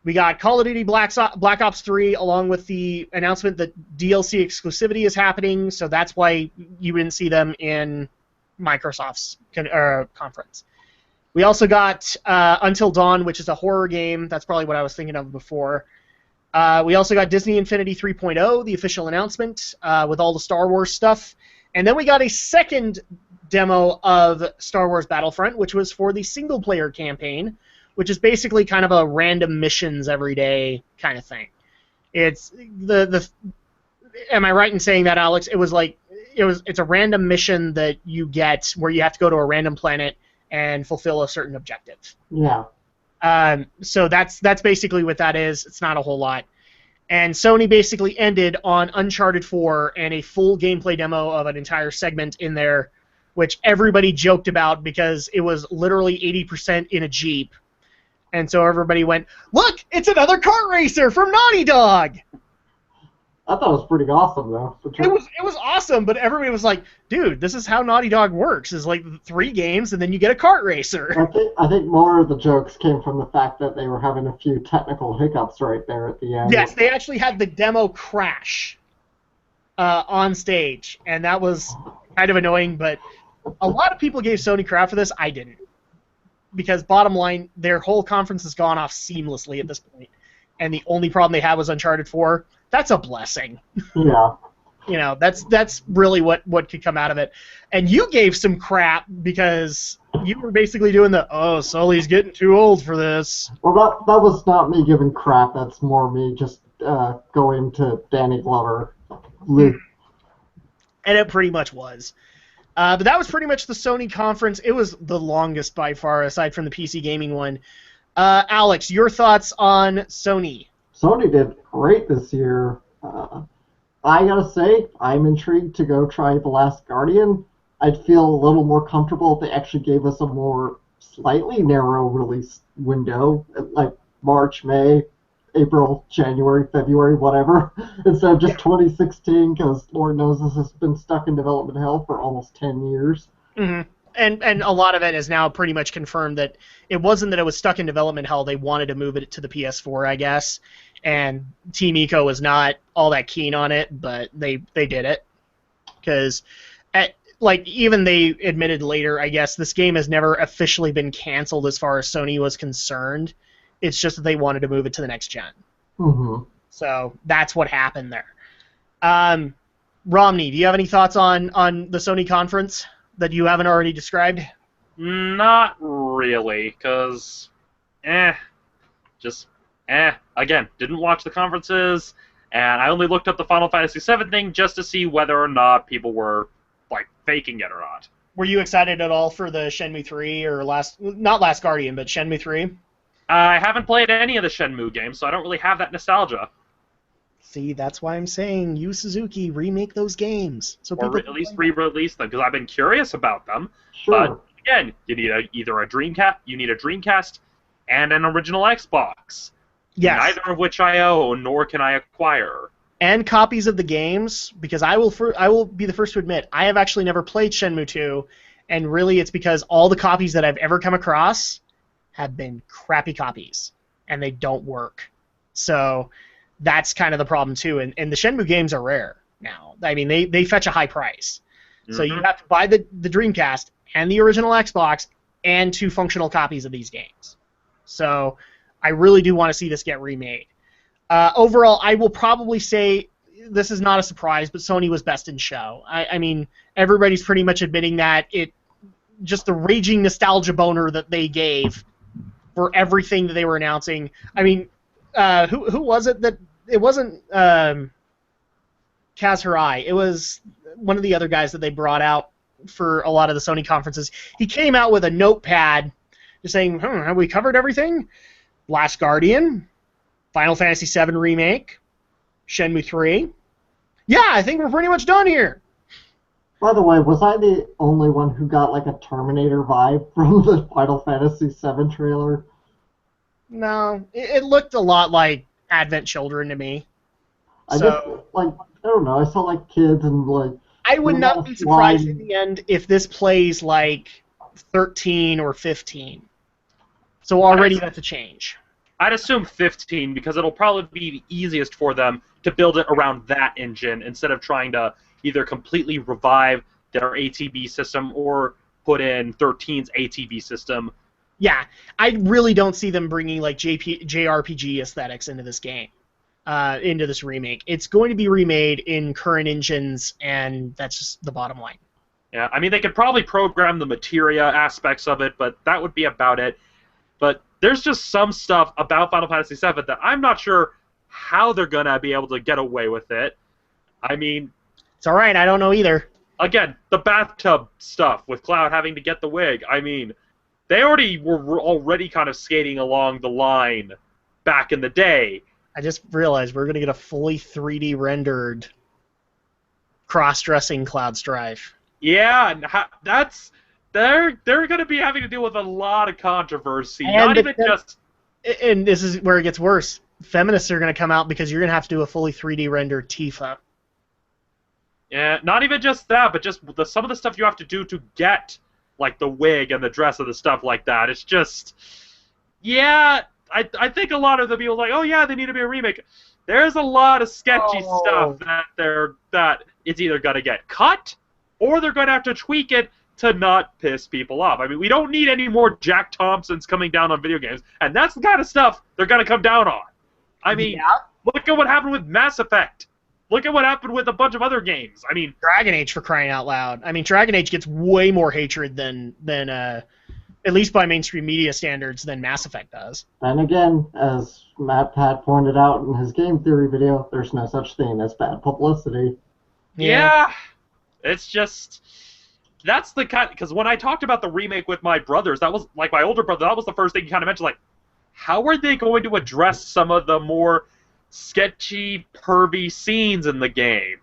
We got Call of Duty Black Ops 3, along with the announcement that DLC exclusivity is happening, so that's why you didn't see them in Microsoft's conference. We also got Until Dawn, which is a horror game. That's probably what I was thinking of before. We also got Disney Infinity 3.0, the official announcement, with all the Star Wars stuff. And then we got a second demo of Star Wars Battlefront, which was for the single-player campaign, which is basically kind of a random missions every day kind of thing. It's am I right in saying that, Alex? It was like it's a random mission that you get where you have to go to a random planet and fulfill a certain objective. Yeah. So that's basically what that is. It's not a whole lot. And Sony basically ended on Uncharted 4 and a full gameplay demo of an entire segment in there, which everybody joked about because it was literally 80% in a Jeep. And so everybody went, look, it's another kart racer from Naughty Dog! I thought it was pretty awesome, though. It was awesome, but everybody was like, dude, this is how Naughty Dog works. It's like 3 games, and then you get a kart racer. I think more of the jokes came from the fact that they were having a few technical hiccups right there at the end. Yes, they actually had the demo crash on stage, and that was kind of annoying, but a lot of people gave Sony crap for this. I didn't. Because bottom line, their whole conference has gone off seamlessly at this point, and the only problem they had was Uncharted 4. That's a blessing. Yeah. You know, that's really what could come out of it. And you gave some crap because you were basically doing Sully's getting too old for this. Well, that was not me giving crap. That's more me just going to Danny Glover. And it pretty much was. But that was pretty much the Sony conference. It was the longest by far, aside from the PC gaming one. Alex, your thoughts on Sony? Sony did great this year. I gotta say, I'm intrigued to go try The Last Guardian. I'd feel a little more comfortable if they actually gave us a more slightly narrow release window, like March, May, April, January, February, whatever, instead of just 2016, because Lord knows this has been stuck in development hell for almost 10 years. Mm-hmm. And a lot of it is now pretty much confirmed that it wasn't that it was stuck in development hell. They wanted to move it to the PS4, I guess, and Team Eco was not all that keen on it, but they did it. Because, even they admitted later, I guess, this game has never officially been canceled as far as Sony was concerned. It's just that they wanted to move it to the next gen. Mm-hmm. So that's what happened there. Romney, do you have any thoughts on the Sony conference that you haven't already described? Not really, because, again, didn't watch the conferences, and I only looked up the Final Fantasy VII thing just to see whether or not people were, faking it or not. Were you excited at all for the Shenmue 3, or not Last Guardian, but Shenmue 3? I haven't played any of the Shenmue games, so I don't really have that nostalgia. See, that's why I'm saying, Yu Suzuki, remake those games. Or at least re-release them, because I've been curious about them. Sure. But, again, you need either a Dreamcast and an original Xbox. Yes. Neither of which I own, nor can I acquire. And copies of the games, because I will be the first to admit, I have actually never played Shenmue 2, and really it's because all the copies that I've ever come across have been crappy copies, and they don't work. So that's kind of the problem too, and the Shenmue games are rare now. I mean, they fetch a high price. Mm-hmm. So you have to buy the Dreamcast and the original Xbox and 2 functional copies of these games. So I really do want to see this get remade. Overall, I will probably say this is not a surprise, but Sony was best in show. I mean, everybody's pretty much admitting that just the raging nostalgia boner that they gave for everything that they were announcing. I mean, who was it that it wasn't Kaz Hirai? It was one of the other guys that they brought out for a lot of the Sony conferences. He came out with a notepad just saying, have we covered everything? Last Guardian, Final Fantasy VII Remake, Shenmue 3. Yeah, I think we're pretty much done here. By the way, was I the only one who got a Terminator vibe from the Final Fantasy VII trailer? No, it looked a lot like Advent Children to me. I don't know, I saw kids and I would not be surprised in the end if this plays 13 or 15. So already that's a change. I'd assume 15 because it'll probably be the easiest for them to build it around that engine instead of trying to either completely revive their ATB system or put in 13's ATB system. Yeah, I really don't see them bringing JRPG aesthetics into this game, into this remake. It's going to be remade in current engines, and that's just the bottom line. Yeah, I mean, they could probably program the materia aspects of it, but that would be about it. But there's just some stuff about Final Fantasy VII that I'm not sure how they're going to be able to get away with it. I mean... It's all right, I don't know either. again, the bathtub stuff with Cloud having to get the wig. I mean, they were already kind of skating along the line back in the day. I just realized we're going to get a fully 3D rendered cross-dressing Cloud Strife. Yeah, and they're going to be having to deal with a lot of controversy. And Not even just. And this is where it gets worse. Feminists are going to come out because you're going to have to do a fully 3D rendered Tifa. Yeah, not even just that, but just some of the stuff you have to do to get, like, the wig and the dress and the stuff like that. It's just, yeah, I think a lot of the people are like, oh yeah, they need to be a remake. There's a lot of sketchy stuff that it's either going to get cut or they're going to have to tweak it to not piss people off. I mean, we don't need any more Jack Thompsons coming down on video games, and that's the kind of stuff they're going to come down on. I mean, Look at what happened with Mass Effect. Look at what happened with a bunch of other games. I mean, Dragon Age, for crying out loud. I mean, Dragon Age gets way more hatred than at least by mainstream media standards, than Mass Effect does. And again, as Matt Pat pointed out in his game theory video, there's no such thing as bad publicity. Yeah, it's just, that's the kind, because when I talked about the remake with my brothers, that was, like, my older brother, that was the first thing he kind of mentioned, like, how are they going to address some of the more sketchy, pervy scenes in the game?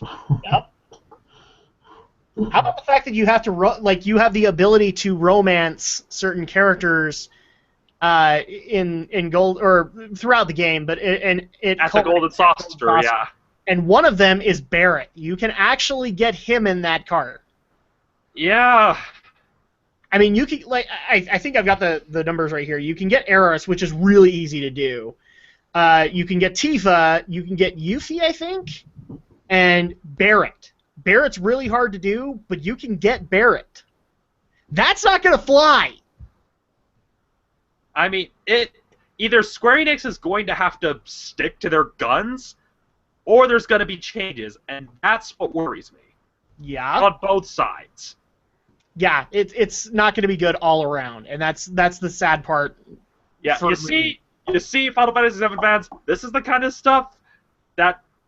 Yep. How about the fact that you have to you have the ability to romance certain characters in gold or throughout the game, but it at the Golden Saucer, yeah. And one of them is Barrett. You can actually get him in that car. Yeah. I mean, you can, like, I think I've got the numbers right here. You can get Eris, which is really easy to do. You can get Tifa. You can get Yuffie, I think, and Barrett. Barrett's really hard to do, but you can get Barrett. That's not going to fly. I mean, either Square Enix is going to have to stick to their guns, or there's going to be changes, and that's what worries me. Yeah. On both sides. Yeah, it's not going to be good all around, and that's the sad part. Yeah, you see, Final Fantasy VII fans, this is the kind of stuff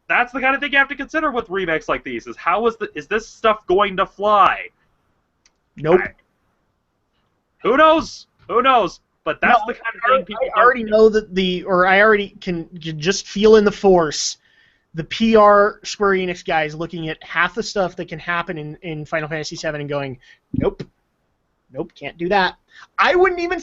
that's the kind of thing you have to consider with remakes like these. Is this stuff going to fly? Nope. Who knows? Who knows? But that's the kind of thing people. I already know I already can just feel in the force the PR Square Enix guys looking at half the stuff that can happen in Final Fantasy VII and going, nope, can't do that. I wouldn't even,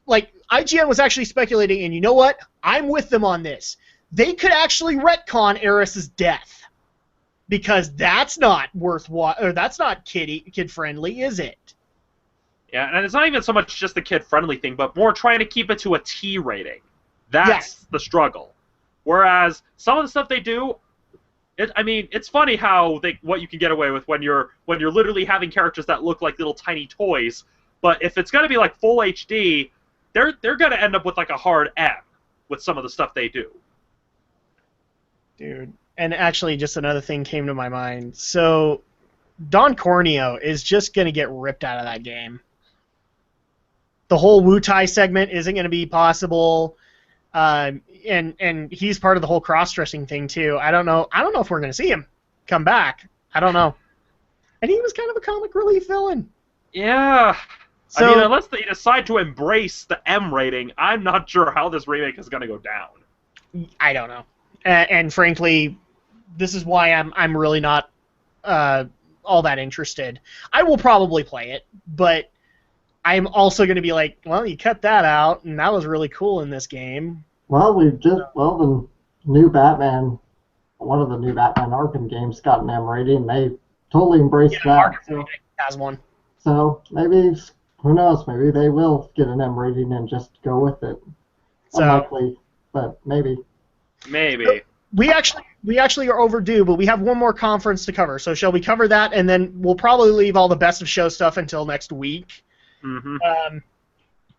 like, IGN was actually speculating, and you know what? I'm with them on this. They could actually retcon Eris's death, because that's not worthwhile, or that's not kid-friendly, is it? Yeah, and it's not even so much just the kid-friendly thing, but more trying to keep it to a T rating. That's the struggle. Whereas some of the stuff they do, it's funny how what you can get away with when you're literally having characters that look like little tiny toys. But if it's going to be like full HD, they're going to end up with like a hard M with some of the stuff they do. Dude, and actually, just another thing came to my mind. So, Don Corneo is just going to get ripped out of that game. The whole Wu-Tai segment isn't going to be possible. And he's part of the whole cross-dressing thing too. I don't know if we're going to see him come back. I don't know. And he was kind of a comic relief villain. Yeah. So, I mean, unless they decide to embrace the M rating, I'm not sure how this remake is going to go down. I don't know. And frankly, this is why I'm really not all that interested. I will probably play it, but I'm also going to be like, well, you cut that out, and that was really cool in this game. Well, the new Batman, one of the new Batman Arkham games got an M rating. They totally embraced that. Arkham has one. So maybe, who knows? Maybe they will get an M rating and just go with it. So, unlikely, but maybe. Maybe. We actually are overdue, but we have one more conference to cover. So shall we cover that, and then we'll probably leave all the best of show stuff until next week. Mm-hmm.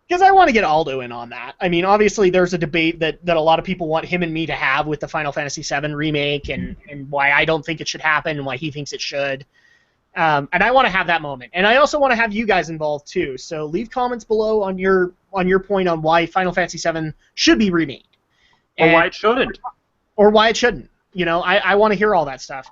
Because I want to get Aldo in on that. I mean, obviously there's a debate that a lot of people want him and me to have with the Final Fantasy VII remake, and why I don't think it should happen and why he thinks it should. And I want to have that moment. And I also want to have you guys involved too. So leave comments below on your point on why Final Fantasy VII should be remade. Or why it shouldn't. Or why it shouldn't. You know, I want to hear all that stuff.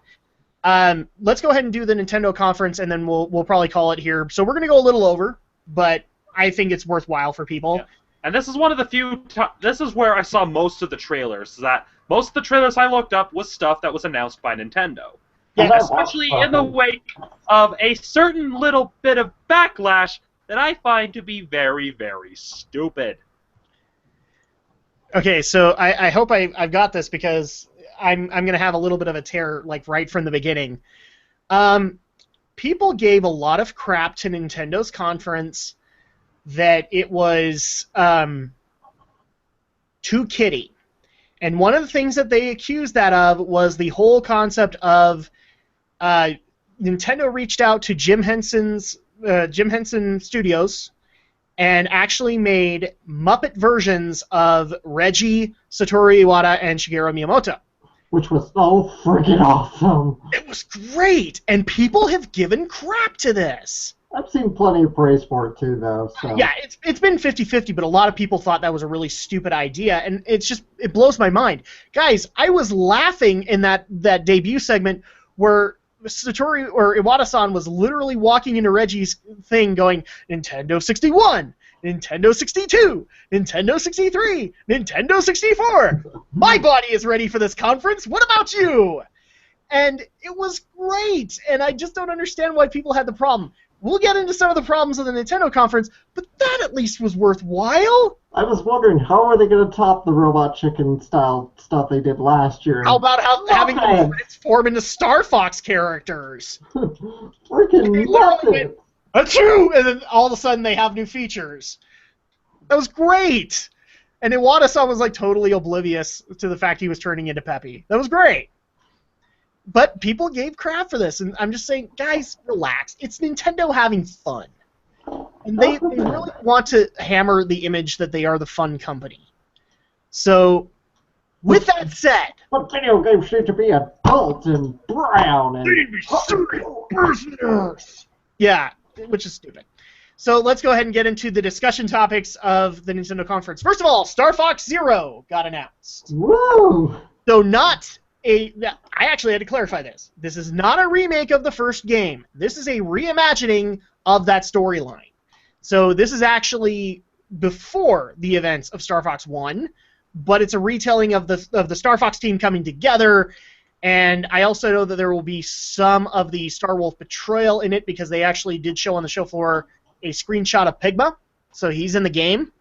Let's go ahead and do the Nintendo conference, and then we'll probably call it here. So we're going to go a little over, but I think it's worthwhile for people. Yeah. And this is one of the few. This is where I saw most of the trailers. That most of the trailers I looked up was stuff that was announced by Nintendo. Yeah, Especially in the wake of a certain little bit of backlash that I find to be very, very stupid. Okay, so I hope I've got this because I'm going to have a little bit of a tear like right from the beginning. People gave a lot of crap to Nintendo's conference that it was too kiddie. And one of the things that they accused that of was the whole concept of Nintendo reached out to Jim Henson Studios and actually made Muppet versions of Reggie, Satoru Iwata, and Shigeru Miyamoto. Which was so freaking awesome. It was great, and people have given crap to this. I've seen plenty of praise for it too, though. So. Yeah, it's been 50-50, but a lot of people thought that was a really stupid idea, and it blows my mind. Guys, I was laughing in that debut segment where Satoru or Iwata-san was literally walking into Reggie's thing going, Nintendo 61, Nintendo 62, Nintendo 63, Nintendo 64. My body is ready for this conference. What about you? And it was great, and I just don't understand why people had the problem. We'll get into some of the problems of the Nintendo conference, but that at least was worthwhile. I was wondering, how are they going to top the Robot Chicken style stuff they did last year? How about having them transform into Star Fox characters? Freaking love it! Achoo! And then all of a sudden they have new features. That was great! And Iwata-san was like totally oblivious to the fact he was turning into Peppy. That was great. But people gave crap for this, and I'm just saying, guys, relax. It's Nintendo having fun. And they really want to hammer the image that they are the fun company. So, with that said... But video games seem to be adult and brown and... Yeah, which is stupid. So let's go ahead and get into the discussion topics of the Nintendo conference. First of all, Star Fox Zero got announced. Woo! So I actually had to clarify this. This is not a remake of the first game. This is a reimagining of that storyline. So this is actually before the events of Star Fox 1, but it's a retelling of the Star Fox team coming together. And I also know that there will be some of the Star Wolf betrayal in it because they actually did show on the show floor a screenshot of Pigma. So he's in the game.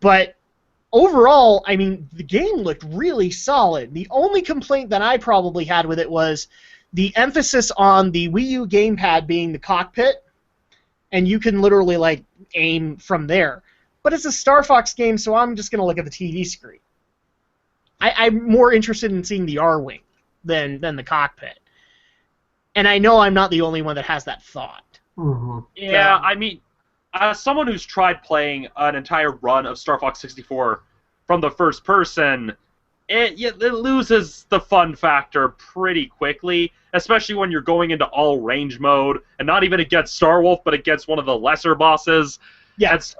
But overall, I mean, the game looked really solid. The only complaint that I probably had with it was the emphasis on the Wii U gamepad being the cockpit, and you can literally, like, aim from there. But it's a Star Fox game, so I'm just going to look at the TV screen. I'm more interested in seeing the R-Wing than the cockpit. And I know I'm not the only one that has that thought. Mm-hmm. Yeah, I mean, as someone who's tried playing an entire run of Star Fox 64 from the first person, it loses the fun factor pretty quickly, especially when you're going into all range mode, and not even against Star Wolf, but against one of the lesser bosses. Yeah. And so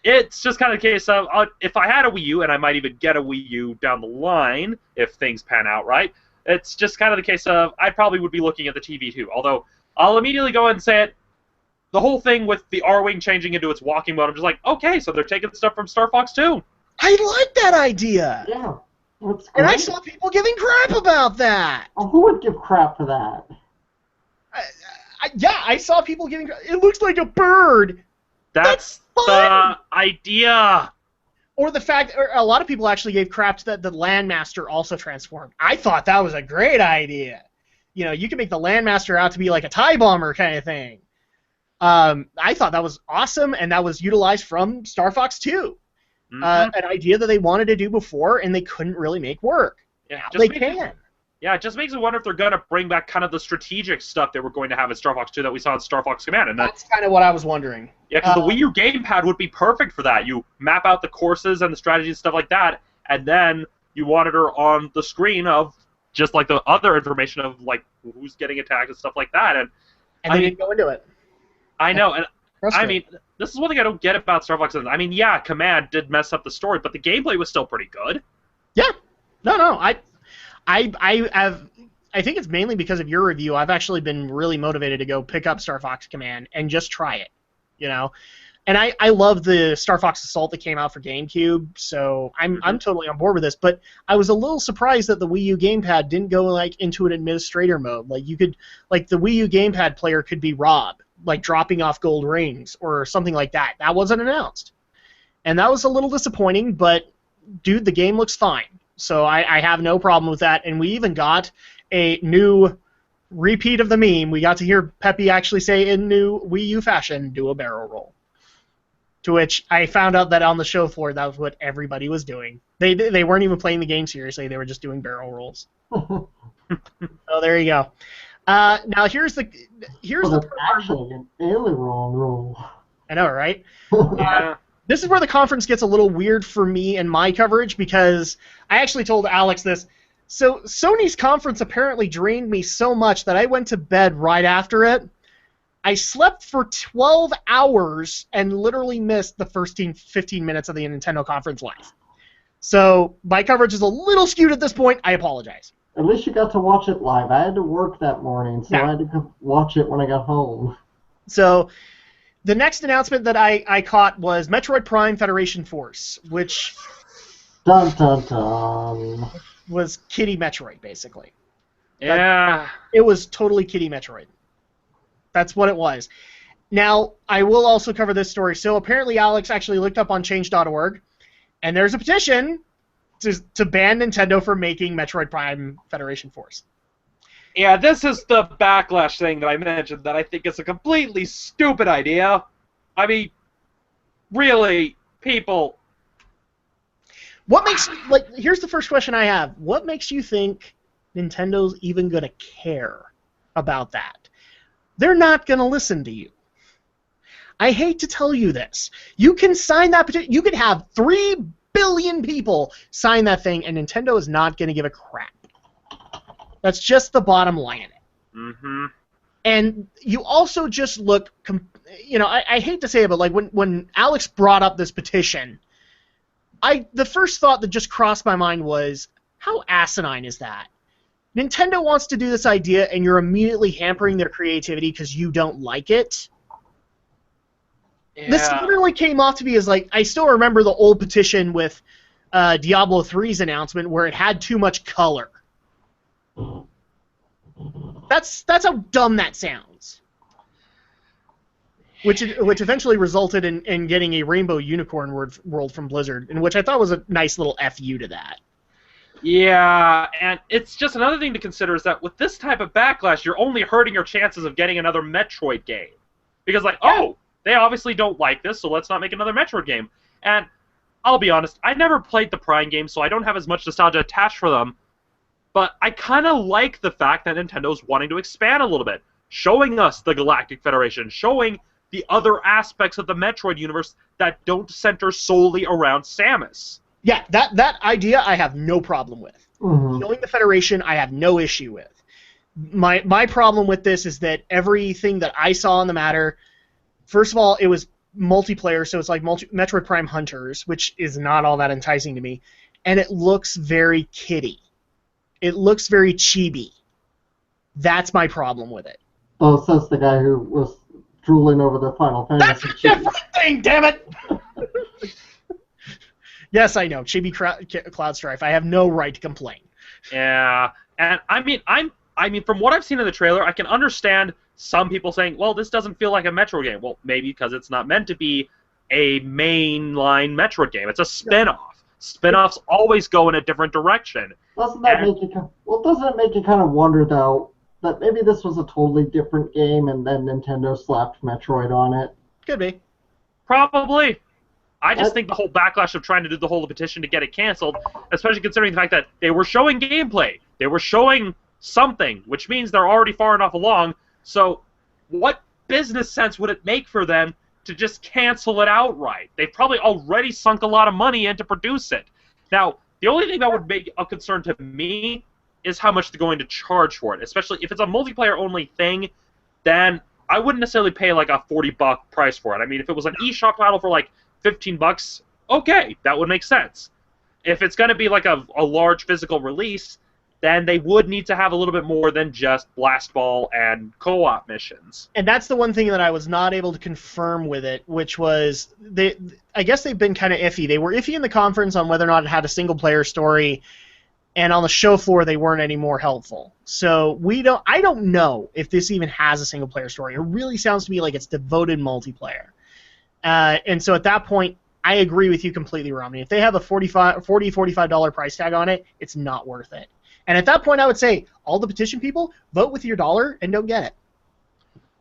it's just kind of a case of, if I had a Wii U, and I might even get a Wii U down the line, if things pan out right, it's just kind of the case of, I probably would be looking at the TV too. Although, I'll immediately go ahead and say it, the whole thing with the R-Wing changing into its walking mode, I'm just like, okay, so they're taking stuff from Star Fox 2. I like that idea! Yeah. That's And I great. saw people giving crap about that! Oh, who would give crap for that? I saw people giving crap. It looks like a bird! That's the idea! Or the fact, or a lot of people actually gave crap to that the Landmaster also transformed. I thought that was a great idea. You know, you can make the Landmaster out to be like a TIE bomber kind of thing. I thought that was awesome, and that was utilized from Star Fox 2. Mm-hmm. An idea that they wanted to do before, and they couldn't really make work. Yeah, Now they can. Yeah, it just makes me wonder if they're going to bring back kind of the strategic stuff they were going to have in Star Fox 2 that we saw in Star Fox Command. And That's kind of what I was wondering. Yeah, because the Wii U gamepad would be perfect for that. You map out the courses and the strategies and stuff like that, and then you monitor on the screen of just like the other information of like who's getting attacked and stuff like that. And they didn't go into it. I know, and I mean, this is one thing I don't get about Star Fox. I mean, yeah, Command did mess up the story, but the gameplay was still pretty good. Yeah. No, I I think it's mainly because of your review. I've actually been really motivated to go pick up Star Fox Command and just try it, you know. And I love the Star Fox Assault that came out for GameCube, so I'm totally on board with this. But I was a little surprised that the Wii U gamepad didn't go like into an administrator mode. Like you could, like the Wii U gamepad player could be Rob, like dropping off gold rings or something like that. That wasn't announced, and that was a little disappointing. But dude, the game looks fine, so I have no problem with that. And we even got a new repeat of the meme. We got to hear Peppy actually say in new Wii U fashion, "Do a barrel roll." To which I found out that on the show floor, that was what everybody was doing. They weren't even playing the game seriously. They were just doing barrel rolls. So there you go. Now here's the actually an aileron roll. I know, right? Yeah. This is where the conference gets a little weird for me and my coverage, because I actually told Alex this. So Sony's conference apparently drained me so much that I went to bed right after it. I slept for 12 hours and literally missed the first 15 minutes of the Nintendo conference live. So my coverage is a little skewed at this point. I apologize. At least you got to watch it live. I had to work that morning, so I had to watch it when I got home. So the next announcement that I caught was Metroid Prime Federation Force, which Dun dun dun. was Kitty Metroid, basically. Yeah. It was totally Kitty Metroid. That's what it was. Now, I will also cover this story. So apparently Alex actually looked up on change.org, and there's a petition to ban Nintendo for making Metroid Prime Federation Force. Yeah, this is the backlash thing that I mentioned that I think is a completely stupid idea. I mean, really, people... What makes... Like, here's the first question I have. What makes you think Nintendo's even going to care about that? They're not going to listen to you. I hate to tell you this. You can sign that petition. You could have 3 billion people sign that thing, and Nintendo is not going to give a crap. That's just the bottom line in it. Mm-hmm. And you also just look, you know, I hate to say it, but like when Alex brought up this petition, the first thought that just crossed my mind was, how asinine is that? Nintendo wants to do this idea, and you're immediately hampering their creativity because you don't like it. Yeah. This literally came off to me as like, I still remember the old petition with Diablo 3's announcement where it had too much color. That's how dumb that sounds. Which eventually resulted in getting a Rainbow Unicorn world from Blizzard, and which I thought was a nice little FU to that. Yeah, and it's just another thing to consider is that with this type of backlash, you're only hurting your chances of getting another Metroid game. Because, like, oh, they obviously don't like this, so let's not make another Metroid game. And I'll be honest, I never played the Prime games, so I don't have as much nostalgia attached for them. But I kind of like the fact that Nintendo's wanting to expand a little bit, showing us the Galactic Federation, showing the other aspects of the Metroid universe that don't center solely around Samus. Yeah, that idea I have no problem with. Mm-hmm. Showing the Federation, I have no issue with. My problem with this is that everything that I saw on the matter, first of all, it was multiplayer, so it's like Metroid Prime Hunters, which is not all that enticing to me, and it looks very kiddie. It looks very chibi. That's my problem with it. Oh, says the guy who was drooling over the Final Fantasy. That's a different thing, damn it! Yes, I know, chibi Cloud Strife. I have no right to complain. Yeah, and I mean, from what I've seen in the trailer, I can understand some people saying, well, this doesn't feel like a Metroid game. Well, maybe because it's not meant to be a mainline Metroid game. It's a spin-off. Spin-offs always go in a different direction. Doesn't it make you kind of wonder, though, that maybe this was a totally different game and then Nintendo slapped Metroid on it? Could be. Probably. I just think the whole backlash of trying to do the whole petition to get it canceled, especially considering the fact that they were showing gameplay, they were showing something, which means they're already far enough along, so what business sense would it make for them to just cancel it outright? They've probably already sunk a lot of money in to produce it. Now, the only thing that would make a concern to me is how much they're going to charge for it, especially if it's a multiplayer-only thing, then I wouldn't necessarily pay like a $40 price for it. I mean, if it was an eShop title for like $15, okay, that would make sense. If it's going to be like a large physical release, then they would need to have a little bit more than just Blast Ball and co-op missions. And that's the one thing that I was not able to confirm with it, which was I guess they've been kind of iffy. They were iffy in the conference on whether or not it had a single-player story, and on the show floor they weren't any more helpful. So I don't know if this even has a single-player story. It really sounds to me like it's devoted multiplayer. And so at that point, I agree with you completely, Romney. If they have a $45 price tag on it, it's not worth it. And at that point, I would say, all the petition people, vote with your dollar and don't get it.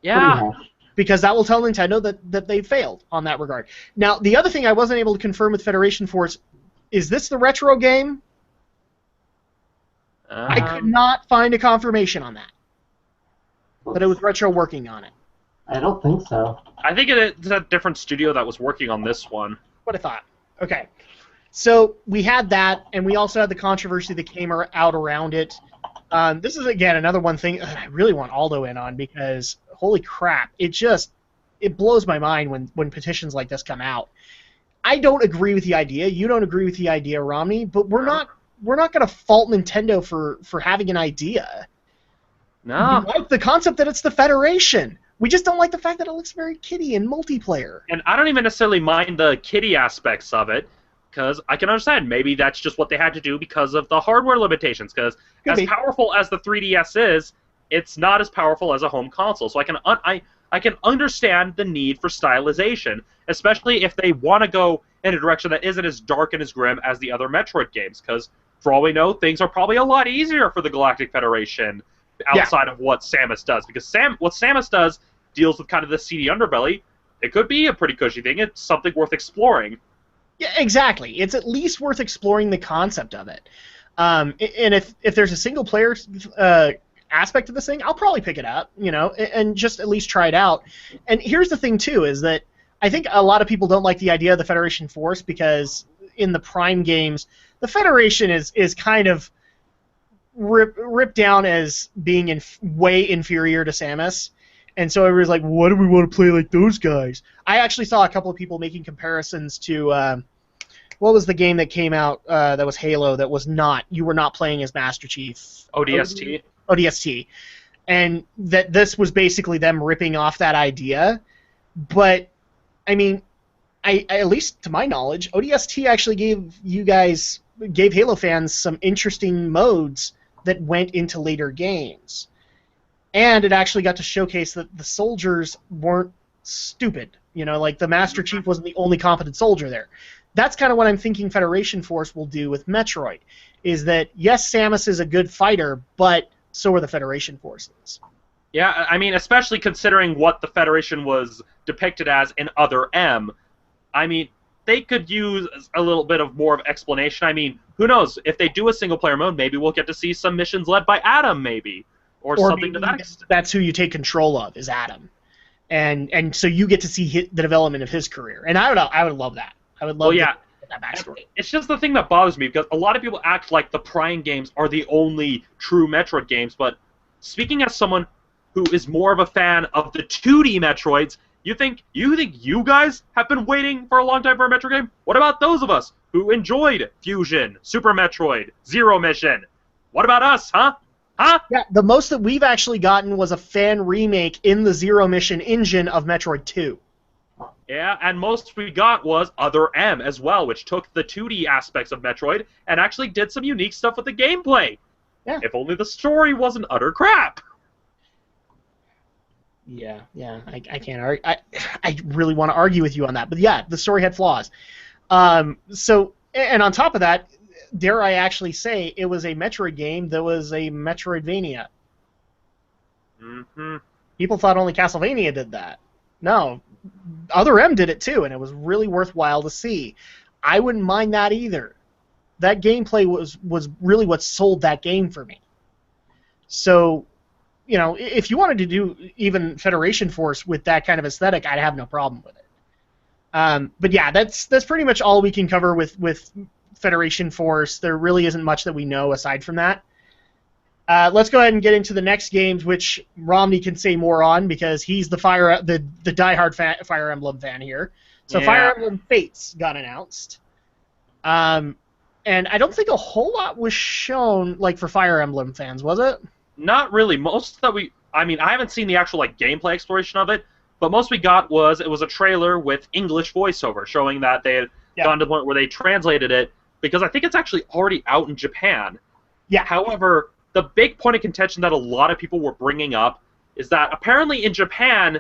Yeah. Because that will tell Nintendo that they failed on that regard. Now, the other thing I wasn't able to confirm with Federation Force, is this the retro game? I could not find a confirmation on that. But it was Retro working on it. I don't think so. I think it's a different studio that was working on this one. What I thought. Okay. So we had that, and we also had the controversy that came out around it. This is, again, another one thing I really want Aldo in on, because, holy crap, it blows my mind when petitions like this come out. I don't agree with the idea. You don't agree with the idea, Romney, but we're not going to fault Nintendo for having an idea. No. We like the concept that it's the Federation. We just don't like the fact that it looks very kiddie and multiplayer. And I don't even necessarily mind the kiddie aspects of it, because I can understand maybe that's just what they had to do because of the hardware limitations. Because as powerful as the 3DS is, it's not as powerful as a home console. So I can understand the need for stylization, especially if they want to go in a direction that isn't as dark and as grim as the other Metroid games. Because for all we know, things are probably a lot easier for the Galactic Federation outside of what Samus does. Because what Samus does deals with kind of the seedy underbelly. It could be a pretty cushy thing. It's something worth exploring. Yeah, exactly. It's at least worth exploring the concept of it. And if there's a single player aspect of this thing, I'll probably pick it up, and just at least try it out. And here's the thing too, is that I think a lot of people don't like the idea of the Federation Force, because in the Prime games, the Federation is kind of ripped down as being way inferior to Samus. And so everybody's like, why do we want to play like those guys? I actually saw a couple of people making comparisons to, what was the game that came out that was Halo that was not, you were not playing as Master Chief? ODST. ODST. And that this was basically them ripping off that idea. But, I mean, I at least to my knowledge, ODST actually gave Halo fans some interesting modes that went into later games. And it actually got to showcase that the soldiers weren't stupid. Like the Master Chief wasn't the only competent soldier there. That's kind of what I'm thinking Federation Force will do with Metroid, is that, yes, Samus is a good fighter, but so are the Federation forces. Yeah, I mean, especially considering what the Federation was depicted as in Other M. I mean, they could use a little bit of more of explanation. I mean, who knows? If they do a single-player mode, maybe we'll get to see some missions led by Adam, maybe. Or something to that extent. That's who you take control of, is Adam. And so you get to see the development of his career. And I would love that. I would love that backstory. It's just the thing that bothers me, because a lot of people act like the Prime games are the only true Metroid games, but speaking as someone who is more of a fan of the 2D Metroids, you think you guys have been waiting for a long time for a Metroid game? What about those of us who enjoyed Fusion, Super Metroid, Zero Mission? What about us, huh? Huh? Yeah, the most that we've actually gotten was a fan remake in the Zero Mission engine of Metroid 2. Yeah, and most we got was Other M as well, which took the 2D aspects of Metroid and actually did some unique stuff with the gameplay. Yeah. If only the story wasn't utter crap. Yeah, I can't argue. I really want to argue with you on that, but yeah, the story had flaws. So, and on top of that, dare I actually say, it was a Metroid game that was a Metroidvania. Mm-hmm. People thought only Castlevania did that. No, Other M did it too, and it was really worthwhile to see. I wouldn't mind that either. That gameplay was really what sold that game for me. So, if you wanted to do even Federation Force with that kind of aesthetic, I'd have no problem with it. But yeah, that's pretty much all we can cover with Federation Force. There really isn't much that we know aside from that. Let's go ahead and get into the next games, which Romney can say more on, because he's the diehard Fire Emblem fan here. So yeah. Fire Emblem Fates got announced. And I don't think a whole lot was shown, like, for Fire Emblem fans, was it? Not really. Most that I mean, I haven't seen the actual like gameplay exploration of it, but most we got was it was a trailer with English voiceover showing that they had Yeah. gone to the point where they translated it because I think it's actually already out in Japan. Yeah. However, the big point of contention that a lot of people were bringing up is that apparently in Japan,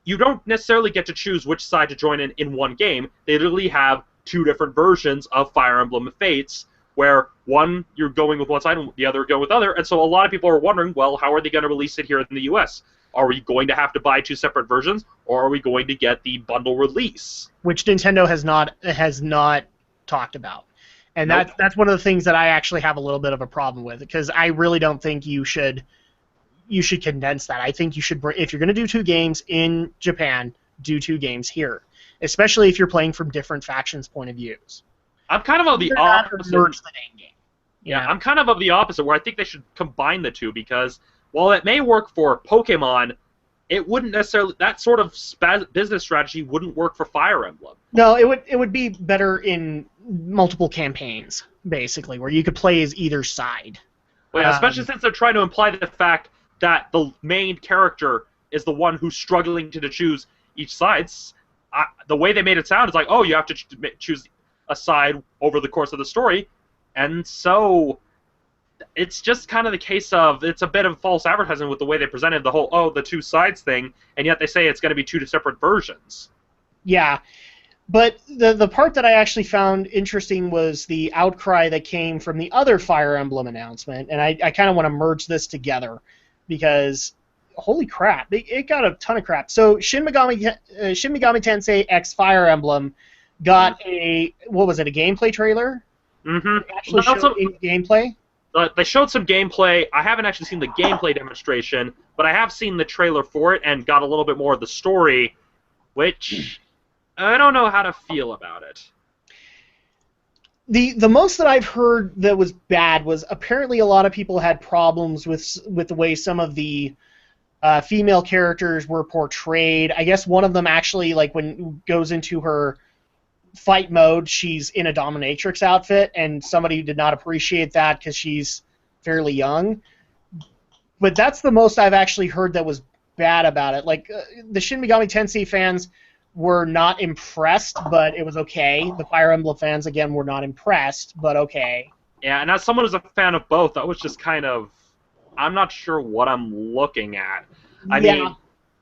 you don't necessarily get to choose which side to join in one game. They literally have two different versions of Fire Emblem Fates, where one you're going with one side and the other going with the other. And so a lot of people are wondering, well, how are they going to release it here in the US? Are we going to have to buy two separate versions, or are we going to get the bundle release? Which Nintendo has not talked about. And Nope. that's one of the things that I actually have a little bit of a problem with, because I really don't think you should condense that. I think you should, if you're going to do two games in Japan, do two games here, especially if you're playing from different factions' point of views. I'm kind of the Either that or opposite. merge the dang game. Yeah, Yeah. I'm kind of the opposite, where I think they should combine the two, because while it may work for Pokemon, it wouldn't necessarily, that sort of business strategy wouldn't work for Fire Emblem. No, it would be better in multiple campaigns, basically, where you could play as either side. Well, yeah, especially since they're trying to imply the fact that the main character is the one who's struggling to choose each side. The way they made it sound is like, oh, you have to choose a side over the course of the story, and so it's just kind of the case of it's a bit of false advertising with the way they presented the whole the two sides thing, and yet they say it's going to be two separate versions. Yeah, but the part that I actually found interesting was the outcry that came from the other Fire Emblem announcement, and I kind of want to merge this together because holy crap, it got a ton of crap. So Shin Megami Tensei X Fire Emblem got a gameplay trailer? Mm-hmm. Actually showed gameplay. They showed some gameplay. I haven't actually seen the gameplay demonstration, but I have seen the trailer for it and got a little bit more of the story, which I don't know how to feel about it. The most that I've heard that was bad was apparently a lot of people had problems with the way some of the female characters were portrayed. I guess one of them actually, like when goes into her fight mode, she's in a dominatrix outfit, and somebody did not appreciate that because she's fairly young. But that's the most I've actually heard that was bad about it. Like the Shin Megami Tensei fans were not impressed, but it was okay. The Fire Emblem fans, again, were not impressed, but okay. Yeah, and as someone who's a fan of both, that was just kind of, I'm not sure what I'm looking at. I mean,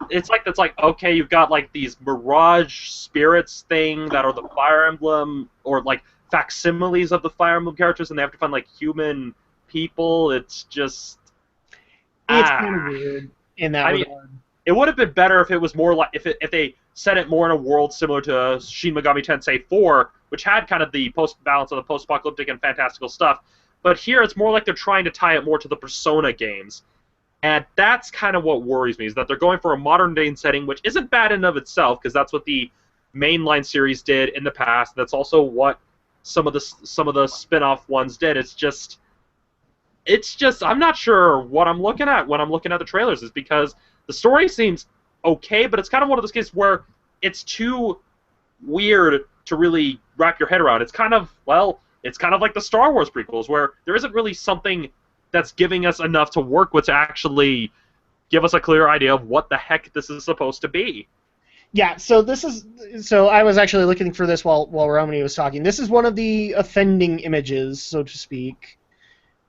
it's like okay, you've got like these mirage spirits thing that are the Fire Emblem, or like facsimiles of the Fire Emblem characters, and they have to find like human people. It's just it's kind of weird in that regard. It would have been better if it was more like if they set it more in a world similar to Shin Megami Tensei 4, which had kind of the balance of the post-apocalyptic and fantastical stuff. But here it's more like they're trying to tie it more to the Persona games. And that's kind of what worries me, is that they're going for a modern-day setting, which isn't bad in and of itself, because that's what the mainline series did in the past. That's also what some of the spin-off ones did. It's just I'm not sure what I'm looking at when I'm looking at the trailers, is because the story seems okay, but it's kind of one of those cases where it's too weird to really wrap your head around. It's kind of like the Star Wars prequels, where there isn't really something that's giving us enough to work with to actually give us a clear idea of what the heck this is supposed to be. Yeah, so I was actually looking for this while Romany was talking. This is one of the offending images, so to speak.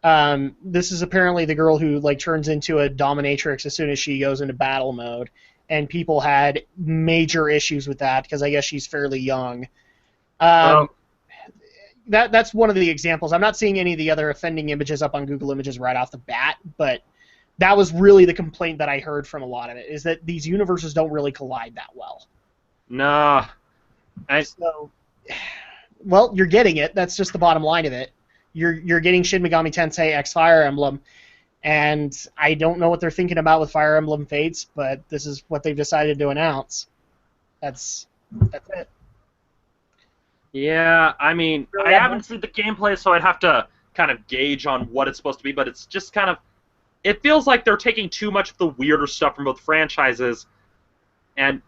This is apparently the girl who like turns into a dominatrix as soon as she goes into battle mode, and people had major issues with that because I guess she's fairly young. That's one of the examples. I'm not seeing any of the other offending images up on Google Images right off the bat, but that was really the complaint that I heard from a lot of it, is that these universes don't really collide that well. Nah. Well, you're getting it. That's just the bottom line of it. You're getting Shin Megami Tensei X Fire Emblem, and I don't know what they're thinking about with Fire Emblem Fates, but this is what they've decided to announce. That's it. Yeah, I mean, I haven't seen the gameplay, so I'd have to kind of gauge on what it's supposed to be, but it's just kind of, it feels like they're taking too much of the weirder stuff from both franchises, and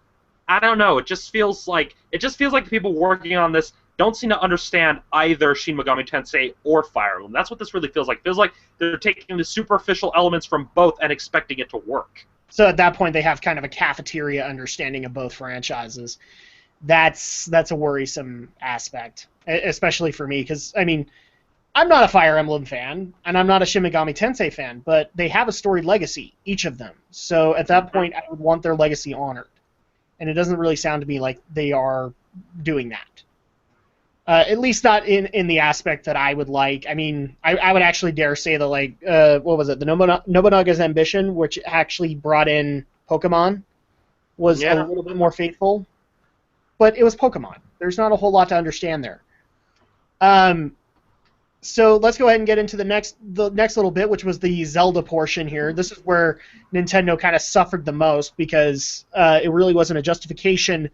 I don't know, it just feels like the people working on this don't seem to understand either Shin Megami Tensei or Fire Emblem. That's what this really feels like. It feels like they're taking the superficial elements from both and expecting it to work. So at that point, they have kind of a cafeteria understanding of both franchises. That's a worrisome aspect, especially for me, because, I mean, I'm not a Fire Emblem fan, and I'm not a Shin Megami Tensei fan, but they have a storied legacy, each of them. So at that point, I would want their legacy honored. And it doesn't really sound to me like they are doing that. At least not in the aspect that I would like. I mean, I would actually dare say that, like, what was it? The Nobunaga's Ambition, which actually brought in Pokemon, was a little bit more faithful. But it was Pokemon. There's not a whole lot to understand there. So let's go ahead and get into the next little bit, which was the Zelda portion here. This is where Nintendo kind of suffered the most because it really wasn't a justification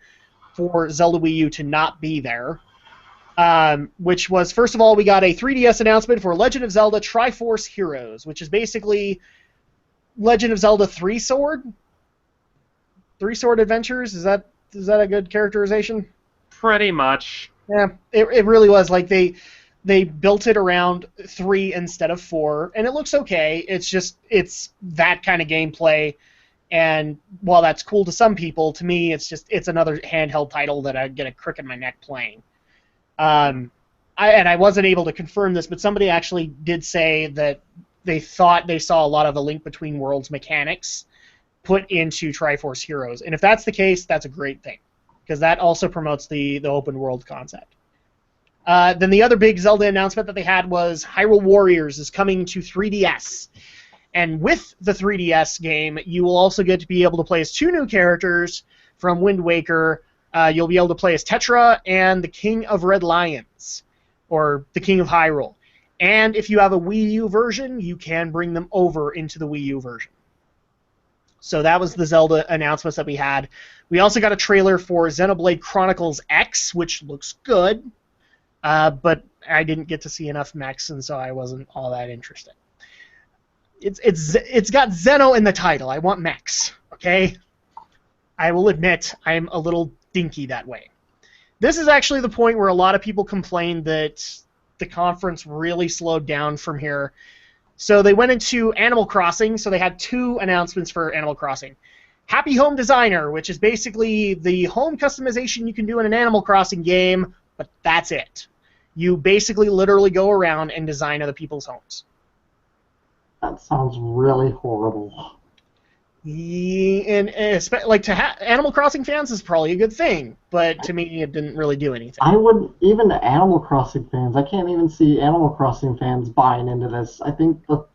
for Zelda Wii U to not be there. Which was, first of all, we got a 3DS announcement for Legend of Zelda Triforce Heroes, which is basically Legend of Zelda Three Sword Adventures. Is that a good characterization? Pretty much. Yeah, it really was. Like, they built it around 3 instead of 4, and it looks okay. It's that kind of gameplay, and while that's cool to some people, to me, it's another handheld title that I get a crick in my neck playing. I wasn't able to confirm this, but somebody actually did say that they thought they saw a lot of the Link Between Worlds mechanics put into Triforce Heroes. And if that's the case, that's a great thing, because that also promotes the open world concept. Then the other big Zelda announcement that they had was Hyrule Warriors is coming to 3DS. And with the 3DS game, you will also get to be able to play as 2 new characters from Wind Waker. You'll be able to play as Tetra and the King of Red Lions, or the King of Hyrule. And if you have a Wii U version, you can bring them over into the Wii U version. So that was the Zelda announcements that we had. We also got a trailer for Xenoblade Chronicles X, which looks good, but I didn't get to see enough mechs, and so I wasn't all that interested. It's got Xeno in the title. I want mechs, okay? I will admit I'm a little dinky that way. This is actually the point where a lot of people complained that the conference really slowed down from here. So they went into Animal Crossing, so they had 2 announcements for Animal Crossing. Happy Home Designer, which is basically the home customization you can do in an Animal Crossing game, but that's it. You basically literally go around and design other people's homes. That sounds really horrible. And like Animal Crossing fans is probably a good thing, but to me it didn't really do anything. I wouldn't, even Animal Crossing fans, I can't even see Animal Crossing fans buying into this. I think the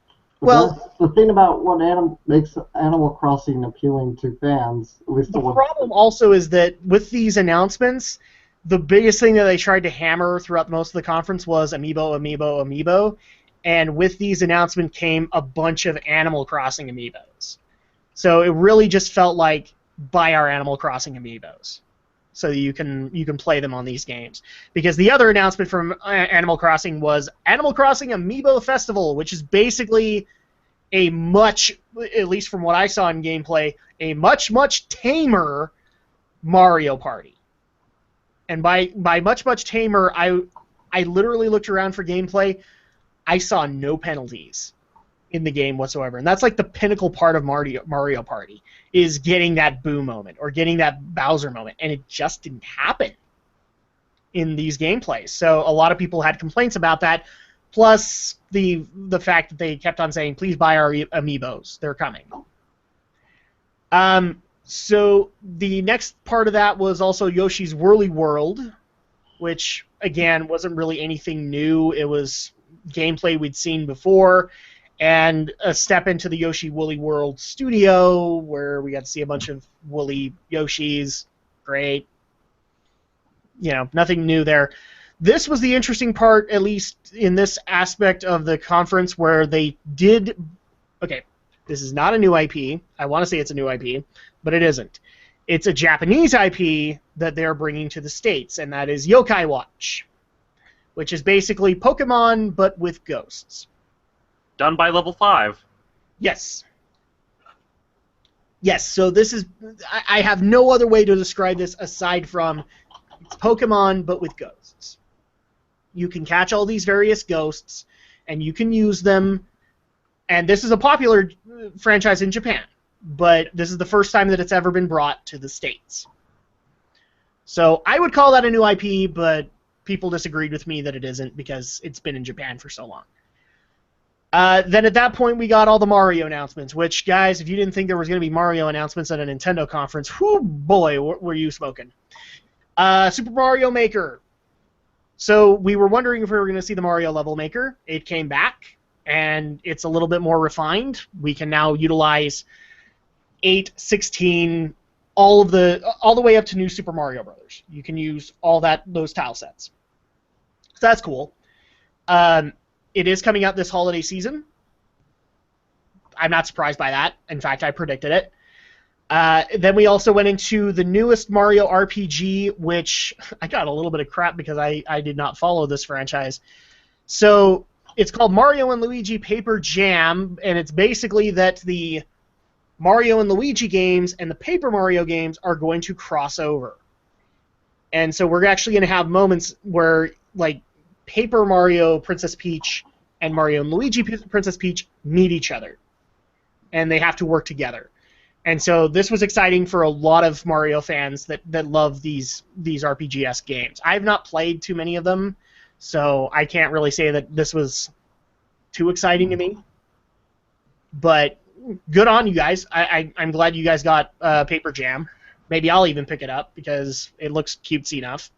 thing about what makes Animal Crossing appealing to fans, at least the problem also is that with these announcements, the biggest thing that they tried to hammer throughout most of the conference was Amiibo, Amiibo, Amiibo, and with these announcements came a bunch of Animal Crossing Amiibos. So it really just felt like buy our Animal Crossing Amiibos, so you can play them on these games. Because the other announcement from Animal Crossing was Animal Crossing Amiibo Festival, which is basically a much, at least from what I saw in gameplay, a much tamer Mario Party. And by much tamer, I literally looked around for gameplay. I saw no penalties in the game whatsoever. And that's like the pinnacle part of Mario Party, is getting that Boo moment or getting that Bowser moment. And it just didn't happen in these gameplays. So a lot of people had complaints about that, plus the fact that they kept on saying, please buy our Amiibos. They're coming. So the next part of that was also Yoshi's Woolly World, which, again, wasn't really anything new. It was gameplay we'd seen before, and a step into the Yoshi Woolly World studio, where we got to see a bunch of woolly Yoshis. Great. You know, nothing new there. This was the interesting part, at least in this aspect of the conference, where they did... Okay, this is not a new IP. I want to say it's a new IP, but it isn't. It's a Japanese IP that they're bringing to the States, and that is Yokai Watch, which is basically Pokemon, but with ghosts. Done by Level 5. Yes. Yes, so this is... I have no other way to describe this aside from It's Pokemon, but with ghosts. You can catch all these various ghosts, and you can use them. And this is a popular franchise in Japan, but this is the first time that it's ever been brought to the States. So I would call that a new IP, but people disagreed with me that it isn't because it's been in Japan for so long. Then at that point, we got all the Mario announcements, which, guys, if you didn't think there was going to be Mario announcements at a Nintendo conference, whoo, boy, were you smoking. Super Mario Maker. So we were wondering if we were going to see the Mario level maker. It came back, and it's a little bit more refined. We can now utilize 8, 16, all the way up to New Super Mario Brothers. You can use all those tile sets. So that's cool. It is coming out this holiday season. I'm not surprised by that. In fact, I predicted it. Then we also went into the newest Mario RPG, which I got a little bit of crap because I did not follow this franchise. So it's called Mario and Luigi Paper Jam, and it's basically that the Mario and Luigi games and the Paper Mario games are going to cross over. And so we're actually going to have moments where, like, Paper Mario Princess Peach and Mario and Luigi Princess Peach meet each other. And they have to work together. And so this was exciting for a lot of Mario fans that love these RPG-esque games. I've not played too many of them, so I can't really say that this was too exciting to me. But good on you guys. I'm glad you guys got Paper Jam. Maybe I'll even pick it up because it looks cutesy enough.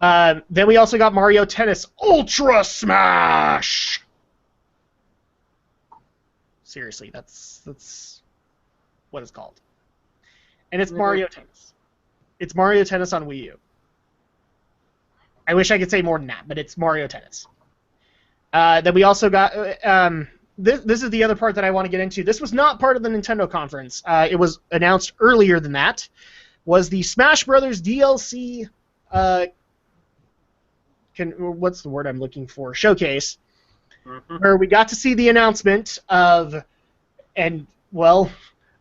Then we also got Mario Tennis Ultra Smash! Seriously, that's what it's called. And it's Mario Tennis. It's Mario Tennis on Wii U. I wish I could say more than that, but it's Mario Tennis. Then we also got... This is the other part that I want to get into. This was not part of the Nintendo conference. It was announced earlier than that. Was the Smash Brothers DLC... what's the word I'm looking for? Showcase. Where we got to see the announcement of... And, well...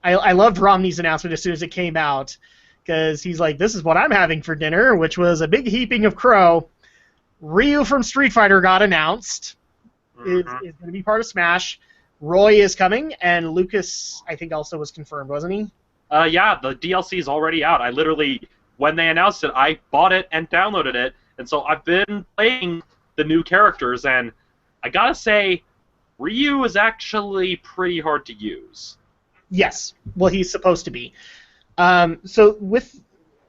I loved Romney's announcement as soon as it came out, because he's like, this is what I'm having for dinner, which was a big heaping of crow. Ryu from Street Fighter got announced. Is going to be part of Smash. Roy is coming, and Lucas, I think, also was confirmed, wasn't he? Yeah, the DLC is already out. I literally, when they announced it, I bought it and downloaded it, and so I've been playing the new characters, and I gotta say, Ryu is actually pretty hard to use. Yes, well, he's supposed to be. So with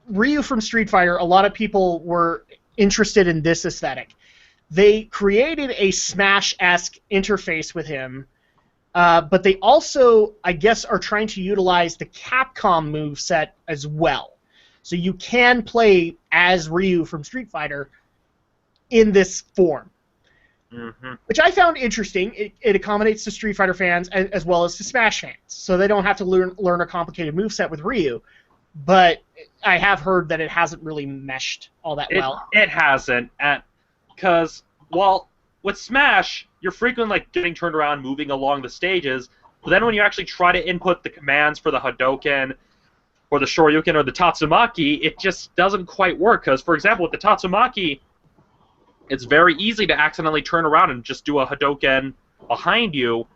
Ryu from Street Fighter, a lot of people were interested in this aesthetic. They created a Smash-esque interface with him, but they also, I guess, are trying to utilize the Capcom moveset as well. So you can play as Ryu from Street Fighter in this form. Which I found interesting. It accommodates to Street Fighter fans as well as to Smash fans, so they don't have to learn a complicated moveset with Ryu. But I have heard that it hasn't really meshed all that well. It hasn't, because, well, with Smash, you're frequently like getting turned around, moving along the stages, but then when you actually try to input the commands for the Hadouken, or the Shoryuken, or the Tatsumaki, it just doesn't quite work, because, for example, with the Tatsumaki, it's very easy to accidentally turn around and just do a Hadouken behind you.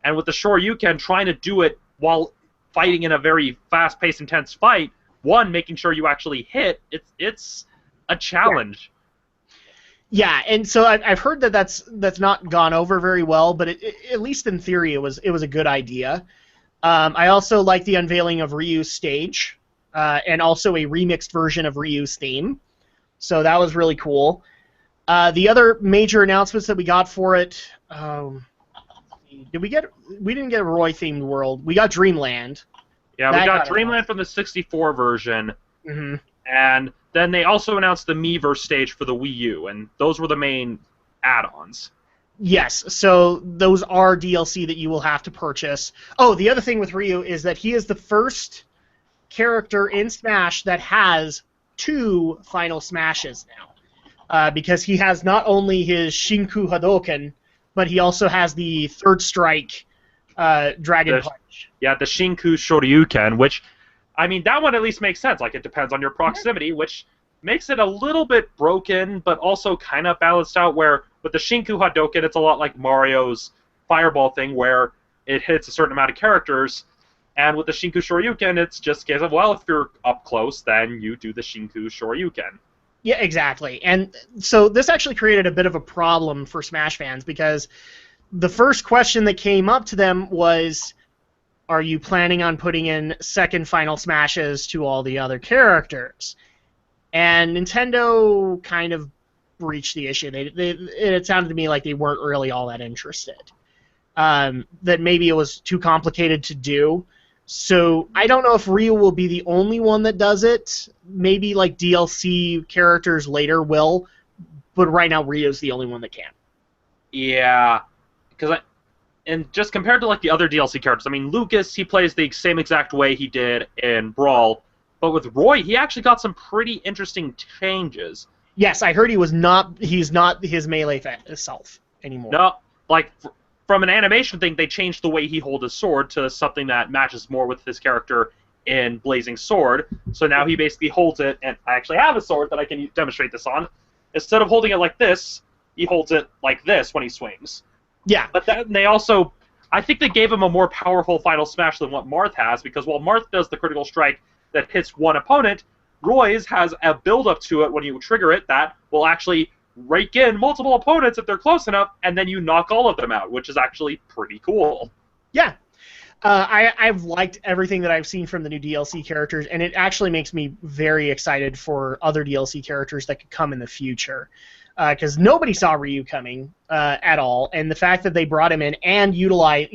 And with the Shoryuken, trying to do it while fighting in a very fast-paced, intense fight, making sure you actually hit, it's a challenge. Yeah, and so I've heard that that's not gone over very well, but at least in theory it was a good idea. I also like the unveiling of Ryu's stage, and also a remixed version of Ryu's theme. So that was really cool. The other major announcements that we got for it, we didn't get a Roy-themed world. We got Dreamland. Yeah, we got Dreamland from the 64 version. And then they also announced the Miiverse stage for the Wii U, and those were the main add-ons. Yes, so those are DLC that you will have to purchase. Oh, the other thing with Ryu is that he is the first character in Smash that has 2 final smashes now. Because he has not only his Shinku Hadouken, but he also has the Third Strike Dragon Punch. Yeah, the Shinku Shoryuken, which, I mean, that one at least makes sense. Like, it depends on your proximity, which makes it a little bit broken, but also kind of balanced out, where with the Shinku Hadouken, it's a lot like Mario's Fireball thing, where it hits a certain amount of characters, and with the Shinku Shoryuken, it's just a case of, well, if you're up close, then you do the Shinku Shoryuken. Yeah, exactly. And so this actually created a bit of a problem for Smash fans, because the first question that came up to them was, are you planning on putting in second Final Smashes to all the other characters? And Nintendo kind of breached the issue. It sounded to me like they weren't really all that interested. That maybe it was too complicated to do. So I don't know if Ryu will be the only one that does it. Maybe like DLC characters later will, but right now Ryu's the only one that can. Yeah, and just compared to like the other DLC characters, I mean, Lucas, he plays the same exact way he did in Brawl, but with Roy, he actually got some pretty interesting changes. Yes, I heard he's not his melee self anymore. No, like from an animation thing, they changed the way he holds his sword to something that matches more with his character in Blazing Sword. So now he basically holds it, and I actually have a sword that I can demonstrate this on. Instead of holding it like this, he holds it like this when he swings. Yeah. But then they also, I think they gave him a more powerful Final Smash than what Marth has, because while Marth does the critical strike that hits one opponent, Roy's has a build-up to it when you trigger it that will actually rake in multiple opponents if they're close enough, and then you knock all of them out, which is actually pretty cool. Yeah. I've liked everything that I've seen from the new DLC characters, and it actually makes me very excited for other DLC characters that could come in the future. Because nobody saw Ryu coming at all, and the fact that they brought him in and utilized,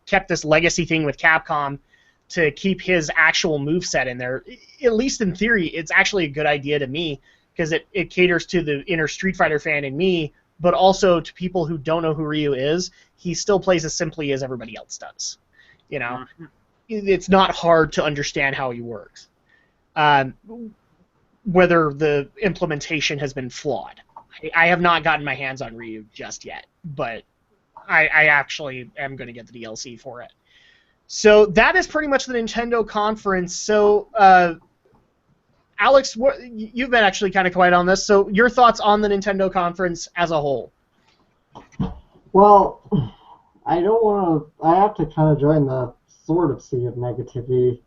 kept this legacy thing with Capcom to keep his actual moveset in there, at least in theory, it's actually a good idea to me, because it caters to the inner Street Fighter fan in me, but also to people who don't know who Ryu is. He still plays as simply as everybody else does. It's not hard to understand how he works, whether the implementation has been flawed. I have not gotten my hands on Ryu just yet, but I actually am going to get the DLC for it. So that is pretty much the Nintendo conference. So, Alex, you've been actually kind of quiet on this. So your thoughts on the Nintendo conference as a whole? Well, I don't want to. I have to kind of join the sort of sea of negativity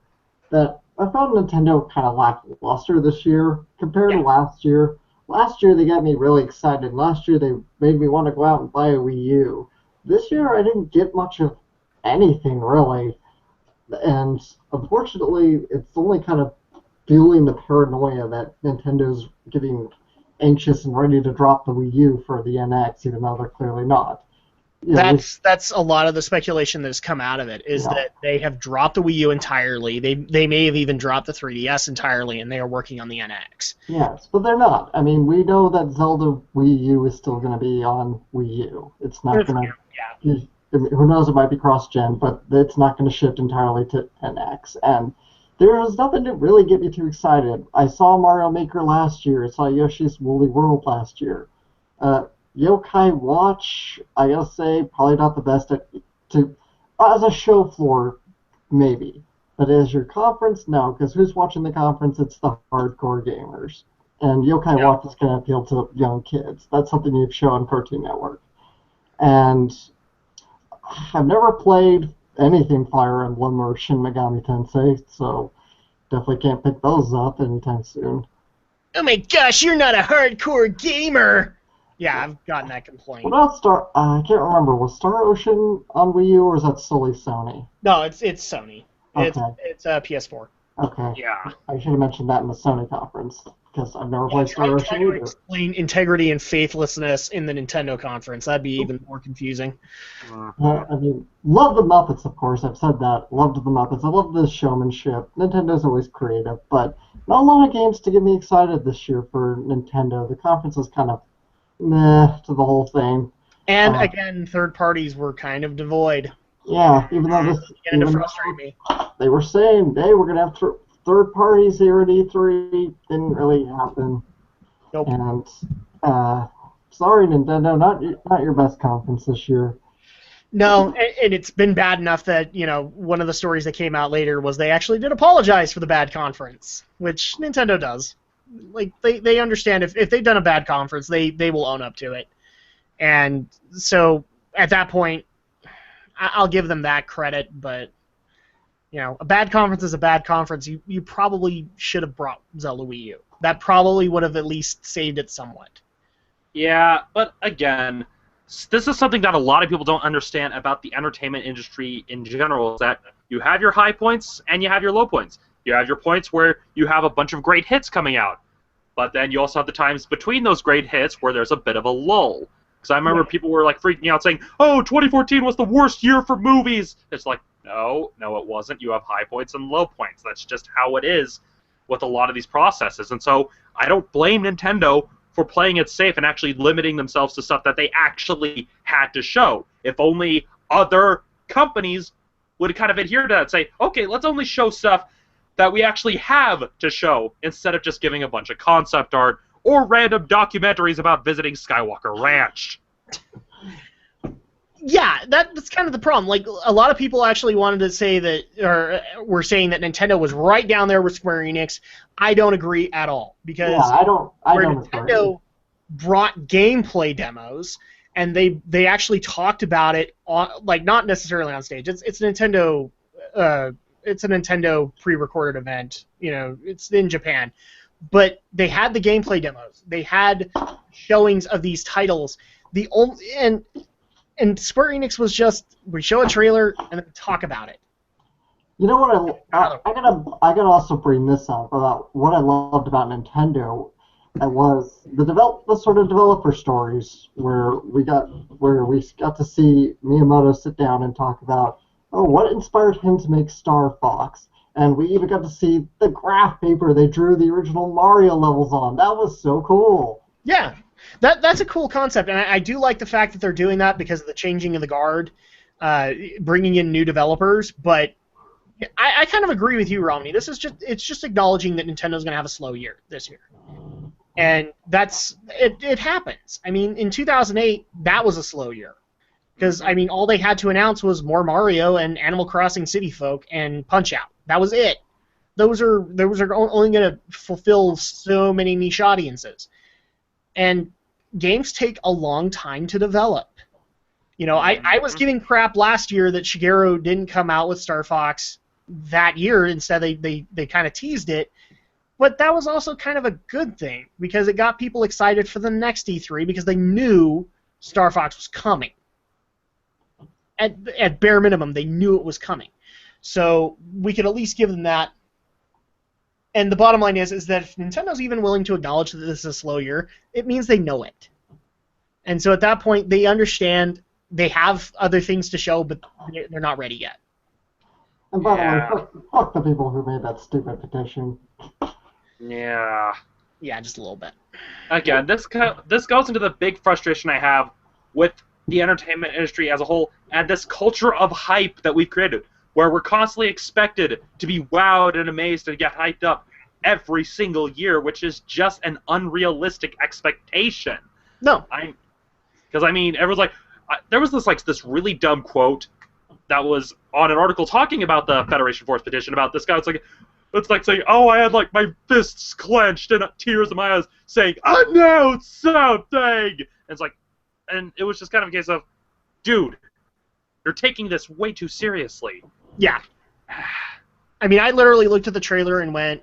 that I found Nintendo kind of lackluster this year compared to last year. Last year they got me really excited. Last year they made me want to go out and buy a Wii U. This year I didn't get much of anything really, and unfortunately it's only kind of fueling the paranoia that Nintendo's getting anxious and ready to drop the Wii U for the NX, even though they're clearly not. That's a lot of the speculation that has come out of it, is that they have dropped the Wii U entirely. They may have even dropped the 3DS entirely, and they are working on the NX. Yes, but they're not. I mean, we know that Zelda Wii U is still going to be on Wii U. It's not going to... Yeah. Who knows, it might be cross-gen, but it's not going to shift entirely to NX. And there was nothing to really get me too excited. I saw Mario Maker last year. I saw Yoshi's Woolly World last year. Yokai Watch, I gotta say, probably not the best as a show floor, maybe. But as your conference, no, because who's watching the conference? It's the hardcore gamers. And Yokai Watch is going to appeal to young kids. That's something you'd show on Cartoon Network. And I've never played anything Fire Emblem or Shin Megami Tensei, so definitely can't pick those up anytime soon. Oh my gosh, you're not a hardcore gamer! Yeah, I've gotten that complaint. What about I can't remember. Was Star Ocean on Wii U, or is that solely Sony? No, it's Sony. Okay. It's PS4. Okay. Yeah. I should have mentioned that in the Sony conference, because I've never played Star Ocean try to explain integrity and faithlessness in the Nintendo conference. That'd be even more confusing. I mean, love the Muppets, of course. I've said that. Loved the Muppets. I love the showmanship. Nintendo's always creative, but not a lot of games to get me excited this year for Nintendo. The conference is kind of meh to the whole thing. And again, third parties were kind of devoid. Yeah, even though this beginning to frustrate me. They were saying, hey, we're gonna have third parties here at E3. Didn't really happen. Nope. And sorry, Nintendo, not your best conference this year. No, and it's been bad enough that, one of the stories that came out later was they actually did apologize for the bad conference, which Nintendo does. like they understand if they've done a bad conference, they will own up to it. And so at that point, I'll give them that credit, but a bad conference is a bad conference. You probably should have brought Zelda Wii U. That probably would have at least saved it somewhat. Yeah, but again, this is something that a lot of people don't understand about the entertainment industry in general, is that you have your high points and you have your low points. You have your points where you have a bunch of great hits coming out, but then you also have the times between those great hits where there's a bit of a lull. Because I remember people were like freaking out saying, "Oh, 2014 was the worst year for movies." It's like, no, it wasn't. You have high points and low points. That's just how it is with a lot of these processes. And so I don't blame Nintendo for playing it safe and actually limiting themselves to stuff that they actually had to show. If only other companies would kind of adhere to that and say, okay, let's only show stuff that we actually have to show instead of just giving a bunch of concept art or random documentaries about visiting Skywalker Ranch. Yeah, that's kind of the problem. Like, a lot of people actually wanted to say that, or were saying that Nintendo was right down there with Square Enix. I don't agree at all, because I don't Nintendo agree. brought gameplay demos, and they actually talked about it on, like, not necessarily on stage. It's Nintendo. It's a Nintendo pre-recorded event. It's in Japan, but they had the gameplay demos. They had showings of these titles. And Square Enix was just, we show a trailer and then talk about it. You know what? I gotta also bring this up about what I loved about Nintendo. It was the sort of developer stories where we got to see Miyamoto sit down and talk about what inspired him to make Star Fox, and we even got to see the graph paper they drew the original Mario levels on. That was so cool. Yeah. That's a cool concept, and I do like the fact that they're doing that because of the changing of the guard, bringing in new developers. But I kind of agree with you, Romney. It's just acknowledging that Nintendo's going to have a slow year this year, and it happens. I mean, in 2008, that was a slow year because all they had to announce was more Mario and Animal Crossing City Folk and Punch Out. That was it. Those are only going to fulfill so many niche audiences. And games take a long time to develop. I was giving crap last year that Shigeru didn't come out with Star Fox that year. Instead, they kind of teased it. But that was also kind of a good thing, because it got people excited for the next E3 because they knew Star Fox was coming. At bare minimum, they knew it was coming. So we could at least give them that. And the bottom line is that if Nintendo's even willing to acknowledge that this is a slow year, it means they know it. And so at that point, they understand they have other things to show, but they're not ready yet. And by the way, fuck the people who made that stupid petition. Yeah. Yeah, just a little bit. Again, this goes into the big frustration I have with the entertainment industry as a whole and this culture of hype that we've created, where we're constantly expected to be wowed and amazed and get hyped up every single year, which is just an unrealistic expectation. No. Because, everyone's like, there was this really dumb quote that was on an article talking about the Federation Force petition about this guy. It's like saying, oh, I had like my fists clenched and tears in my eyes saying, announce something! And it was just kind of a case of, dude, you're taking this way too seriously. Yeah. I literally looked at the trailer and went,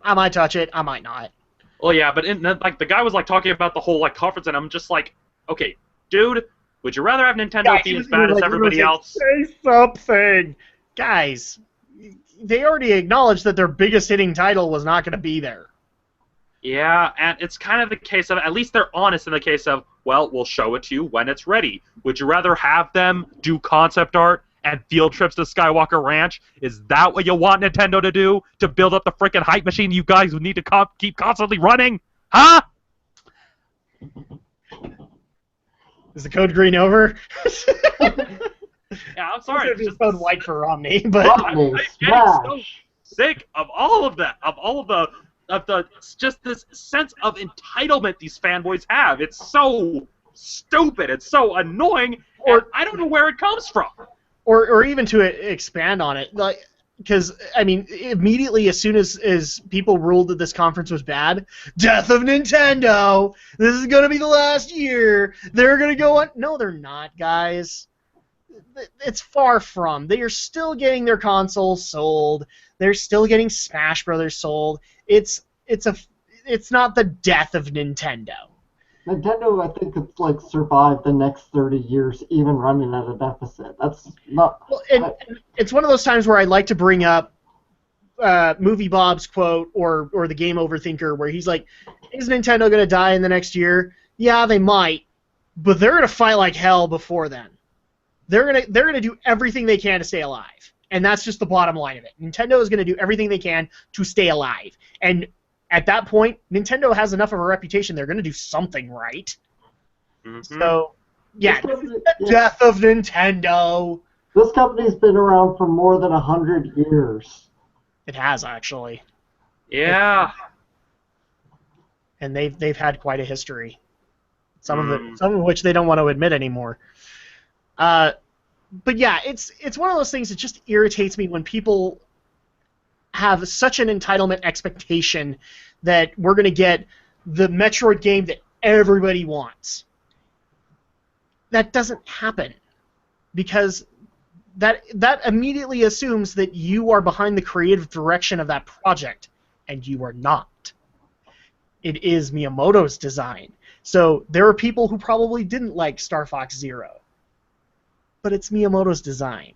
I might touch it, I might not. Well, yeah, but the guy was talking about the whole conference, and I'm just like, okay, dude, would you rather have Nintendo be as bad as everybody else? Say something, guys. They already acknowledged that their biggest hitting title was not going to be there. Yeah, and it's kind of the case of, at least they're honest in the case of, well, we'll show it to you when it's ready. Would you rather have them do concept art and field trips to Skywalker Ranch? Is that what you want Nintendo to do? To build up the freaking hype machine you guys would need to keep constantly running? Huh? Is the code green over? Yeah, I'm sorry. It's just code white for Romney, but I'm getting so sick of all of that, just this sense of entitlement these fanboys have. It's so stupid. It's so annoying. I don't know where it comes from. Or even to expand on it, like, because, I mean, immediately as soon as people ruled that this conference was bad, death of Nintendo, this is going to be the last year, they're going to go on. No, they're not, guys. It's far from. They are still getting their consoles sold. They're still getting Smash Brothers sold. It's not the death of Nintendo. Nintendo, I think it's like survived the next 30 years, even running at a deficit. That's not. Well, and it's one of those times where I like to bring up Movie Bob's quote or the Game Over Thinker, where he's like, "Is Nintendo going to die in the next year? Yeah, they might, but they're going to fight like hell before then. They're gonna do everything they can to stay alive, and that's just the bottom line of it. Nintendo is going to do everything they can to stay alive, and at that point, Nintendo has enough of a reputation; they're going to do something right. Mm-hmm. So, yeah, the death of Nintendo. This company's been around for more than 100 years. It has, actually. Yeah. And they've had quite a history. Some of which they don't want to admit anymore. But yeah, it's one of those things that just irritates me when people have such an entitlement expectation that we're going to get the Metroid game that everybody wants. That doesn't happen, because that immediately assumes that you are behind the creative direction of that project, and you are not. It is Miyamoto's design. So there are people who probably didn't like Star Fox Zero, but it's Miyamoto's design.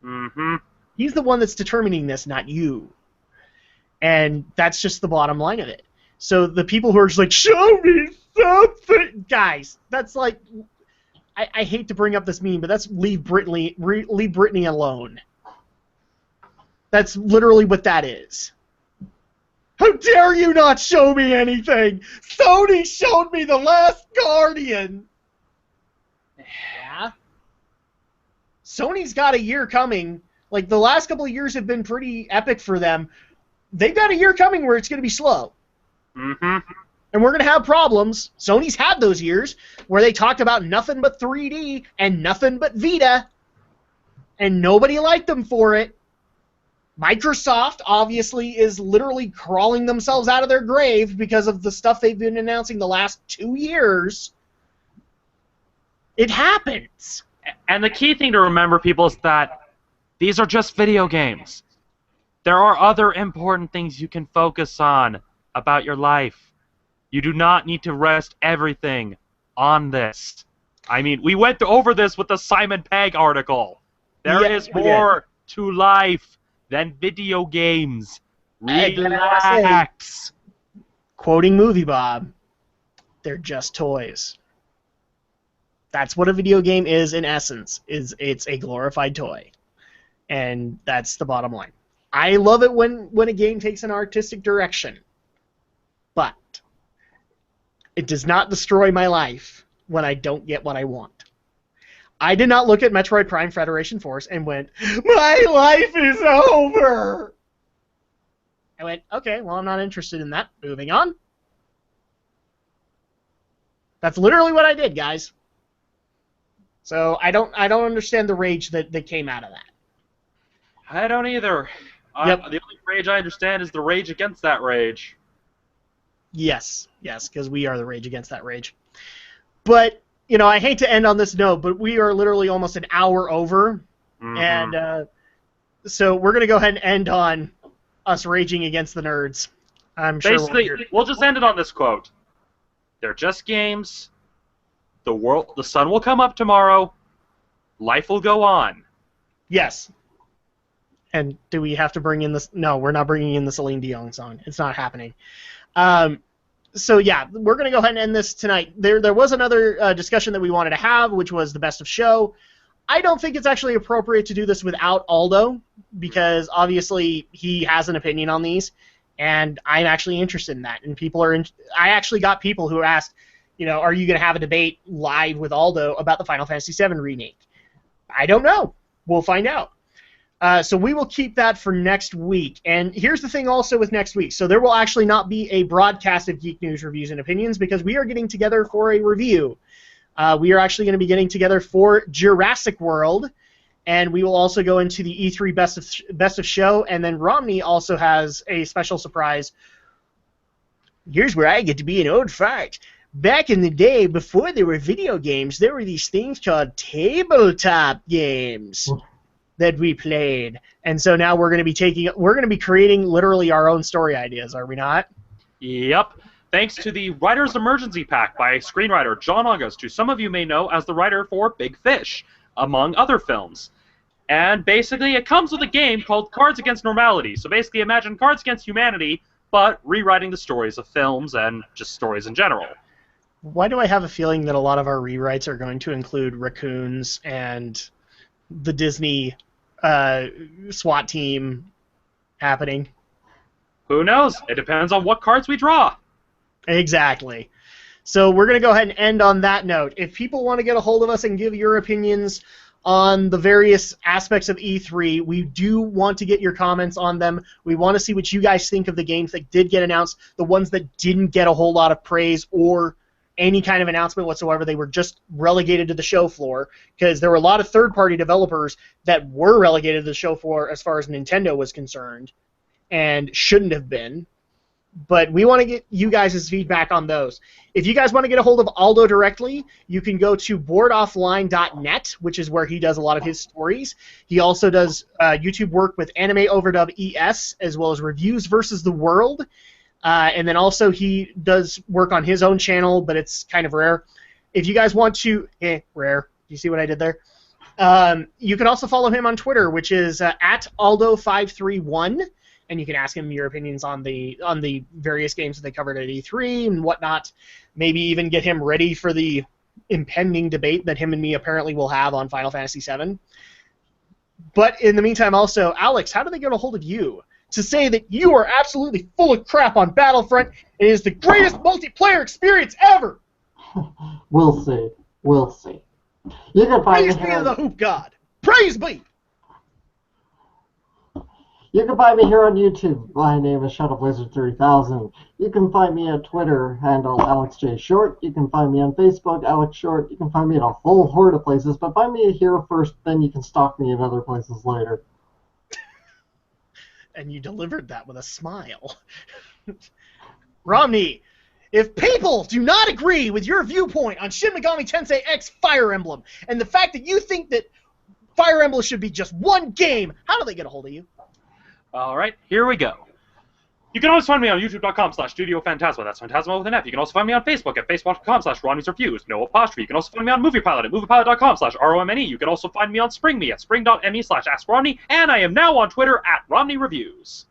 Mm-hmm. He's the one that's determining this, not you. And that's just the bottom line of it. So the people who are just like, show me something, guys, that's like, I hate to bring up this meme, but that's leave Britney alone. That's literally what that is. How dare you not show me anything? Sony showed me The Last Guardian. Yeah. Sony's got a year coming. Like, the last couple of years have been pretty epic for them. They've got a year coming where it's going to be slow. Mm-hmm. And we're going to have problems. Sony's had those years where they talked about nothing but 3D and nothing but Vita, and nobody liked them for it. Microsoft, obviously, is literally crawling themselves out of their grave because of the stuff they've been announcing the last 2 years. It happens. And the key thing to remember, people, is that these are just video games. There are other important things you can focus on about your life. You do not need to rest everything on this. I mean, we went over this with the Simon Pegg article. There is more to life than video games. Relax. Quoting Movie Bob, they're just toys. That's what a video game is in essence. It's a glorified toy. And that's the bottom line. I love it when a game takes an artistic direction. But it does not destroy my life when I don't get what I want. I did not look at Metroid Prime Federation Force and went, my life is over! I went, okay, well, I'm not interested in that. Moving on. That's literally what I did, guys. So I don't understand the rage that came out of that. I don't either. Yep. The only rage I understand is the rage against that rage. Yes, because we are the rage against that rage. But, you know, I hate to end on this note, but we are literally almost an hour over. Mm-hmm. And so we're going to go ahead and end on us raging against the nerds. I'm sure basically, we'll just end it on this quote. They're just games. The sun will come up tomorrow. Life will go on. Yes. And do we have to bring in this? No, we're not bringing in the Celine Dion song. It's not happening. So yeah, we're going to go ahead and end this tonight. There was another discussion that we wanted to have, which was the best of show. I don't think it's actually appropriate to do this without Aldo, because obviously he has an opinion on these, and I'm actually interested in that. And I actually got people who asked, you know, are you going to have a debate live with Aldo about the Final Fantasy VII remake? I don't know. We'll find out. So we will keep that for next week. And here's the thing also with next week. So there will actually not be a broadcast of Geek News Reviews and Opinions, because we are getting together for a review. We are actually going to be getting together for Jurassic World, and we will also go into the E3 best of show, and then Romney also has a special surprise. Here's where I get to be an old fart. Back in the day, before there were video games, there were these things called tabletop games that we played. And so now we're going to be creating literally our own story ideas, are we not? Yep. Thanks to the Writer's Emergency Pack by screenwriter John August, who some of you may know as the writer for Big Fish, among other films. And basically, it comes with a game called Cards Against Normality. So basically, imagine Cards Against Humanity, but rewriting the stories of films and just stories in general. Why do I have a feeling that a lot of our rewrites are going to include raccoons and the Disney SWAT team happening? Who knows? It depends on what cards we draw. Exactly. So we're going to go ahead and end on that note. If people want to get a hold of us and give your opinions on the various aspects of E3, we do want to get your comments on them. We want to see what you guys think of the games that did get announced, the ones that didn't get a whole lot of praise or any kind of announcement whatsoever. They were just relegated to the show floor, because there were a lot of third-party developers that were relegated to the show floor as far as Nintendo was concerned and shouldn't have been. But we want to get you guys' feedback on those. If you guys want to get a hold of Aldo directly, you can go to boardoffline.net, which is where he does a lot of his stories. He also does YouTube work with Anime Overdub ES, as well as Reviews versus the World. And then also he does work on his own channel, but it's kind of rare. If you guys want to... rare. You see what I did there? You can also follow him on Twitter, which is at Aldo531. And you can ask him your opinions on the various games that they covered at E3 and whatnot. Maybe even get him ready for the impending debate that him and me apparently will have on Final Fantasy VII. But in the meantime, also, Alex, how do they get a hold of you to say that you are absolutely full of crap on Battlefront? It is the greatest multiplayer experience ever. We'll see. We'll see. You can find Praise be to the Hoop God. Praise be. You can find me here on YouTube. My name is ShadowBlazer3000. You can find me at Twitter, handle AlexJShort. You can find me on Facebook, Alex Short. You can find me in a whole horde of places, but find me here first, then you can stalk me in other places later. And you delivered that with a smile. Romney, if people do not agree with your viewpoint on Shin Megami Tensei X Fire Emblem, and the fact that you think that Fire Emblem should be just one game, how do they get a hold of you? All right, here we go. You can always find me on youtube.com/StudioPhantasma. That's Phantasma with an F. You can also find me on Facebook at facebook.com/Ronnie'sReviews. No apostrophe. You can also find me on MoviePilot at moviepilot.com/ROMNE. You can also find me on SpringMe at spring.me/AskRomney. And I am now on Twitter at RomneyReviews.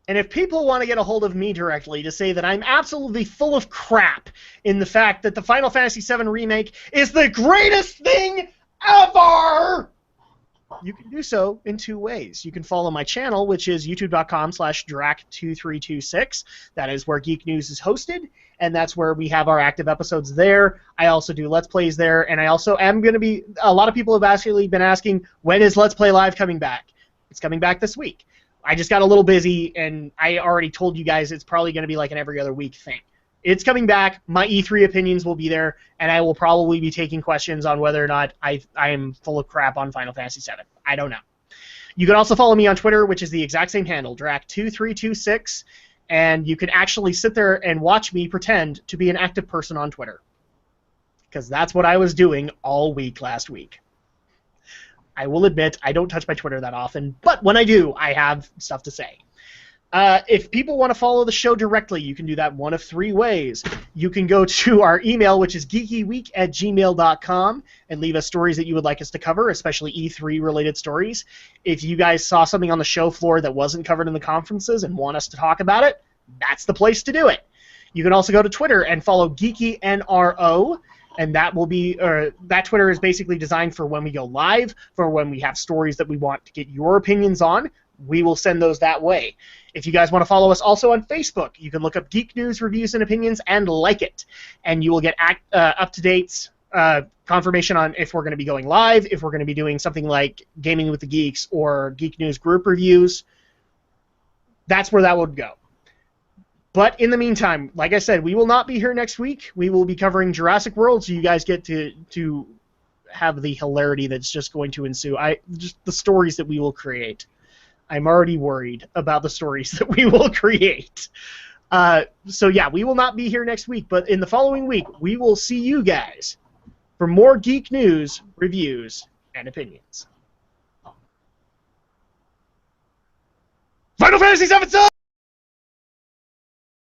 And if people want to get a hold of me directly to say that I'm absolutely full of crap in the fact that the Final Fantasy VII Remake is the greatest thing ever, you can do so in two ways. You can follow my channel, which is youtube.com/Drac2326. That is where Geek News is hosted, and that's where we have our active episodes there. I also do Let's Plays there, and I also am going to be... A lot of people have actually been asking, when is Let's Play Live coming back? It's coming back this week. I just got a little busy, and I already told you guys it's probably going to be like an every other week thing. It's coming back. My E3 opinions will be there, and I will probably be taking questions on whether or not I am full of crap on Final Fantasy VII. I don't know. You can also follow me on Twitter, which is the exact same handle, Drac2326, and you can actually sit there and watch me pretend to be an active person on Twitter, because that's what I was doing all week last week. I will admit I don't touch my Twitter that often, but when I do, I have stuff to say. If people want to follow the show directly, you can do that one of three ways. You can go to our email, which is geekyweek@gmail.com, and leave us stories that you would like us to cover, especially E3-related stories. If you guys saw something on the show floor that wasn't covered in the conferences and want us to talk about it, that's the place to do it. You can also go to Twitter and follow GeekyNRO, and that will be that Twitter is basically designed for when we go live, for when we have stories that we want to get your opinions on. We will send those that way. If you guys want to follow us also on Facebook, you can look up Geek News, Reviews, and Opinions and like it. And you will get up-to-date confirmation on if we're going to be going live, if we're going to be doing something like Gaming with the Geeks or Geek News Group Reviews. That's where that would go. But in the meantime, like I said, we will not be here next week. We will be covering Jurassic World, so you guys get to have the hilarity that's just going to ensue. Just the stories that we will create. I'm already worried about the stories that we will create. So yeah, we will not be here next week, but in the following week, we will see you guys for more geek news, reviews, and opinions. Final Fantasy VII